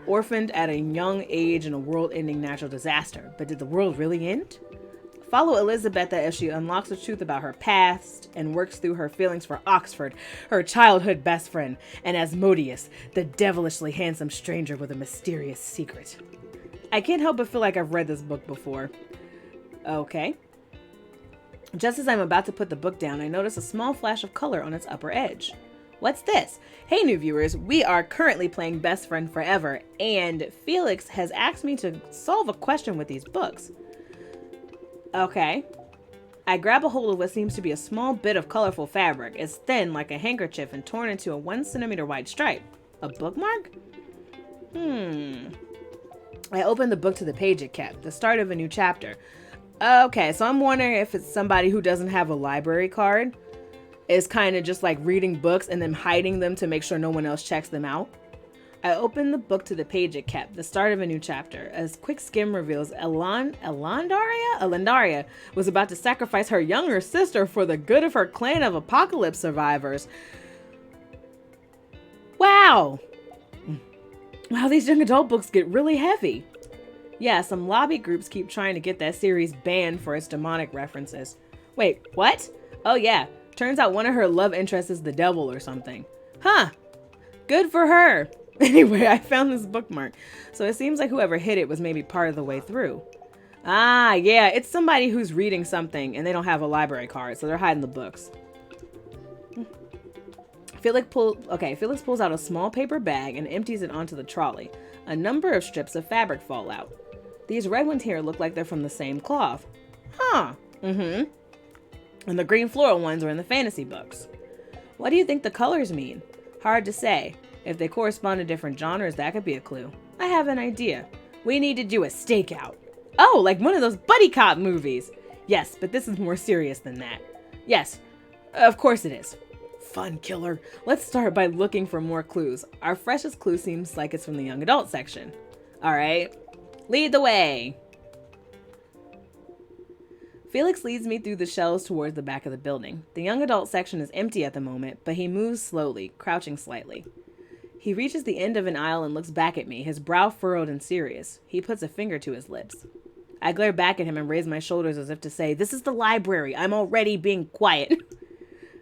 [SPEAKER 1] orphaned at a young age in a world-ending natural disaster. But did the world really end? Follow Elizabetha as she unlocks the truth about her past and works through her feelings for Oxford, her childhood best friend, and Asmodeus, the devilishly handsome stranger with a mysterious secret. I can't help but feel like I've read this book before. Okay. Just as I'm about to put the book down, I notice a small flash of color on its upper edge. What's this? Hey, new viewers, we are currently playing Best Friend Forever, and Felix has asked me to solve a question with these books. Okay. I grab a hold of what seems to be a small bit of colorful fabric. It's thin like a handkerchief and torn into a 1 centimeter wide stripe. A bookmark? I open the book to the page it kept, the start of a new chapter. Okay, so I'm wondering if it's somebody who doesn't have a library card, is kind of just like reading books and then hiding them to make sure no one else checks them out. I open the book to the page it kept, the start of a new chapter. As quick skim reveals, Elandaria was about to sacrifice her younger sister for the good of her clan of apocalypse survivors. Wow! Wow, these young adult books get really heavy. Yeah, some lobby groups keep trying to get that series banned for its demonic references. Wait, what? Oh yeah, turns out one of her love interests is the devil or something. Huh, good for her. Anyway, I found this bookmark, so it seems like whoever hid it was maybe part of the way through. Ah, yeah, it's somebody who's reading something and they don't have a library card, so they're hiding the books. Felix pulls out a small paper bag and empties it onto the trolley. A number of strips of fabric fall out. These red ones here look like they're from the same cloth. Huh, And the green floral ones are in the fantasy books. What do you think the colors mean? Hard to say. If they correspond to different genres, that could be a clue. I have an idea. We need to do a stakeout. Oh, like one of those buddy cop movies. Yes, but this is more serious than that. Yes, of course it is. Fun killer. Let's start by looking for more clues. Our freshest clue seems like it's from the young adult section. All right, lead the way. Felix leads me through the shelves towards the back of the building. The young adult section is empty at the moment, but he moves slowly, crouching slightly. He reaches the end of an aisle and looks back at me, his brow furrowed and serious. He puts a finger to his lips. I glare back at him and raise my shoulders as if to say, "This is the library. I'm already being quiet."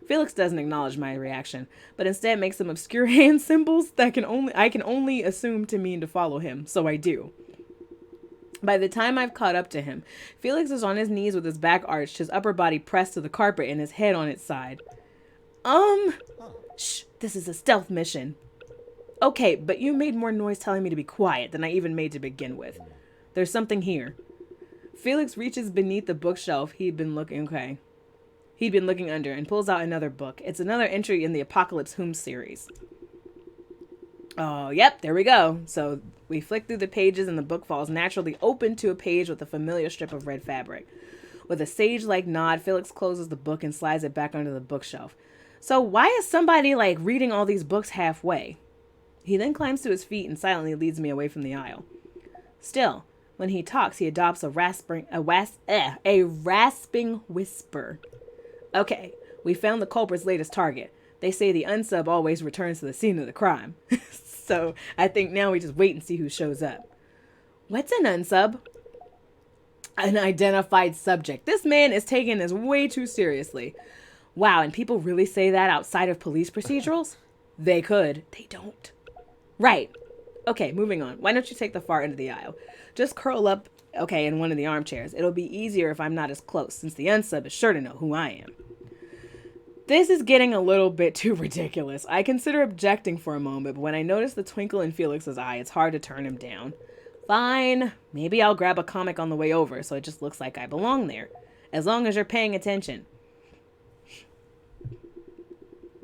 [SPEAKER 1] Felix doesn't acknowledge my reaction, but instead makes some obscure hand symbols that I can only assume to mean to follow him, so I do. By the time I've caught up to him, Felix is on his knees with his back arched, his upper body pressed to the carpet and his head on its side. Shh, this is a stealth mission. Okay, but you made more noise telling me to be quiet than I even made to begin with. There's something here. Felix reaches beneath the bookshelf he'd been looking under and pulls out another book. It's another entry in the Apocalypse Hoomps series. Oh, yep, there we go. So we flick through the pages and the book falls naturally open to a page with a familiar strip of red fabric. With a sage-like nod, Felix closes the book and slides it back under the bookshelf. So why is somebody like reading all these books halfway? He then climbs to his feet and silently leads me away from the aisle. Still, when he talks, he adopts a rasping whisper. Okay, we found the culprit's latest target. They say the unsub always returns to the scene of the crime. So I think now we just wait and see who shows up. What's an unsub? An identified subject. This man is taking this way too seriously. Wow, and people really say that outside of police procedurals? They could. They don't. Right. Okay, moving on. Why don't you take the far end of the aisle? Just curl up, okay, in one of the armchairs. It'll be easier if I'm not as close, since the unsub is sure to know who I am. This is getting a little bit too ridiculous. I consider objecting for a moment, but when I notice the twinkle in Felix's eye, it's hard to turn him down. Fine. Maybe I'll grab a comic on the way over, so it just looks like I belong there. As long as you're paying attention.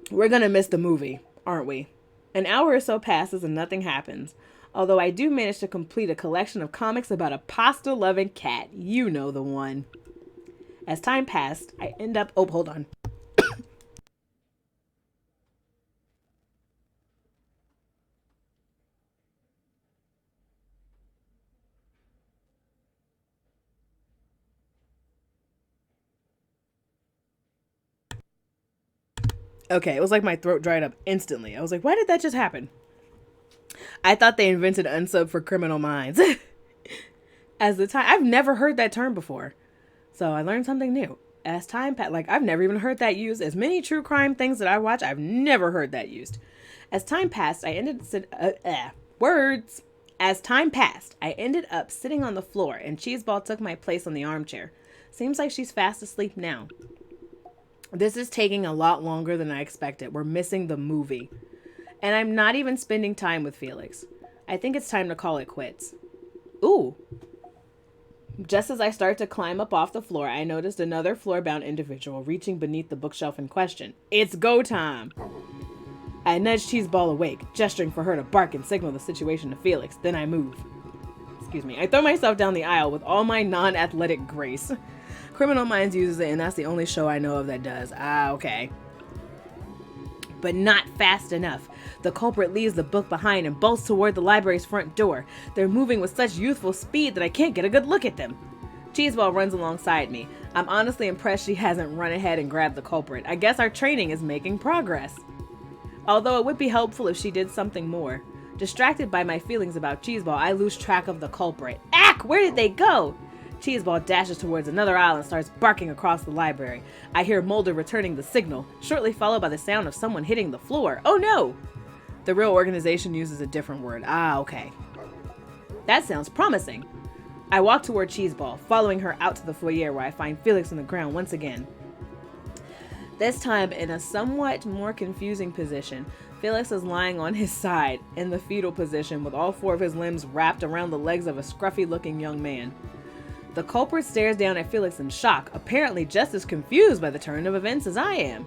[SPEAKER 1] We're gonna miss the movie, aren't we? An hour or so passes and nothing happens. Although I do manage to complete a collection of comics about a pasta-loving cat. You know the one. As time passed, I end up... Oh, hold on. Okay, it was like my throat dried up instantly. I was like, why did that just happen? I thought they invented unsub for criminal minds. As the time, I've never heard that term before. So I learned something new. As time passed, like I've never even heard that used. As many true crime things that I watch, I've never heard that used. As time passed, I ended words. As time passed, I ended up sitting on the floor and Cheeseball took my place on the armchair. Seems like she's fast asleep now. This is taking a lot longer than I expected. We're missing the movie. And I'm not even spending time with Felix. I think it's time to call it quits. Ooh. Just as I start to climb up off the floor, I noticed another floor-bound individual reaching beneath the bookshelf in question. It's go time! I nudged Cheeseball awake, gesturing for her to bark and signal the situation to Felix. Then I move. Excuse me. I throw myself down the aisle with all my non-athletic grace. Criminal Minds uses it, and that's the only show I know of that does. Ah, okay. But not fast enough. The culprit leaves the book behind and bolts toward the library's front door. They're moving with such youthful speed that I can't get a good look at them. Cheeseball runs alongside me. I'm honestly impressed she hasn't run ahead and grabbed the culprit. I guess our training is making progress. Although it would be helpful if she did something more. Distracted by my feelings about Cheeseball, I lose track of the culprit. Ack! Where did they go? Cheeseball dashes towards another aisle and starts barking across the library. I hear Mulder returning the signal, shortly followed by the sound of someone hitting the floor. Oh no! The real organization uses a different word. Ah, okay. That sounds promising. I walk toward Cheeseball, following her out to the foyer where I find Felix on the ground once again. This time in a somewhat more confusing position. Felix is lying on his side, in the fetal position, with all four of his limbs wrapped around the legs of a scruffy-looking young man. The culprit stares down at Felix in shock, apparently just as confused by the turn of events as I am.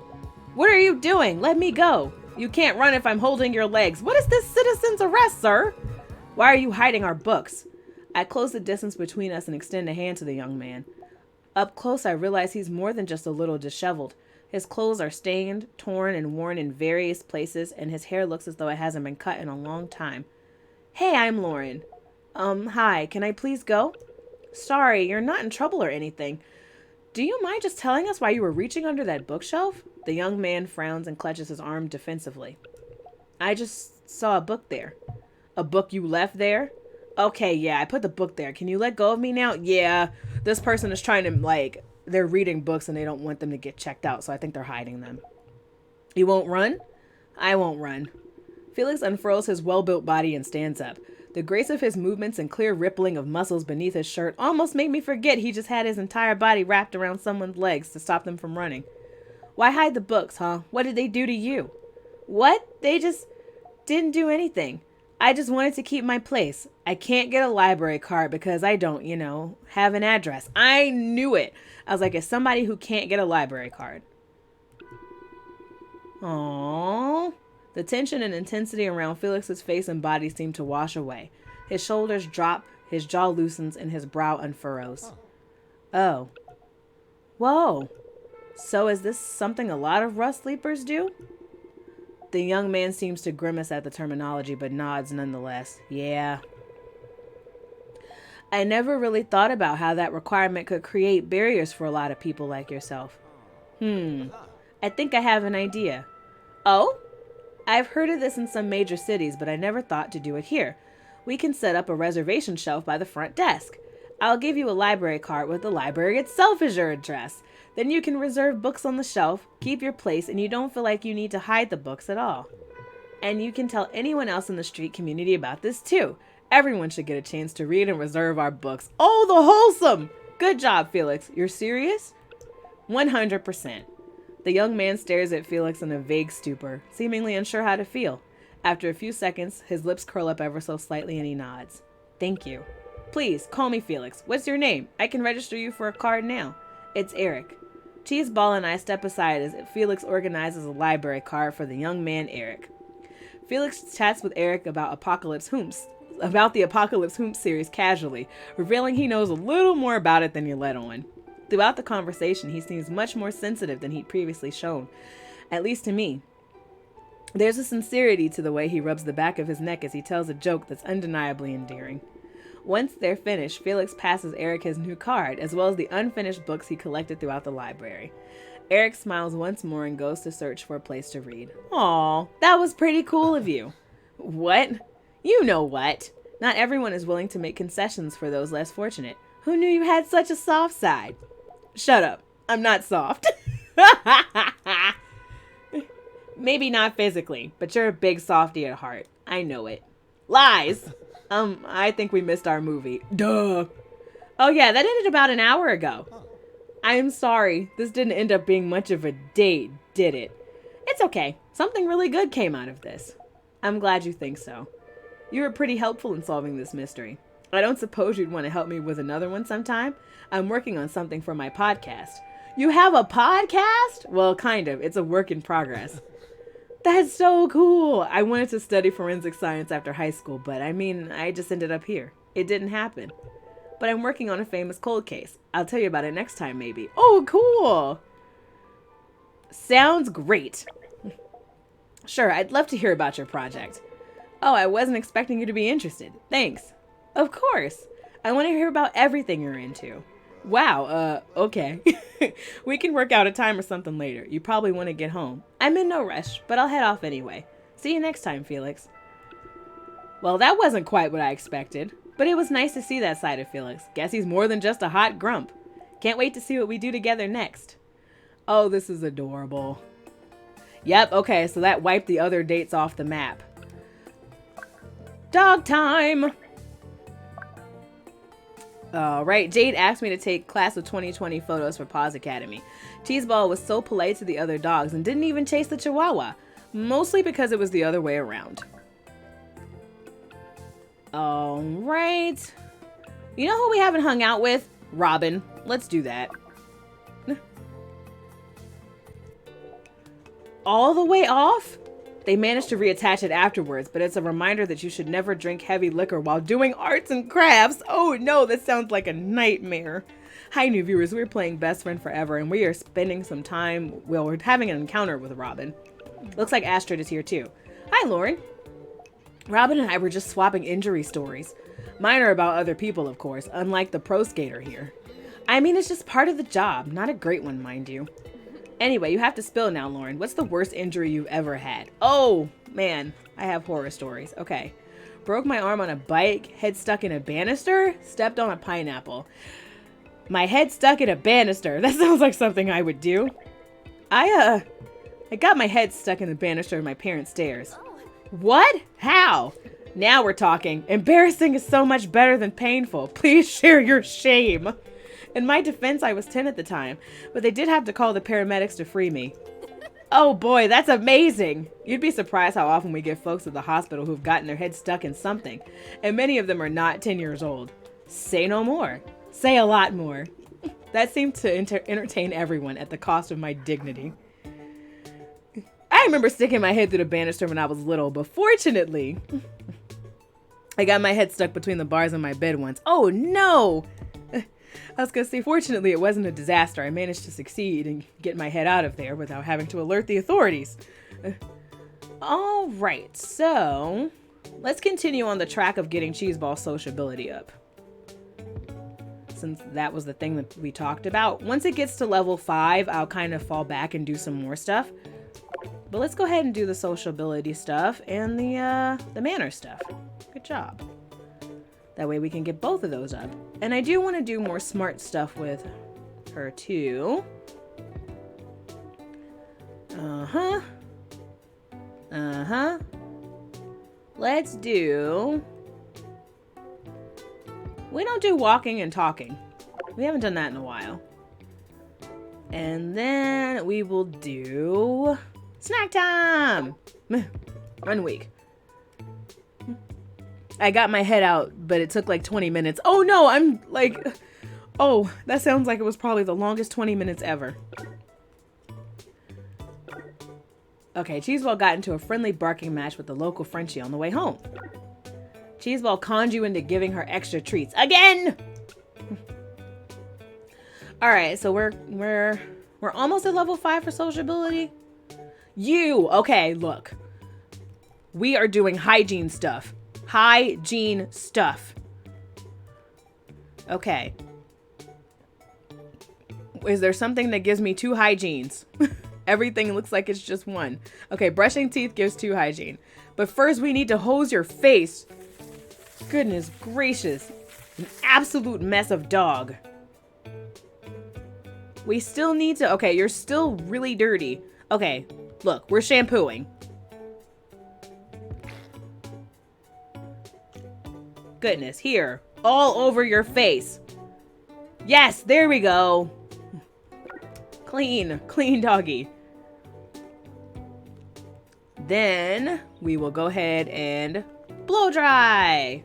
[SPEAKER 1] What are you doing? Let me go. You can't run if I'm holding your legs. What is this citizen's arrest, sir? Why are you hiding our books? I close the distance between us and extend a hand to the young man. Up close, I realize he's more than just a little disheveled. His clothes are stained, torn, and worn in various places, and his hair looks as though it hasn't been cut in a long time. Hey, I'm Lauren. Hi, can I please go? Sorry, you're not in trouble or anything. Do you mind just telling us why you were reaching under that bookshelf? The young man frowns and clutches his arm defensively. I just saw a book there. A book you left there? Okay, yeah, I put the book there. Can you let go of me now? Yeah, this person is trying to, they're reading books and they don't want them to get checked out, so I think they're hiding them. You won't run? I won't run. Felix unfurls his well-built body and stands up. The grace of his movements and clear rippling of muscles beneath his shirt almost made me forget he just had his entire body wrapped around someone's legs to stop them from running. Why hide the books, huh? What did they do to you? What? They just didn't do anything. I just wanted to keep my place. I can't get a library card because I don't, have an address. I knew it. I was like, it's somebody who can't get a library card. Aww. The tension and intensity around Felix's face and body seem to wash away. His shoulders drop, his jaw loosens, and his brow unfurrows. Oh. Whoa. So is this something a lot of Rust sleepers do? The young man seems to grimace at the terminology, but nods nonetheless. Yeah. I never really thought about how that requirement could create barriers for a lot of people like yourself. I think I have an idea. Oh? I've heard of this in some major cities, but I never thought to do it here. We can set up a reservation shelf by the front desk. I'll give you a library card with the library itself as your address. Then you can reserve books on the shelf, keep your place, and you don't feel like you need to hide the books at all. And you can tell anyone else in the street community about this too. Everyone should get a chance to read and reserve our books. Oh, the wholesome! Good job, Felix. You're serious? 100%. The young man stares at Felix in a vague stupor, seemingly unsure how to feel. After a few seconds, his lips curl up ever so slightly and he nods. Thank you. Please, call me Felix. What's your name? I can register you for a card now. It's Eric. Cheeseball and I step aside as Felix organizes a library card for the young man Eric. Felix chats with Eric about the Apocalypse Hoomps series casually, revealing he knows a little more about it than you let on. Throughout the conversation, he seems much more sensitive than he'd previously shown, at least to me. There's a sincerity to the way he rubs the back of his neck as he tells a joke that's undeniably endearing. Once they're finished, Felix passes Eric his new card, as well as the unfinished books he collected throughout the library. Eric smiles once more and goes to search for a place to read. Aw, that was pretty cool of you. What? You know what? Not everyone is willing to make concessions for those less fortunate. Who knew you had such a soft side? Shut up. I'm not soft. Maybe not physically, but you're a big softie at heart. I know it. Lies! I think we missed our movie. Duh. Oh yeah, that ended about an hour ago. I am sorry. This didn't end up being much of a date, did it? It's okay. Something really good came out of this. I'm glad you think so. You were pretty helpful in solving this mystery. I don't suppose you'd want to help me with another one sometime? I'm working on something for my podcast. You have a podcast? Well, kind of. It's a work in progress. That's so cool. I wanted to study forensic science after high school, but I just ended up here. It didn't happen. But I'm working on a famous cold case. I'll tell you about it next time, maybe. Oh, cool. Sounds great. Sure, I'd love to hear about your project. Oh, I wasn't expecting you to be interested. Thanks. Of course. I want to hear about everything you're into. Wow, okay. We can work out a time or something later. You probably want to get home. I'm in no rush, but I'll head off anyway. See you next time, Felix. Well, that wasn't quite what I expected, but it was nice to see that side of Felix. Guess he's more than just a hot grump. Can't wait to see what we do together next. Oh, this is adorable. Yep, okay, so that wiped the other dates off the map. Dog time! Alright, Jade asked me to take class of 2020 photos for Paws Academy. Cheeseball was so polite to the other dogs and didn't even chase the Chihuahua. Mostly because it was the other way around. Alright. You know who we haven't hung out with? Robin. Let's do that. All the way off? They managed to reattach it afterwards, but it's a reminder that you should never drink heavy liquor while doing arts and crafts. Oh no, this sounds like a nightmare. Hi, new viewers. We're playing Best Friend Forever, and we are spending some time, well, we're having an encounter with Robin. Looks like Astrid is here too. Hi, Lauren. Robin and I were just swapping injury stories. Mine are about other people, of course, unlike the pro skater here. It's just part of the job. Not a great one, mind you. Anyway, you have to spill now, Lauren. What's the worst injury you've ever had? Oh, man. I have horror stories. Okay. Broke my arm on a bike, head stuck in a banister, stepped on a pineapple. My head stuck in a banister. That sounds like something I would do. I got my head stuck in the banister of my parents' stairs. What? How? Now we're talking. Embarrassing is so much better than painful. Please share your shame. In my defense, I was 10 at the time, but they did have to call the paramedics to free me. Oh boy, that's amazing! You'd be surprised how often we get folks at the hospital who've gotten their heads stuck in something, and many of them are not 10 years old. Say no more. Say a lot more. That seemed to entertain everyone at the cost of my dignity. I remember sticking my head through the banister when I was little, but fortunately, I got my head stuck between the bars of my bed once. Oh no! I was gonna say, fortunately, it wasn't a disaster. I managed to succeed and get my head out of there without having to alert the authorities. All right, so let's continue on the track of getting Cheeseball's sociability up. Since that was the thing that we talked about. Once it gets to level 5, I'll kind of fall back and do some more stuff. But let's go ahead and do the sociability stuff and the manner stuff. Good job. That way we can get both of those up. And I do want to do more smart stuff with her too. Let's do... We don't do walking and talking. We haven't done that in a while. And then we will do snack time. 1 week. I got my head out, but it took like 20 minutes. Oh no, I'm like, oh, that sounds like it was probably the longest 20 minutes ever. Okay, Cheeseball got into a friendly barking match with the local Frenchie on the way home. Cheeseball conned you into giving her extra treats again. All right, so we're almost at level 5 for sociability. Okay, look. We are doing hygiene stuff. Hygiene stuff. Okay. Is there something that gives me 2 hygienes? Everything looks like it's just 1. Okay, brushing teeth gives 2 hygiene. But first we need to hose your face. Goodness gracious. An absolute mess of dog. We still need to... Okay, you're still really dirty. Okay, look, we're shampooing. Goodness, here. All over your face. Yes, there we go. Clean doggy. Then we will go ahead and blow dry.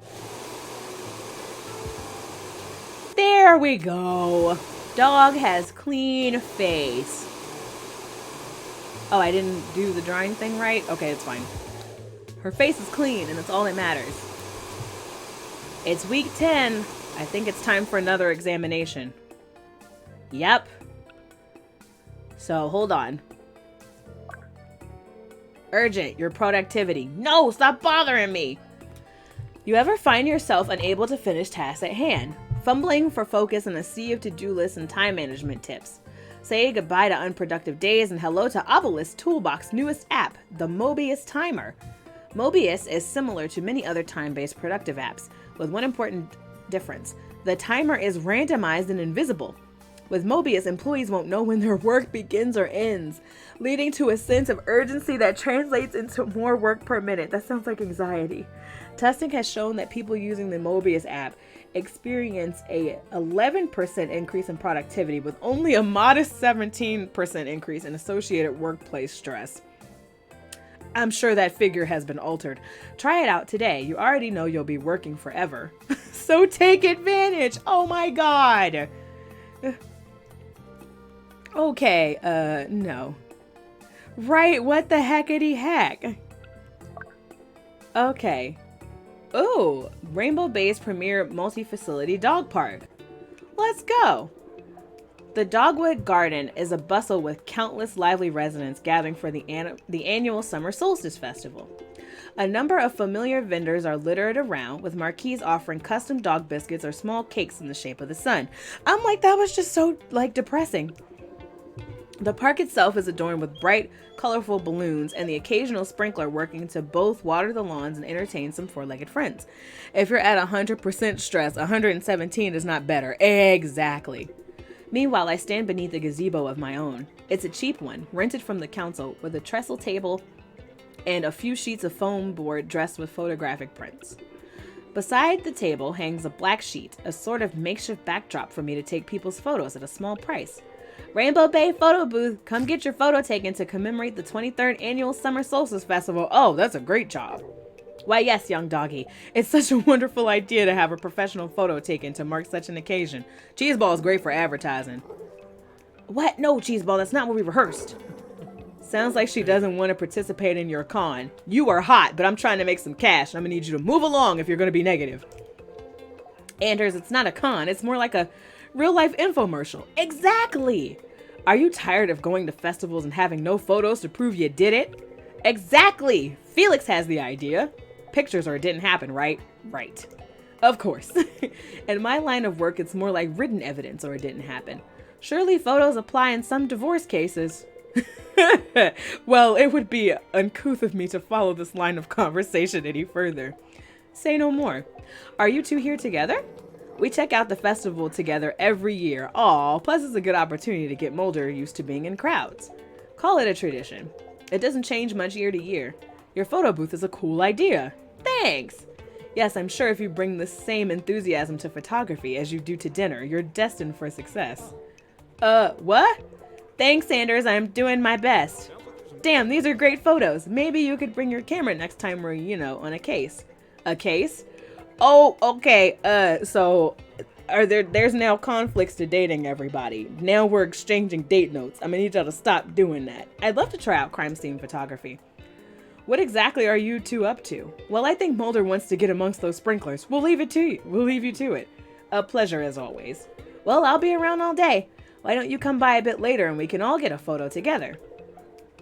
[SPEAKER 1] There we go. Dog has clean face. Oh, I didn't do the drying thing right? Okay, it's fine. Her face is clean and that's all that matters. It's week 10. I think it's time for another examination. Yep. So, hold on. Urgent, your productivity. No, stop bothering me. You ever find yourself unable to finish tasks at hand? Fumbling for focus in a sea of to-do lists and time management tips. Say goodbye to unproductive days and hello to Obelisk Toolbox's newest app, the Mobius Timer. Mobius is similar to many other time-based productive apps, with one important difference. The timer is randomized and invisible. With Mobius, employees won't know when their work begins or ends, leading to a sense of urgency that translates into more work per minute. That sounds like anxiety. Testing has shown that people using the Mobius app experience a 11% increase in productivity with only a modest 17% increase in associated workplace stress. I'm sure that figure has been altered. Try it out today. You already know you'll be working forever. So take advantage. Oh my God. Okay, no. Right, what the heckity heck? Okay. Ooh, Rainbow Bay's premier multi-facility dog park. Let's go. The Dogwood Garden is a bustle with countless lively residents gathering for the annual Summer Solstice Festival. A number of familiar vendors are littered around, with marquees offering custom dog biscuits or small cakes in the shape of the sun. I'm like, that was just so, depressing. The park itself is adorned with bright, colorful balloons and the occasional sprinkler working to both water the lawns and entertain some four-legged friends. If you're at 100% stress, 117 is not better. Exactly. Meanwhile, I stand beneath a gazebo of my own. It's a cheap one, rented from the council, with a trestle table and a few sheets of foam board dressed with photographic prints. Beside the table hangs a black sheet, a sort of makeshift backdrop for me to take people's photos at a small price. Rainbow Bay Photo Booth, come get your photo taken to commemorate the 23rd Annual Summer Solstice Festival. Oh, that's a great job. Why, yes, young doggy. It's such a wonderful idea to have a professional photo taken to mark such an occasion. Cheeseball is great for advertising. What? No, Cheeseball, that's not what we rehearsed. Sounds like she doesn't want to participate in your con. You are hot, but I'm trying to make some cash, and I'm going to need you to move along if you're going to be negative. Anders, it's not a con. It's more like a Real life infomercial. Exactly. Are you tired of going to festivals and having no photos to prove you did it? Exactly. Felix has the idea. Pictures or it didn't happen, right? Right. Of course. In my line of work, it's more like written evidence or it didn't happen. Surely photos apply in some divorce cases. Well, it would be uncouth of me to follow this line of conversation any further. Say no more. Are you two here together? We check out the festival together every year. Aw, plus it's a good opportunity to get Mulder used to being in crowds. Call it a tradition. It doesn't change much year to year. Your photo booth is a cool idea. Thanks. Yes, I'm sure if you bring the same enthusiasm to photography as you do to dinner, you're destined for success. What? Thanks, Sanders. I'm doing my best. Damn, these are great photos. Maybe you could bring your camera next time we're, on a case. A case? Oh, okay. So there's now conflicts to dating everybody. Now we're exchanging date notes. I'm gonna need y'all to stop doing that. I'd love to try out crime scene photography. What exactly are you two up to? Well, I think Mulder wants to get amongst those sprinklers. We'll leave you to it. A pleasure as always. Well, I'll be around all day. Why don't you come by a bit later and we can all get a photo together?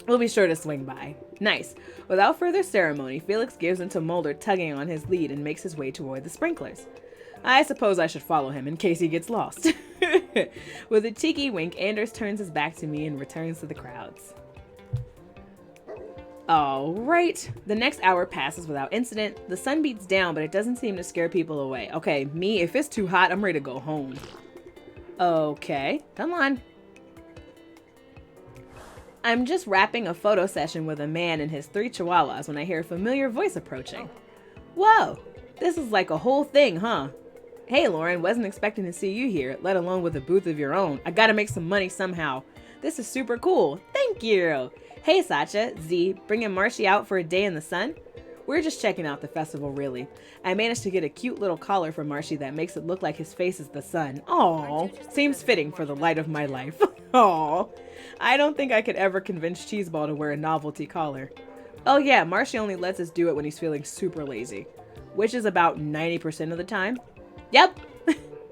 [SPEAKER 1] We'll be sure to swing by. Nice. Without further ceremony, Felix gives into Mulder tugging on his lead and makes his way toward the sprinklers. I suppose I should follow him in case he gets lost. With a cheeky wink, Anders turns his back to me and returns to the crowds. All right. The next hour passes without incident. The sun beats down, but it doesn't seem to scare people away. Okay, me, if it's too hot, I'm ready to go home. Okay, come on. I'm just wrapping a photo session with a man and his 3 chihuahuas when I hear a familiar voice approaching. Whoa, this is like a whole thing, huh? Hey, Lauren, wasn't expecting to see you here, let alone with a booth of your own. I gotta make some money somehow. This is super cool. Thank you. Hey, Sacha, Z, bringing Marshy out for a day in the sun? We're just checking out the festival, really. I managed to get a cute little collar for Marshy that makes it look like his face is the sun. Aww, seems fitting for the light of my life. Aww. I don't think I could ever convince Cheeseball to wear a novelty collar. Oh yeah, Marshy only lets us do it when he's feeling super lazy, which is about 90% of the time. Yep.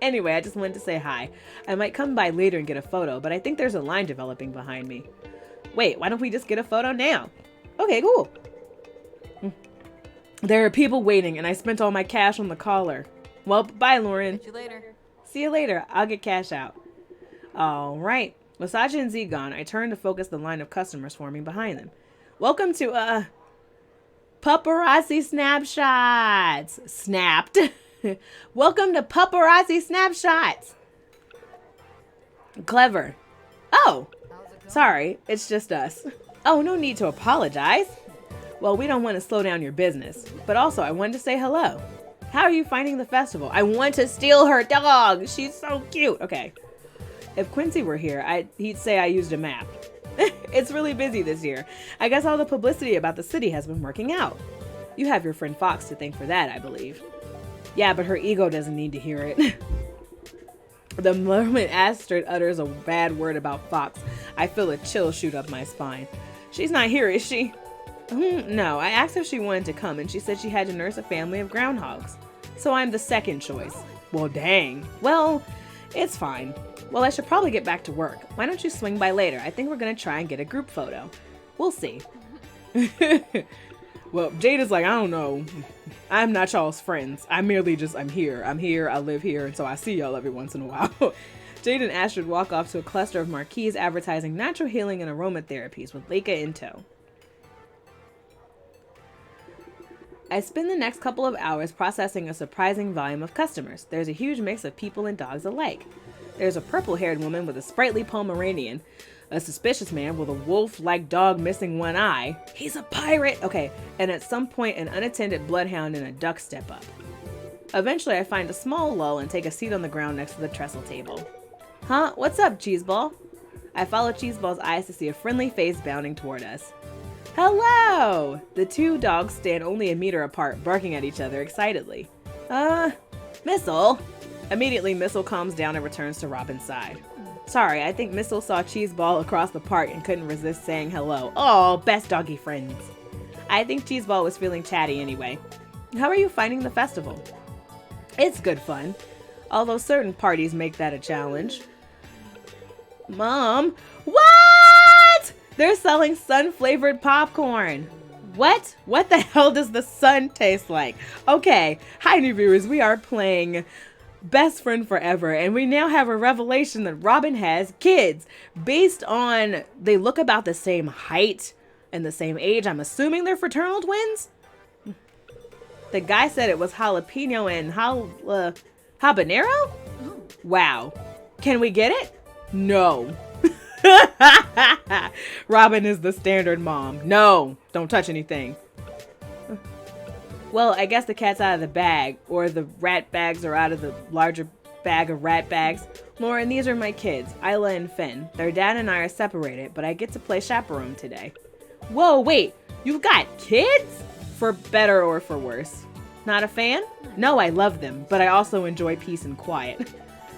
[SPEAKER 1] Anyway, I just wanted to say hi. I might come by later and get a photo, but I think there's a line developing behind me. Wait, why don't we just get a photo now? Okay, cool. There are people waiting, and I spent all my cash on the collar. Well, bye, Lauren.
[SPEAKER 2] See you later.
[SPEAKER 1] See you later. I'll get cash out. All right. With Sacha and Z gone, I turn to focus the line of customers forming behind them. Welcome to, paparazzi snapshots. Snapped. Welcome to paparazzi snapshots. Clever. Oh, sorry. It's just us. Oh, no need to apologize. Well, we don't want to slow down your business, but also I wanted to say hello. How are you finding the festival? I want to steal her dog. She's so cute. Okay. If Quincy were here, he'd say I used a map. It's really busy this year. I guess all the publicity about the city has been working out. You have your friend Fox to thank for that, I believe. Yeah, but her ego doesn't need to hear it. The moment Astrid utters a bad word about Fox, I feel a chill shoot up my spine. She's not here, is she? No, I asked if she wanted to come and she said she had to nurse a family of groundhogs. So I'm the second choice. Well, dang. Well, it's fine. Well, I should probably get back to work. Why don't you swing by later? I think we're going to try and get a group photo. We'll see. Well, Jade is like, I don't know. I'm not y'all's friends. I'm here. I live here, and so I see y'all every once in a while. Jade and Astrid walk off to a cluster of marquees advertising natural healing and aromatherapies with Leica in tow. I spend the next couple of hours processing a surprising volume of customers. There's a huge mix of people and dogs alike. There's a purple-haired woman with a sprightly Pomeranian, a suspicious man with a wolf-like dog missing one eye. He's a pirate! Okay, and at some point an unattended bloodhound and a duck step up. Eventually I find a small lull and take a seat on the ground next to the trestle table. Huh? What's up, Cheeseball? I follow Cheeseball's eyes to see a friendly face bounding toward us. Hello! The two dogs stand only a meter apart, barking at each other excitedly. Missile? Immediately, Missile calms down and returns to Robin's side. Sorry, I think Missile saw Cheeseball across the park and couldn't resist saying hello. Oh, best doggy friends. I think Cheeseball was feeling chatty anyway. How are you finding the festival? It's good fun. Although certain parties make that a challenge. Mom, what? They're selling sun-flavored popcorn. What? What the hell does the sun taste like? Okay, hi new viewers, we are playing Best Friend Forever, and we now have a revelation that Robin has kids. Based on, they look about the same height and the same age. I'm assuming they're fraternal twins? The guy said it was jalapeno and habanero? Wow. Can we get it? No. Robin is the standard mom. No, don't touch anything. Well, I guess the cat's out of the bag, or the rat bags are out of the larger bag of rat bags. Lauren, these are my kids, Isla and Finn. Their dad and I are separated, but I get to play chaperone today. Whoa, wait, you've got kids? For better or for worse. Not a fan? No, I love them, but I also enjoy peace and quiet.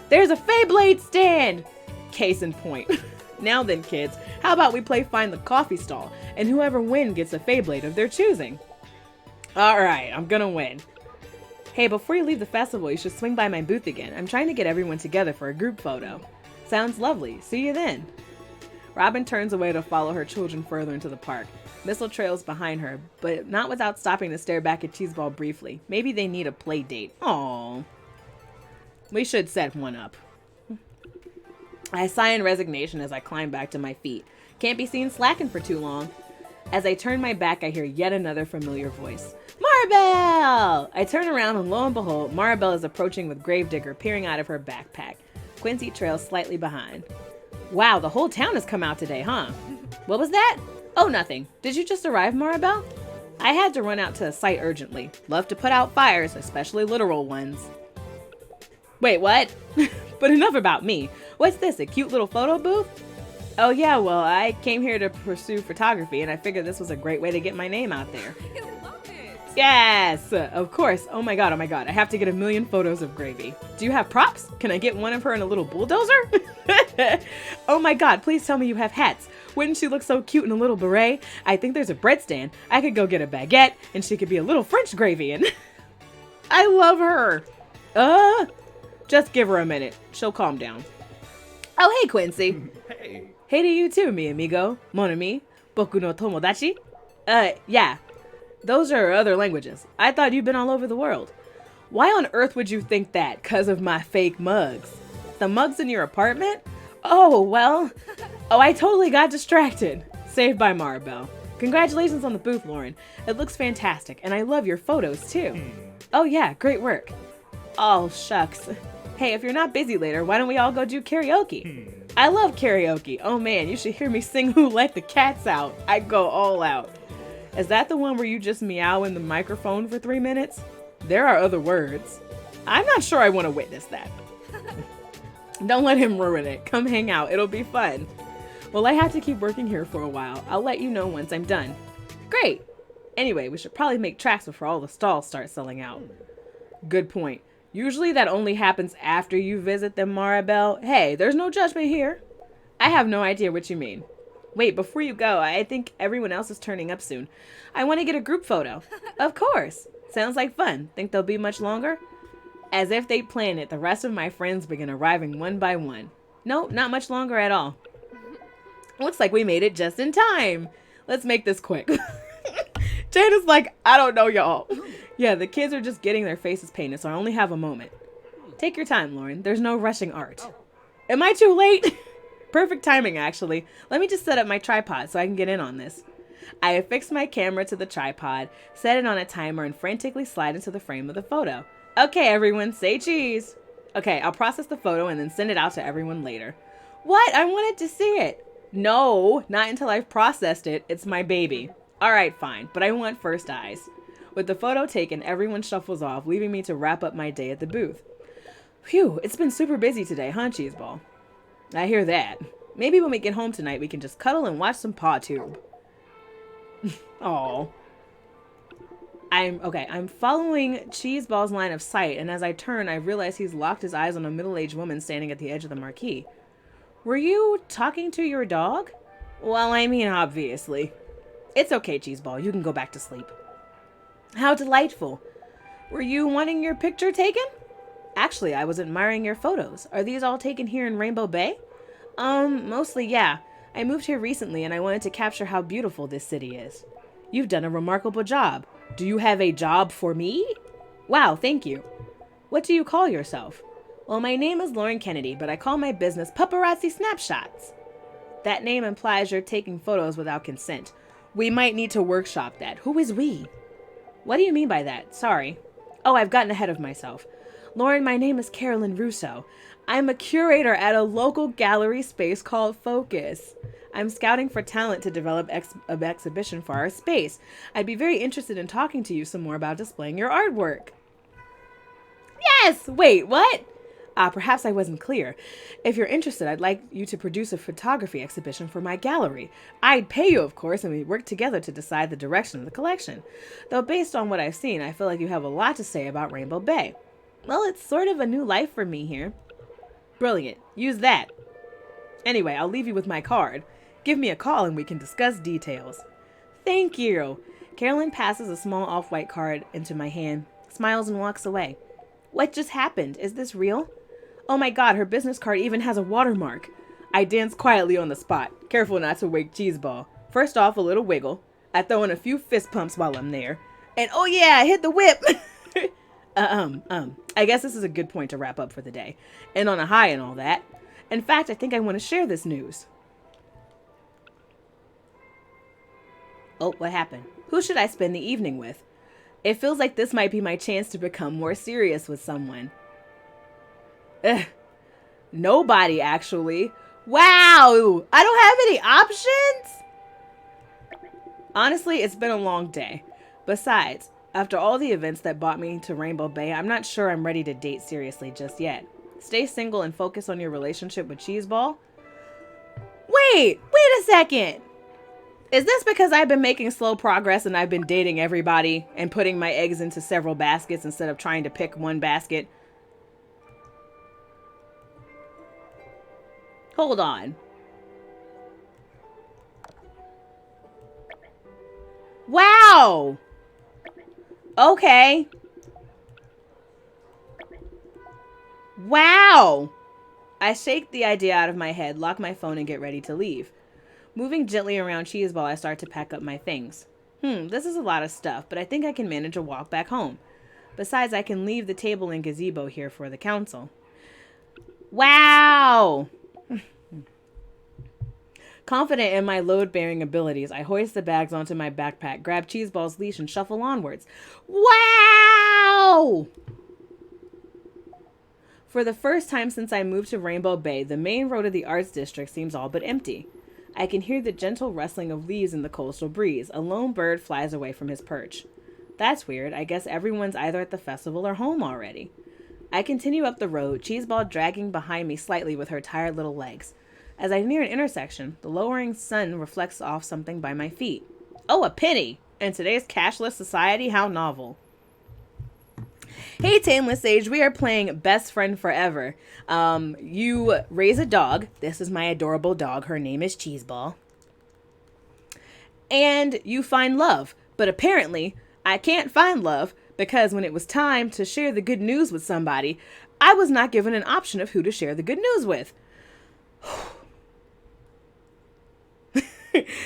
[SPEAKER 1] There's a Feyblade stand! Case in point. Now then, kids, how about we play Find the Coffee Stall, and whoever wins gets a Feyblade of their choosing. Alright, I'm gonna win. Hey, before you leave the festival, you should swing by my booth again. I'm trying to get everyone together for a group photo. Sounds lovely. See you then. Robin turns away to follow her children further into the park. Missile trails behind her, but not without stopping to stare back at Cheeseball briefly. Maybe they need a play date. Aww. We should set one up. I sigh in resignation as I climb back to my feet. Can't be seen slacking for too long. As I turn my back, I hear yet another familiar voice. Maribel! I turn around and lo and behold, Maribel is approaching with Gravedigger peering out of her backpack. Quincy trails slightly behind. Wow, the whole town has come out today, huh? What was that? Oh, nothing. Did you just arrive, Maribel? I had to run out to the site urgently. Love to put out fires, especially literal ones. Wait, what? But enough about me. What's this, a cute little photo booth? Oh yeah, well, I came here to pursue photography, and I figured this was a great way to get my name out there.
[SPEAKER 2] I love it.
[SPEAKER 1] Yes, of course. Oh my god, I have to get 1,000,000 photos of Gravy. Do you have props? Can I get one of her in a little bulldozer? Oh my god, please tell me you have hats. Wouldn't she look so cute in a little beret? I think there's a bread stand. I could go get a baguette, and she could be a little French Gravy, and I love her. Just give her a minute. She'll calm down. Oh, hey, Quincy.
[SPEAKER 3] Hey.
[SPEAKER 1] Hey to you too, mi amigo. Mon ami. Boku no tomodachi. Yeah. Those are other languages. I thought you'd been all over the world. Why on earth would you think that? 'Cause of my fake mugs. The mugs in your apartment? Oh, well. Oh, I totally got distracted. Saved by Maribel. Congratulations on the booth, Lauren. It looks fantastic, and I love your photos, too. Oh, yeah, great work. Oh, shucks. Hey, if you're not busy later, why don't we all go do karaoke? I love karaoke. Oh man, you should hear me sing Who Let the Cats Out. I go all out. Is that the one where you just meow in the microphone for 3 minutes? There are other words. I'm not sure I want to witness that. Don't let him ruin it. Come hang out. It'll be fun. Well, I have to keep working here for a while. I'll let you know once I'm done. Great. Anyway, we should probably make tracks before all the stalls start selling out. Good point. Usually that only happens after you visit them, Maribel. Hey, there's no judgment here. I have no idea what you mean. Wait, before you go, I think everyone else is turning up soon. I want to get a group photo. Of course. Sounds like fun. Think they'll be much longer? As if they planned it, the rest of my friends begin arriving one by one. Nope, not much longer at all. Looks like we made it just in time. Let's make this quick. Jana's like, I don't know, y'all. Yeah, the kids are just getting their faces painted, so I only have a moment. Take your time, Lauren. There's no rushing art. Am I too late? Perfect timing, actually. Let me just set up my tripod so I can get in on this. I affix my camera to the tripod, set it on a timer, and frantically slide into the frame of the photo. Okay, everyone, say cheese. Okay, I'll process the photo and then send it out to everyone later. What? I wanted to see it. No, not until I've processed it. It's my baby. All right, fine, but I want first eyes. With the photo taken, everyone shuffles off, leaving me to wrap up my day at the booth. Phew, it's been super busy today, huh, Cheeseball? I hear that. Maybe when we get home tonight, we can just cuddle and watch some PawTube. Aw. I'm following Cheeseball's line of sight, and as I turn, I realize he's locked his eyes on a middle-aged woman standing at the edge of the marquee. Were you talking to your dog? Well, I mean, obviously. It's okay, Cheeseball. You can go back to sleep. How delightful. Were you wanting your picture taken? Actually, I was admiring your photos. Are these all taken here in Rainbow Bay? Mostly, yeah. I moved here recently and I wanted to capture how beautiful this city is. You've done a remarkable job. Do you have a job for me? Wow, thank you. What do you call yourself? Well, my name is Lauren Kennedy, but I call my business Paparazzi Snapshots. That name implies you're taking photos without consent. We might need to workshop that. Who is we? What do you mean by that? Sorry. Oh, I've gotten ahead of myself. Lauren, my name is Carolyn Russo. I'm a curator at a local gallery space called Focus. I'm scouting for talent to develop an exhibition for our space. I'd be very interested in talking to you some more about displaying your artwork. Yes! Wait, what? Perhaps I wasn't clear. If you're interested, I'd like you to produce a photography exhibition for my gallery. I'd pay you, of course, and we'd work together to decide the direction of the collection. Though based on what I've seen, I feel like you have a lot to say about Rainbow Bay. Well, it's sort of a new life for me here. Brilliant. Use that. Anyway, I'll leave you with my card. Give me a call and we can discuss details. Thank you. Carolyn passes a small off-white card into my hand, smiles and walks away. What just happened? Is this real? Oh my god, her business card even has a watermark. I dance quietly on the spot, careful not to wake Cheeseball. First off, a little wiggle. I throw in a few fist pumps while I'm there. And oh yeah, I hit the whip! I guess this is a good point to wrap up for the day. And on a high and all that. In fact, I think I want to share this news. Oh, what happened? Who should I spend the evening with? It feels like this might be my chance to become more serious with someone. Nobody, actually. Wow! I don't have any options? Honestly, it's been a long day. Besides, after all the events that brought me to Rainbow Bay, I'm not sure I'm ready to date seriously just yet. Stay single and focus on your relationship with Cheeseball? Wait a second! Is this because I've been making slow progress and I've been dating everybody and putting my eggs into several baskets instead of trying to pick one basket? Hold on. Wow! Okay. Wow! I shake the idea out of my head, lock my phone, and get ready to leave. Moving gently around Cheeseball, I start to pack up my things. This is a lot of stuff, but I think I can manage a walk back home. Besides, I can leave the table and gazebo here for the council. Wow! Confident in my load-bearing abilities, I hoist the bags onto my backpack, grab Cheeseball's leash, and shuffle onwards. Wow! For the first time since I moved to Rainbow Bay, the main road of the Arts District seems all but empty. I can hear the gentle rustling of leaves in the coastal breeze. A lone bird flies away from his perch. That's weird. I guess everyone's either at the festival or home already. I continue up the road, Cheeseball dragging behind me slightly with her tired little legs. As I near an intersection, the lowering sun reflects off something by my feet. Oh, a penny! In today's cashless society, how novel. Hey, Tameless Sage, we are playing Best Friend Forever. You raise a dog. This is my adorable dog. Her name is Cheeseball. And you find love. But apparently, I can't find love because when it was time to share the good news with somebody, I was not given an option of who to share the good news with.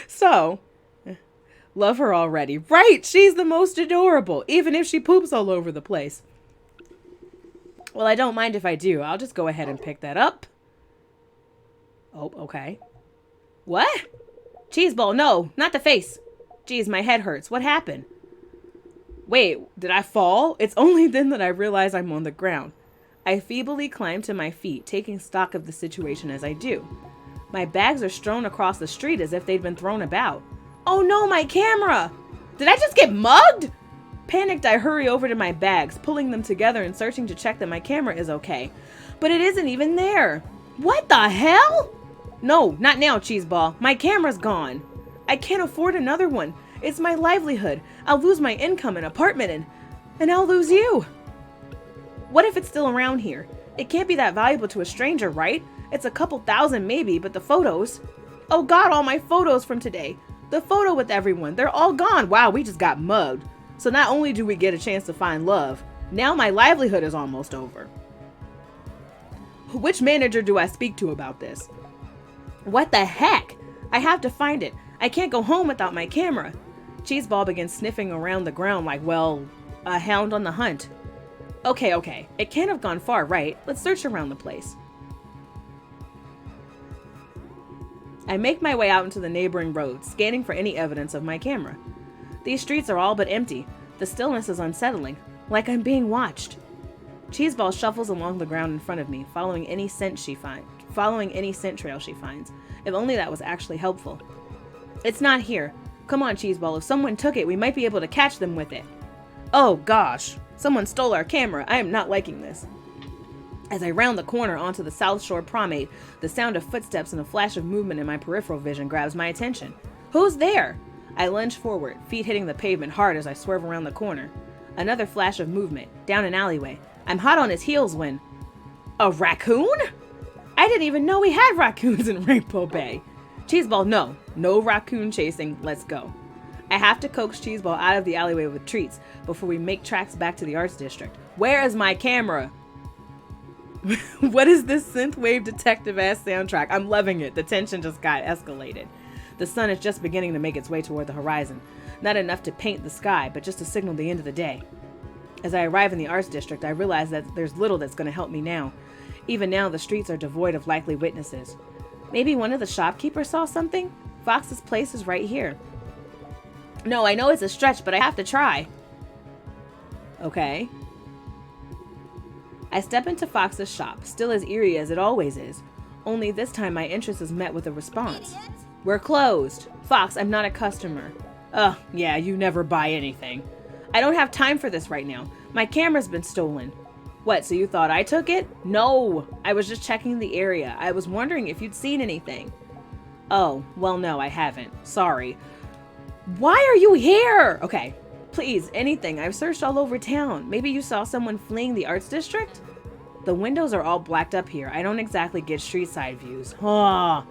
[SPEAKER 1] So, love her already. Right, she's the most adorable, even if she poops all over the place. Well, I don't mind if I do. I'll just go ahead and pick that up. Oh, okay. What? Cheeseball, no, not the face. Geez, my head hurts. What happened? Wait, did I fall? It's only then that I realize I'm on the ground. I feebly climb to my feet, taking stock of the situation as I do. My bags are strewn across the street as if they'd been thrown about. Oh no, my camera! Did I just get mugged? Panicked, I hurry over to my bags, pulling them together and searching to check that my camera is okay. But it isn't even there. What the hell? No, not now, Cheeseball. My camera's gone. I can't afford another one. It's my livelihood. I'll lose my income and apartment and I'll lose you. What if it's still around here? It can't be that valuable to a stranger, right? It's a couple thousand maybe, but the photos... Oh God, all my photos from today. The photo with everyone, they're all gone. Wow, we just got mugged. So not only do we get a chance to find love, now my livelihood is almost over. Which manager do I speak to about this? What the heck? I have to find it. I can't go home without my camera. Cheeseball begins sniffing around the ground like, well, a hound on the hunt. Okay. It can't have gone far, right? Let's search around the place. I make my way out into the neighboring road, scanning for any evidence of my camera. These streets are all but empty. The stillness is unsettling, like I'm being watched. Cheeseball shuffles along the ground in front of me, following any scent trail she finds. If only that was actually helpful. It's not here. Come on, Cheeseball. If someone took it, we might be able to catch them with it. Oh gosh, someone stole our camera. I am not liking this. As I round the corner onto the South Shore Promenade, the sound of footsteps and a flash of movement in my peripheral vision grabs my attention. Who's there? I lunge forward, feet hitting the pavement hard as I swerve around the corner. Another flash of movement, down an alleyway. I'm hot on his heels when... A raccoon? I didn't even know we had raccoons in Rainbow Bay. Cheeseball, no raccoon chasing, let's go. I have to coax Cheeseball out of the alleyway with treats before we make tracks back to the Arts District. Where is my camera? What is this synthwave detective-ass soundtrack? I'm loving it. The tension just got escalated. The sun is just beginning to make its way toward the horizon. Not enough to paint the sky, but just to signal the end of the day. As I arrive in the Arts District, I realize that there's little that's going to help me now. Even now, the streets are devoid of likely witnesses. Maybe one of the shopkeepers saw something? Fox's place is right here. No, I know it's a stretch, but I have to try. Okay. I step into Fox's shop, still as eerie as it always is. Only this time my interest is met with a response. We're closed. Fox, I'm not a customer. Ugh, yeah, you never buy anything. I don't have time for this right now. My camera's been stolen. What, so you thought I took it? No, I was just checking the area. I was wondering if you'd seen anything. Oh, well, no, I haven't. Sorry. Why are you here? Okay, please, anything. I've searched all over town. Maybe you saw someone fleeing the Arts District? The windows are all blacked up here. I don't exactly get street side views. Oh,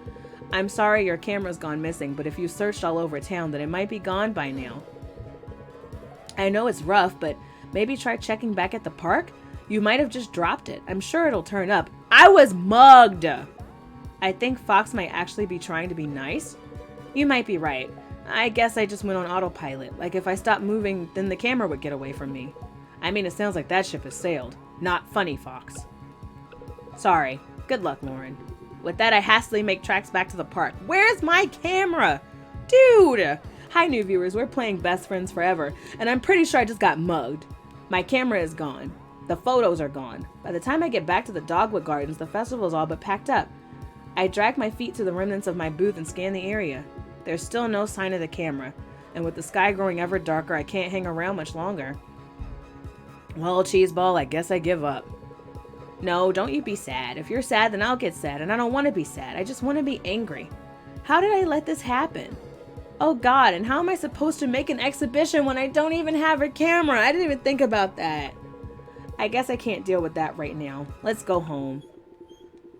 [SPEAKER 1] I'm sorry your camera's gone missing, but if you searched all over town, then it might be gone by now. I know it's rough, but maybe try checking back at the park? You might have just dropped it. I'm sure it'll turn up. I was mugged! I think Fox might actually be trying to be nice. You might be right. I guess I just went on autopilot. Like if I stopped moving, then the camera would get away from me. I mean, it sounds like that ship has sailed. Not funny, Fox. Sorry. Good luck, Lauren. With that, I hastily make tracks back to the park. Where's my camera? Dude! Hi, new viewers. We're playing Best Friends Forever, and I'm pretty sure I just got mugged. My camera is gone. The photos are gone. By the time I get back to the Dogwood Gardens, the festival is all but packed up. I drag my feet to the remnants of my booth and scan the area. There's still no sign of the camera, and with the sky growing ever darker, I can't hang around much longer. Well, Cheeseball, I guess I give up. No, don't you be sad. If you're sad, then I'll get sad, and I don't want to be sad. I just want to be angry. How did I let this happen? Oh God, and how am I supposed to make an exhibition when I don't even have a camera? I didn't even think about that. I guess I can't deal with that right now. Let's go home.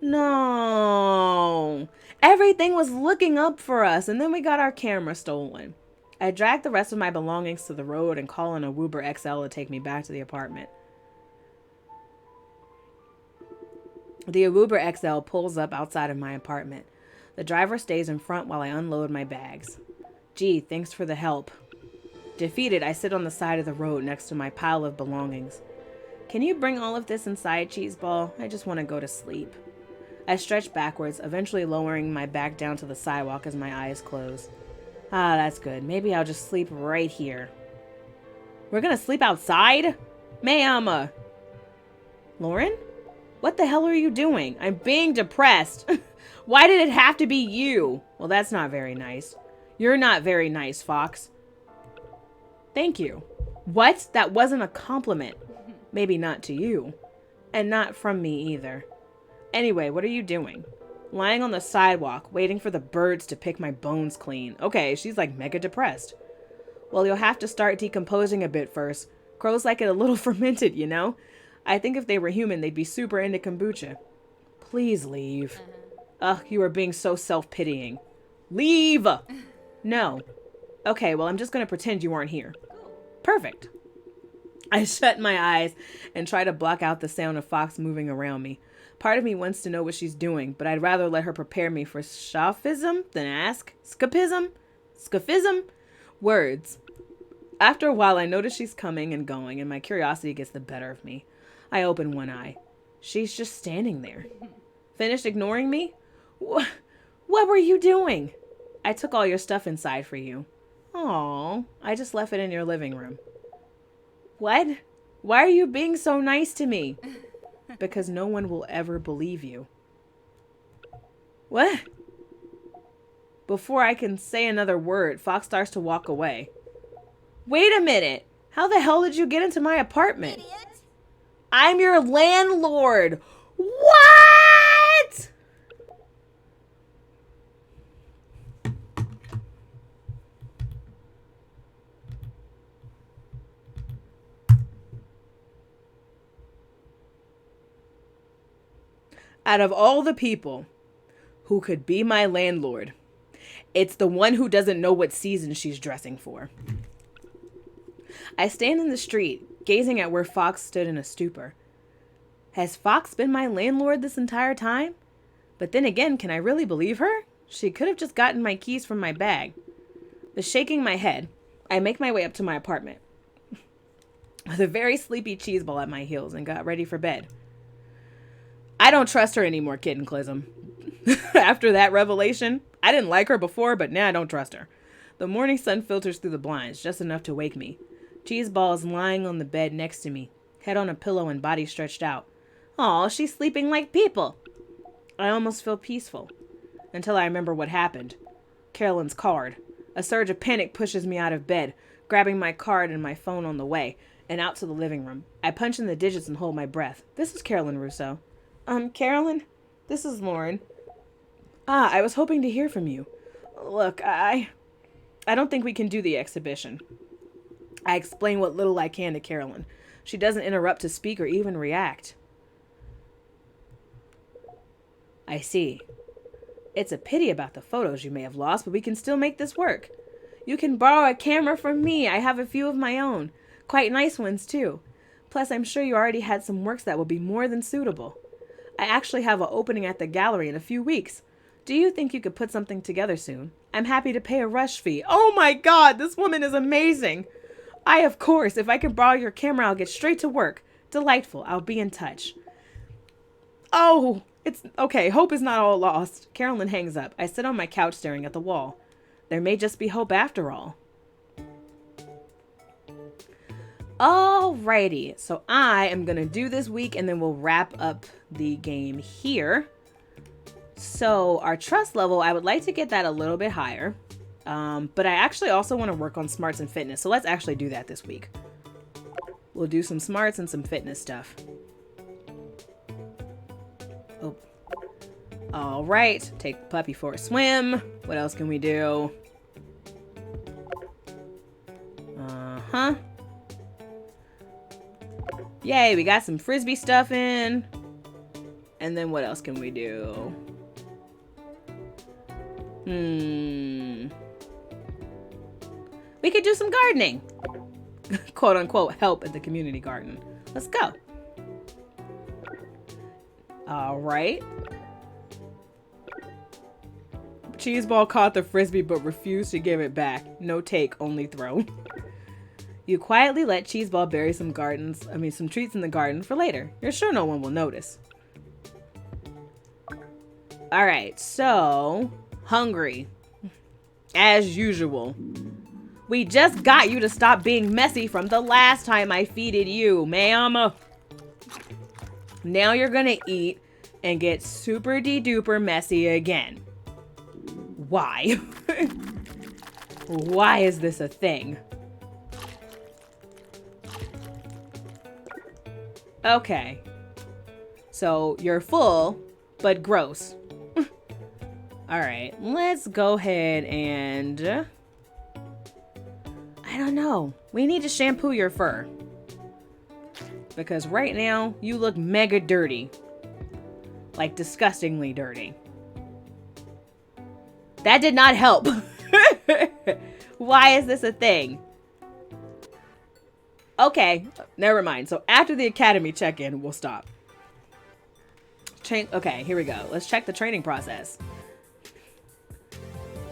[SPEAKER 1] No. Everything was looking up for us, and then we got our camera stolen. I drag the rest of my belongings to the road and call in a Uber XL to take me back to the apartment. The Uber XL pulls up outside of my apartment. The driver stays in front while I unload my bags. Gee, thanks for the help. Defeated, I sit on the side of the road next to my pile of belongings. Can you bring all of this inside, Cheeseball? I just want to go to sleep. I stretch backwards, eventually lowering my back down to the sidewalk as my eyes close. Ah, that's good. Maybe I'll just sleep right here. We're gonna sleep outside? Ma'am! Lauren? What the hell are you doing? I'm being depressed. Why did it have to be you? Well, that's not very nice. You're not very nice, Fox. Thank you. What? That wasn't a compliment. Maybe not to you. And not from me either. Anyway, what are you doing? Lying on the sidewalk, waiting for the birds to pick my bones clean. Okay, she's like mega depressed. Well, you'll have to start decomposing a bit first. Crows like it a little fermented, you know? I think if they were human, they'd be super into kombucha. Please leave. Ugh, you are being so self-pitying. Leave! No. Okay, well, I'm just gonna pretend you aren't here. Perfect. I shut my eyes and try to block out the sound of Fox moving around me. Part of me wants to know what she's doing, but I'd rather let her prepare me for scaphism than ask. Scaphism? Words. After a while, I notice she's coming and going, and my curiosity gets the better of me. I open one eye. She's just standing there. Finished ignoring me? What were you doing? I took all your stuff inside for you. Aw, I just left it in your living room. What? Why are you being so nice to me? Because no one will ever believe you. What? Before I can say another word, Fox starts to walk away. Wait a minute. How the hell did you get into my apartment?
[SPEAKER 2] Idiot.
[SPEAKER 1] I'm your landlord. What? Out of all the people who could be my landlord, it's the one who doesn't know what season she's dressing for. I stand in the street, gazing at where Fox stood in a stupor. Has Fox been my landlord this entire time? But then again, can I really believe her? She could have just gotten my keys from my bag. With shaking my head, I make my way up to my apartment with a very sleepy Cheeseball at my heels and got ready for bed. I don't trust her anymore, Kittenclism. After that revelation, I didn't like her before, but now I don't trust her. The morning sun filters through the blinds, just enough to wake me. Cheeseball is lying on the bed next to me, head on a pillow and body stretched out. Aw, she's sleeping like people. I almost feel peaceful, until I remember what happened. Carolyn's card. A surge of panic pushes me out of bed, grabbing my card and my phone on the way, and out to the living room. I punch in the digits and hold my breath. This is Carolyn Russo. Carolyn? This is Lauren. I was hoping to hear from you. Look, I don't think we can do the exhibition. I explain what little I can to Carolyn. She doesn't interrupt to speak or even react. I see. It's a pity about the photos you may have lost, but we can still make this work. You can borrow a camera from me. I have a few of my own. Quite nice ones, too. Plus, I'm sure you already had some works that will be more than suitable. I actually have an opening at the gallery in a few weeks. Do you think you could put something together soon? I'm happy to pay a rush fee. Oh my God, this woman is amazing. Of course, if I can borrow your camera, I'll get straight to work. Delightful. I'll be in touch. Oh, it's okay. Hope is not all lost. Carolyn hangs up. I sit on my couch staring at the wall. There may just be hope after all. Alrighty, so I am going to do this week and then we'll wrap up the game here. So our trust level, I would like to get that a little bit higher. But I actually also want to work on smarts and fitness. So let's actually do that this week. We'll do some smarts and some fitness stuff. Oh. All right. Take the puppy for a swim. What else can we do? Uh-huh. Yay, we got some frisbee stuff in. And then what else can we do? We could do some gardening. Quote unquote help at the community garden. Let's go. All right. Cheeseball caught the frisbee but refused to give it back. No take, only throw. You quietly let Cheeseball bury some treats in the garden for later. You're sure no one will notice. All right, so hungry. As usual. We just got you to stop being messy from the last time I feeded you, ma'am. Now you're gonna eat and get super de-duper messy again. Why? Why is this a thing? Okay. So you're full, but gross. Alright, let's go ahead and... I don't know. We need to shampoo your fur. Because right now, you look mega dirty. Like, disgustingly dirty. That did not help. Why is this a thing? Okay, never mind. So after the academy check-in, we'll stop. Okay, here we go. Let's check the training process.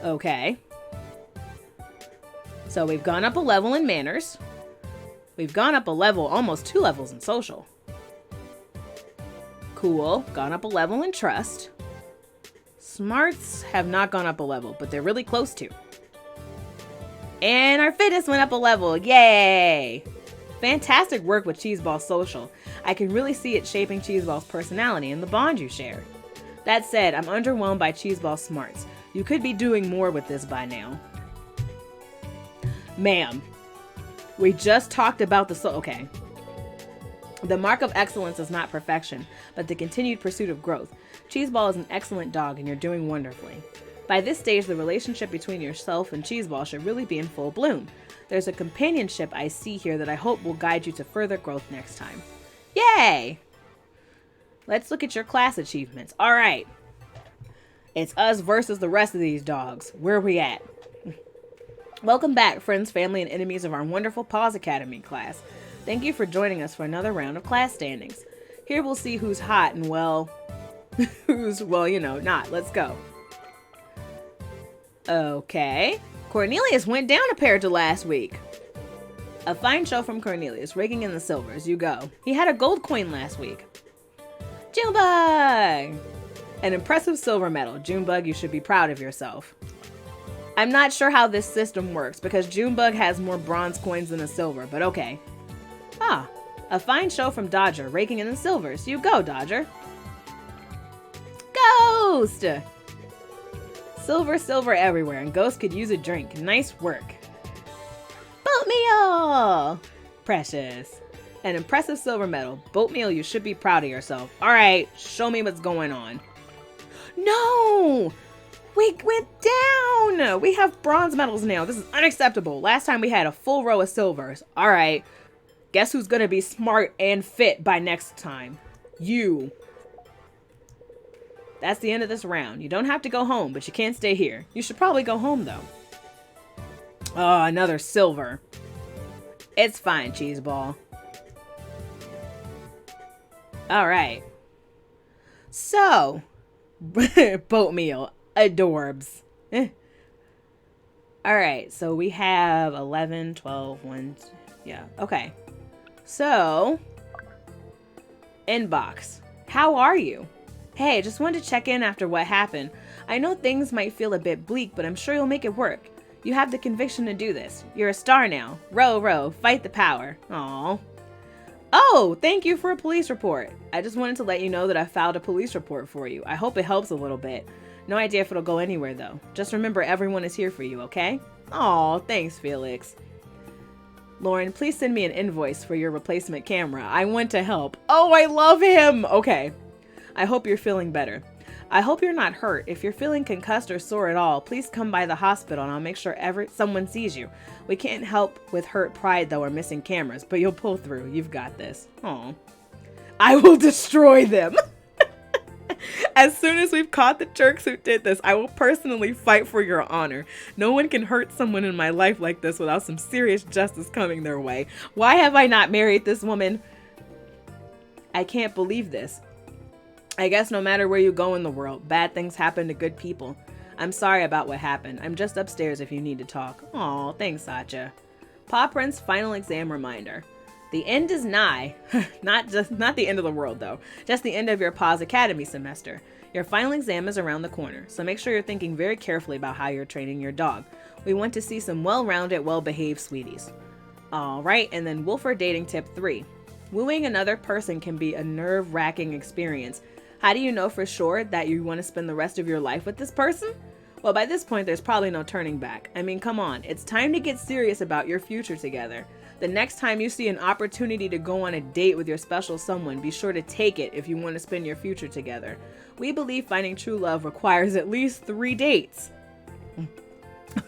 [SPEAKER 1] Okay. So we've gone up a level in manners. We've gone up a level, almost 2 levels in social. Cool. Gone up a level in trust. Smarts have not gone up a level, but they're really close to. And our fitness went up a level. Yay! Fantastic work with Cheeseball Social. I can really see it shaping Cheeseball's personality and the bond you share. That said, I'm underwhelmed by Cheeseball's smarts. You could be doing more with this by now. Ma'am, we just talked about okay. The mark of excellence is not perfection, but the continued pursuit of growth. Cheeseball is an excellent dog and you're doing wonderfully. By this stage, the relationship between yourself and Cheeseball should really be in full bloom. There's a companionship I see here that I hope will guide you to further growth next time. Yay! Let's look at your class achievements. All right. It's us versus the rest of these dogs. Where are we at? Welcome back, friends, family, and enemies of our wonderful Paws Academy class. Thank you for joining us for another round of class standings. Here we'll see who's hot and, well, who's, well, you know, not. Let's go. Okay. Cornelius went down compared to last week. A fine show from Cornelius, raking in the silvers. You go. He had a gold coin last week. Junebug! An impressive silver medal. Junebug, you should be proud of yourself. I'm not sure how this system works because Junebug has more bronze coins than a silver, but okay. Ah, a fine show from Dodger, raking in the silvers. You go, Dodger. Ghost! Silver, silver everywhere, and Ghost could use a drink. Nice work. Boatmeal! Precious. An impressive silver medal. Boatmeal, you should be proud of yourself. All right, show me what's going on. No! We went down! We have bronze medals now. This is unacceptable. Last time we had a full row of silvers. All right. Guess who's going to be smart and fit by next time? You. That's the end of this round. You don't have to go home, but you can't stay here. You should probably go home, though. Oh, another silver. It's fine, Cheeseball. All right. So, Boatmeal. Adorbs. All right, so we have 11, 12, 1, yeah, okay. So, inbox. How are you? Hey, just wanted to check in after what happened. I know things might feel a bit bleak, but I'm sure you'll make it work. You have the conviction to do this. You're a star now. Row, row, fight the power. Aww. Oh, thank you for a police report. I just wanted to let you know that I filed a police report for you. I hope it helps a little bit. No idea if it'll go anywhere, though. Just remember everyone is here for you, okay? Aw, thanks, Felix. Lauren, please send me an invoice for your replacement camera. I want to help. Oh, I love him! Okay. I hope you're feeling better. I hope you're not hurt. If you're feeling concussed or sore at all, please come by the hospital and I'll make sure someone sees you. We can't help with hurt pride, though, or missing cameras, but you'll pull through. You've got this. Aw. I will destroy them! As soon as we've caught the jerks who did this, I will personally fight for your honor. No one can hurt someone in my life like this without some serious justice coming their way. Why have I not married this woman? I can't believe this. I guess no matter where you go in the world, bad things happen to good people. I'm sorry about what happened. I'm just upstairs if you need to talk. Aw, thanks, Sacha. Paw Print's final exam reminder. The end is nigh. Not the end of the world, though. Just the end of your Paws Academy semester. Your final exam is around the corner, so make sure you're thinking very carefully about how you're training your dog. We want to see some well-rounded, well-behaved sweeties. All right, and then Wolfer dating tip 3. Wooing another person can be a nerve-wracking experience. How do you know for sure that you want to spend the rest of your life with this person? Well, by this point, there's probably no turning back. I mean, come on. It's time to get serious about your future together. The next time you see an opportunity to go on a date with your special someone, be sure to take it if you want to spend your future together. We believe finding true love requires at least 3 dates.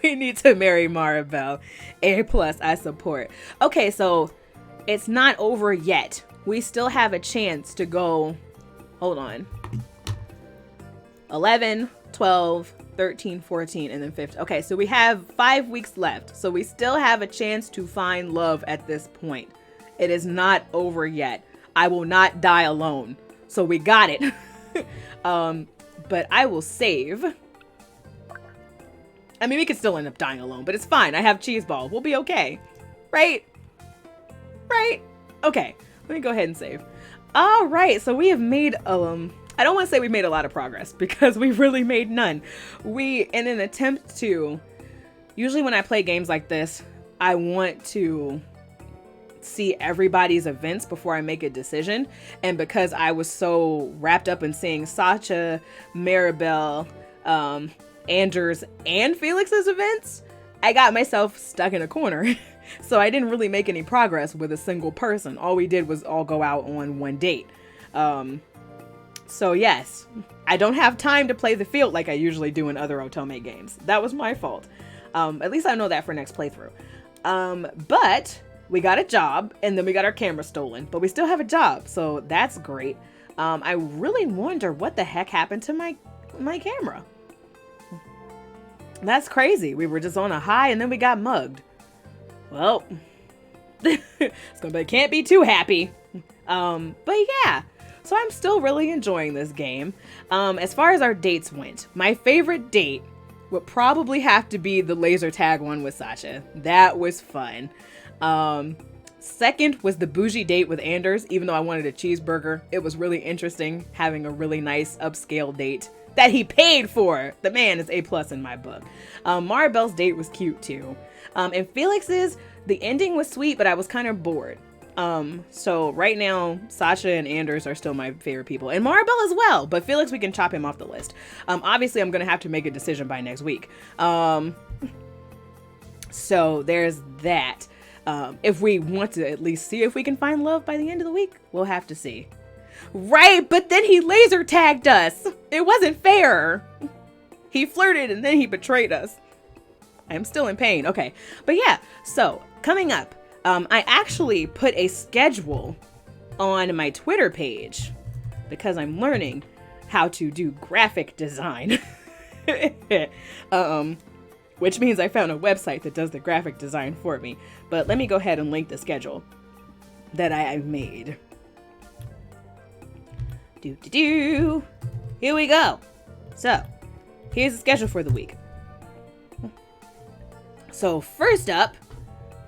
[SPEAKER 1] We need to marry Maribel. A+, I support. Okay, so it's not over yet. We still have a chance to go... Hold on. 11, 12, 13, 14, and then 15. Okay, so we have 5 weeks left. So we still have a chance to find love at this point. It is not over yet. I will not die alone. So we got it. But I will save. I mean, we could still end up dying alone, but it's fine. I have Cheeseball. We'll be okay. Right? Right? Okay. Let me go ahead and save. All right. So we have made, I don't want to say we made a lot of progress because we really made none. In an attempt to, usually when I play games like this, I want to see everybody's events before I make a decision. And because I was so wrapped up in seeing Sacha, Maribel, Anders, and Felix's events, I got myself stuck in a corner. So I didn't really make any progress with a single person. All we did was all go out on one date. So yes, I don't have time to play the field like I usually do in other Otome games. That was my fault. At least I know that for next playthrough. But we got a job and then we got our camera stolen, but we still have a job. So that's great. I really wonder what the heck happened to my camera. That's crazy. We were just on a high and then we got mugged. Well, can't be too happy. But yeah, so I'm still really enjoying this game. As far as our dates went, my favorite date would probably have to be the laser tag one with Sasha. That was fun. Second was the bougie date with Anders, even though I wanted a cheeseburger. It was really interesting having a really nice upscale date that he paid for. The man is A+ in my book. Maribel's date was cute too. And Felix's, the ending was sweet, but I was kind of bored. So right now, Sasha and Anders are still my favorite people, and Maribel as well, but Felix, we can chop him off the list. Obviously I'm gonna have to make a decision by next week. So there's that. If we want to at least see if we can find love by the end of the week, we'll have to see. Right, but then he laser tagged us. It wasn't fair. He flirted and then he betrayed us. I'm still in pain. Okay, but yeah, so coming up, I actually put a schedule on my Twitter page because I'm learning how to do graphic design. Which means I found a website that does the graphic design for me. But let me go ahead and link the schedule that I made. Here we go. So, here's the schedule for the week. So, first up,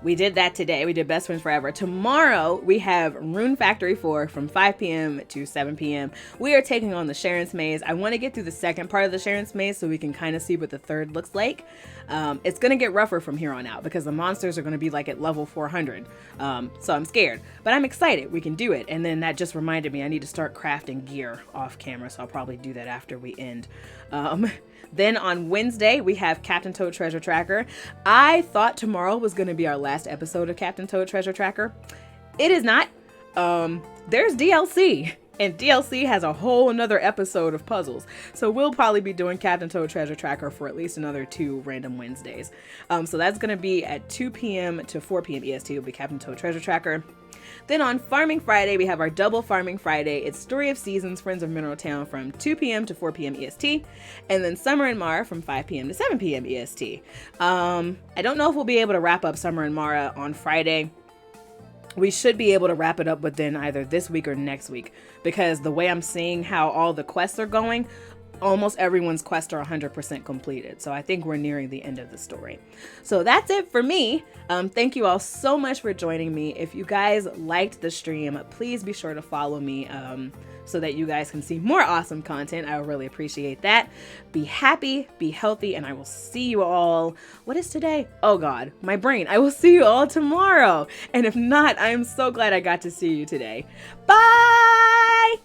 [SPEAKER 1] we did that today. We did Best Friends Forever. Tomorrow, we have Rune Factory 4 from 5 p.m. to 7 p.m. We are taking on the Sharon's Maze. I want to get through the second part of the Sharon's Maze so we can kind of see what the third looks like. It's going to get rougher from here on out because the monsters are going to be like at level 400. So I'm scared, but I'm excited. We can do it. And then that just reminded me I need to start crafting gear off camera. So I'll probably do that after we end. Then on Wednesday, we have Captain Toad Treasure Tracker. I thought tomorrow was going to be our last episode of Captain Toad Treasure Tracker. It is not. There's DLC, and DLC has a whole another episode of puzzles. So we'll probably be doing Captain Toad Treasure Tracker for at least another 2 random Wednesdays. So that's going to be at 2 p.m. to 4 p.m. EST will be Captain Toad Treasure Tracker. Then on Farming Friday, we have our double Farming Friday. It's Story of Seasons, Friends of Mineral Town from 2 p.m. to 4 p.m. EST. And then Summer and Mara from 5 p.m. to 7 p.m. EST. I don't know if we'll be able to wrap up Summer and Mara on Friday. We should be able to wrap it up within either this week or next week. Because the way I'm seeing how all the quests are going, almost everyone's quests are 100% completed. So I think we're nearing the end of the story. So that's it for me. Thank you all so much for joining me. If you guys liked the stream, please be sure to follow me so that you guys can see more awesome content. I would really appreciate that. Be happy, be healthy, and I will see you all. What is today? Oh God, my brain. I will see you all tomorrow. And if not, I am so glad I got to see you today. Bye!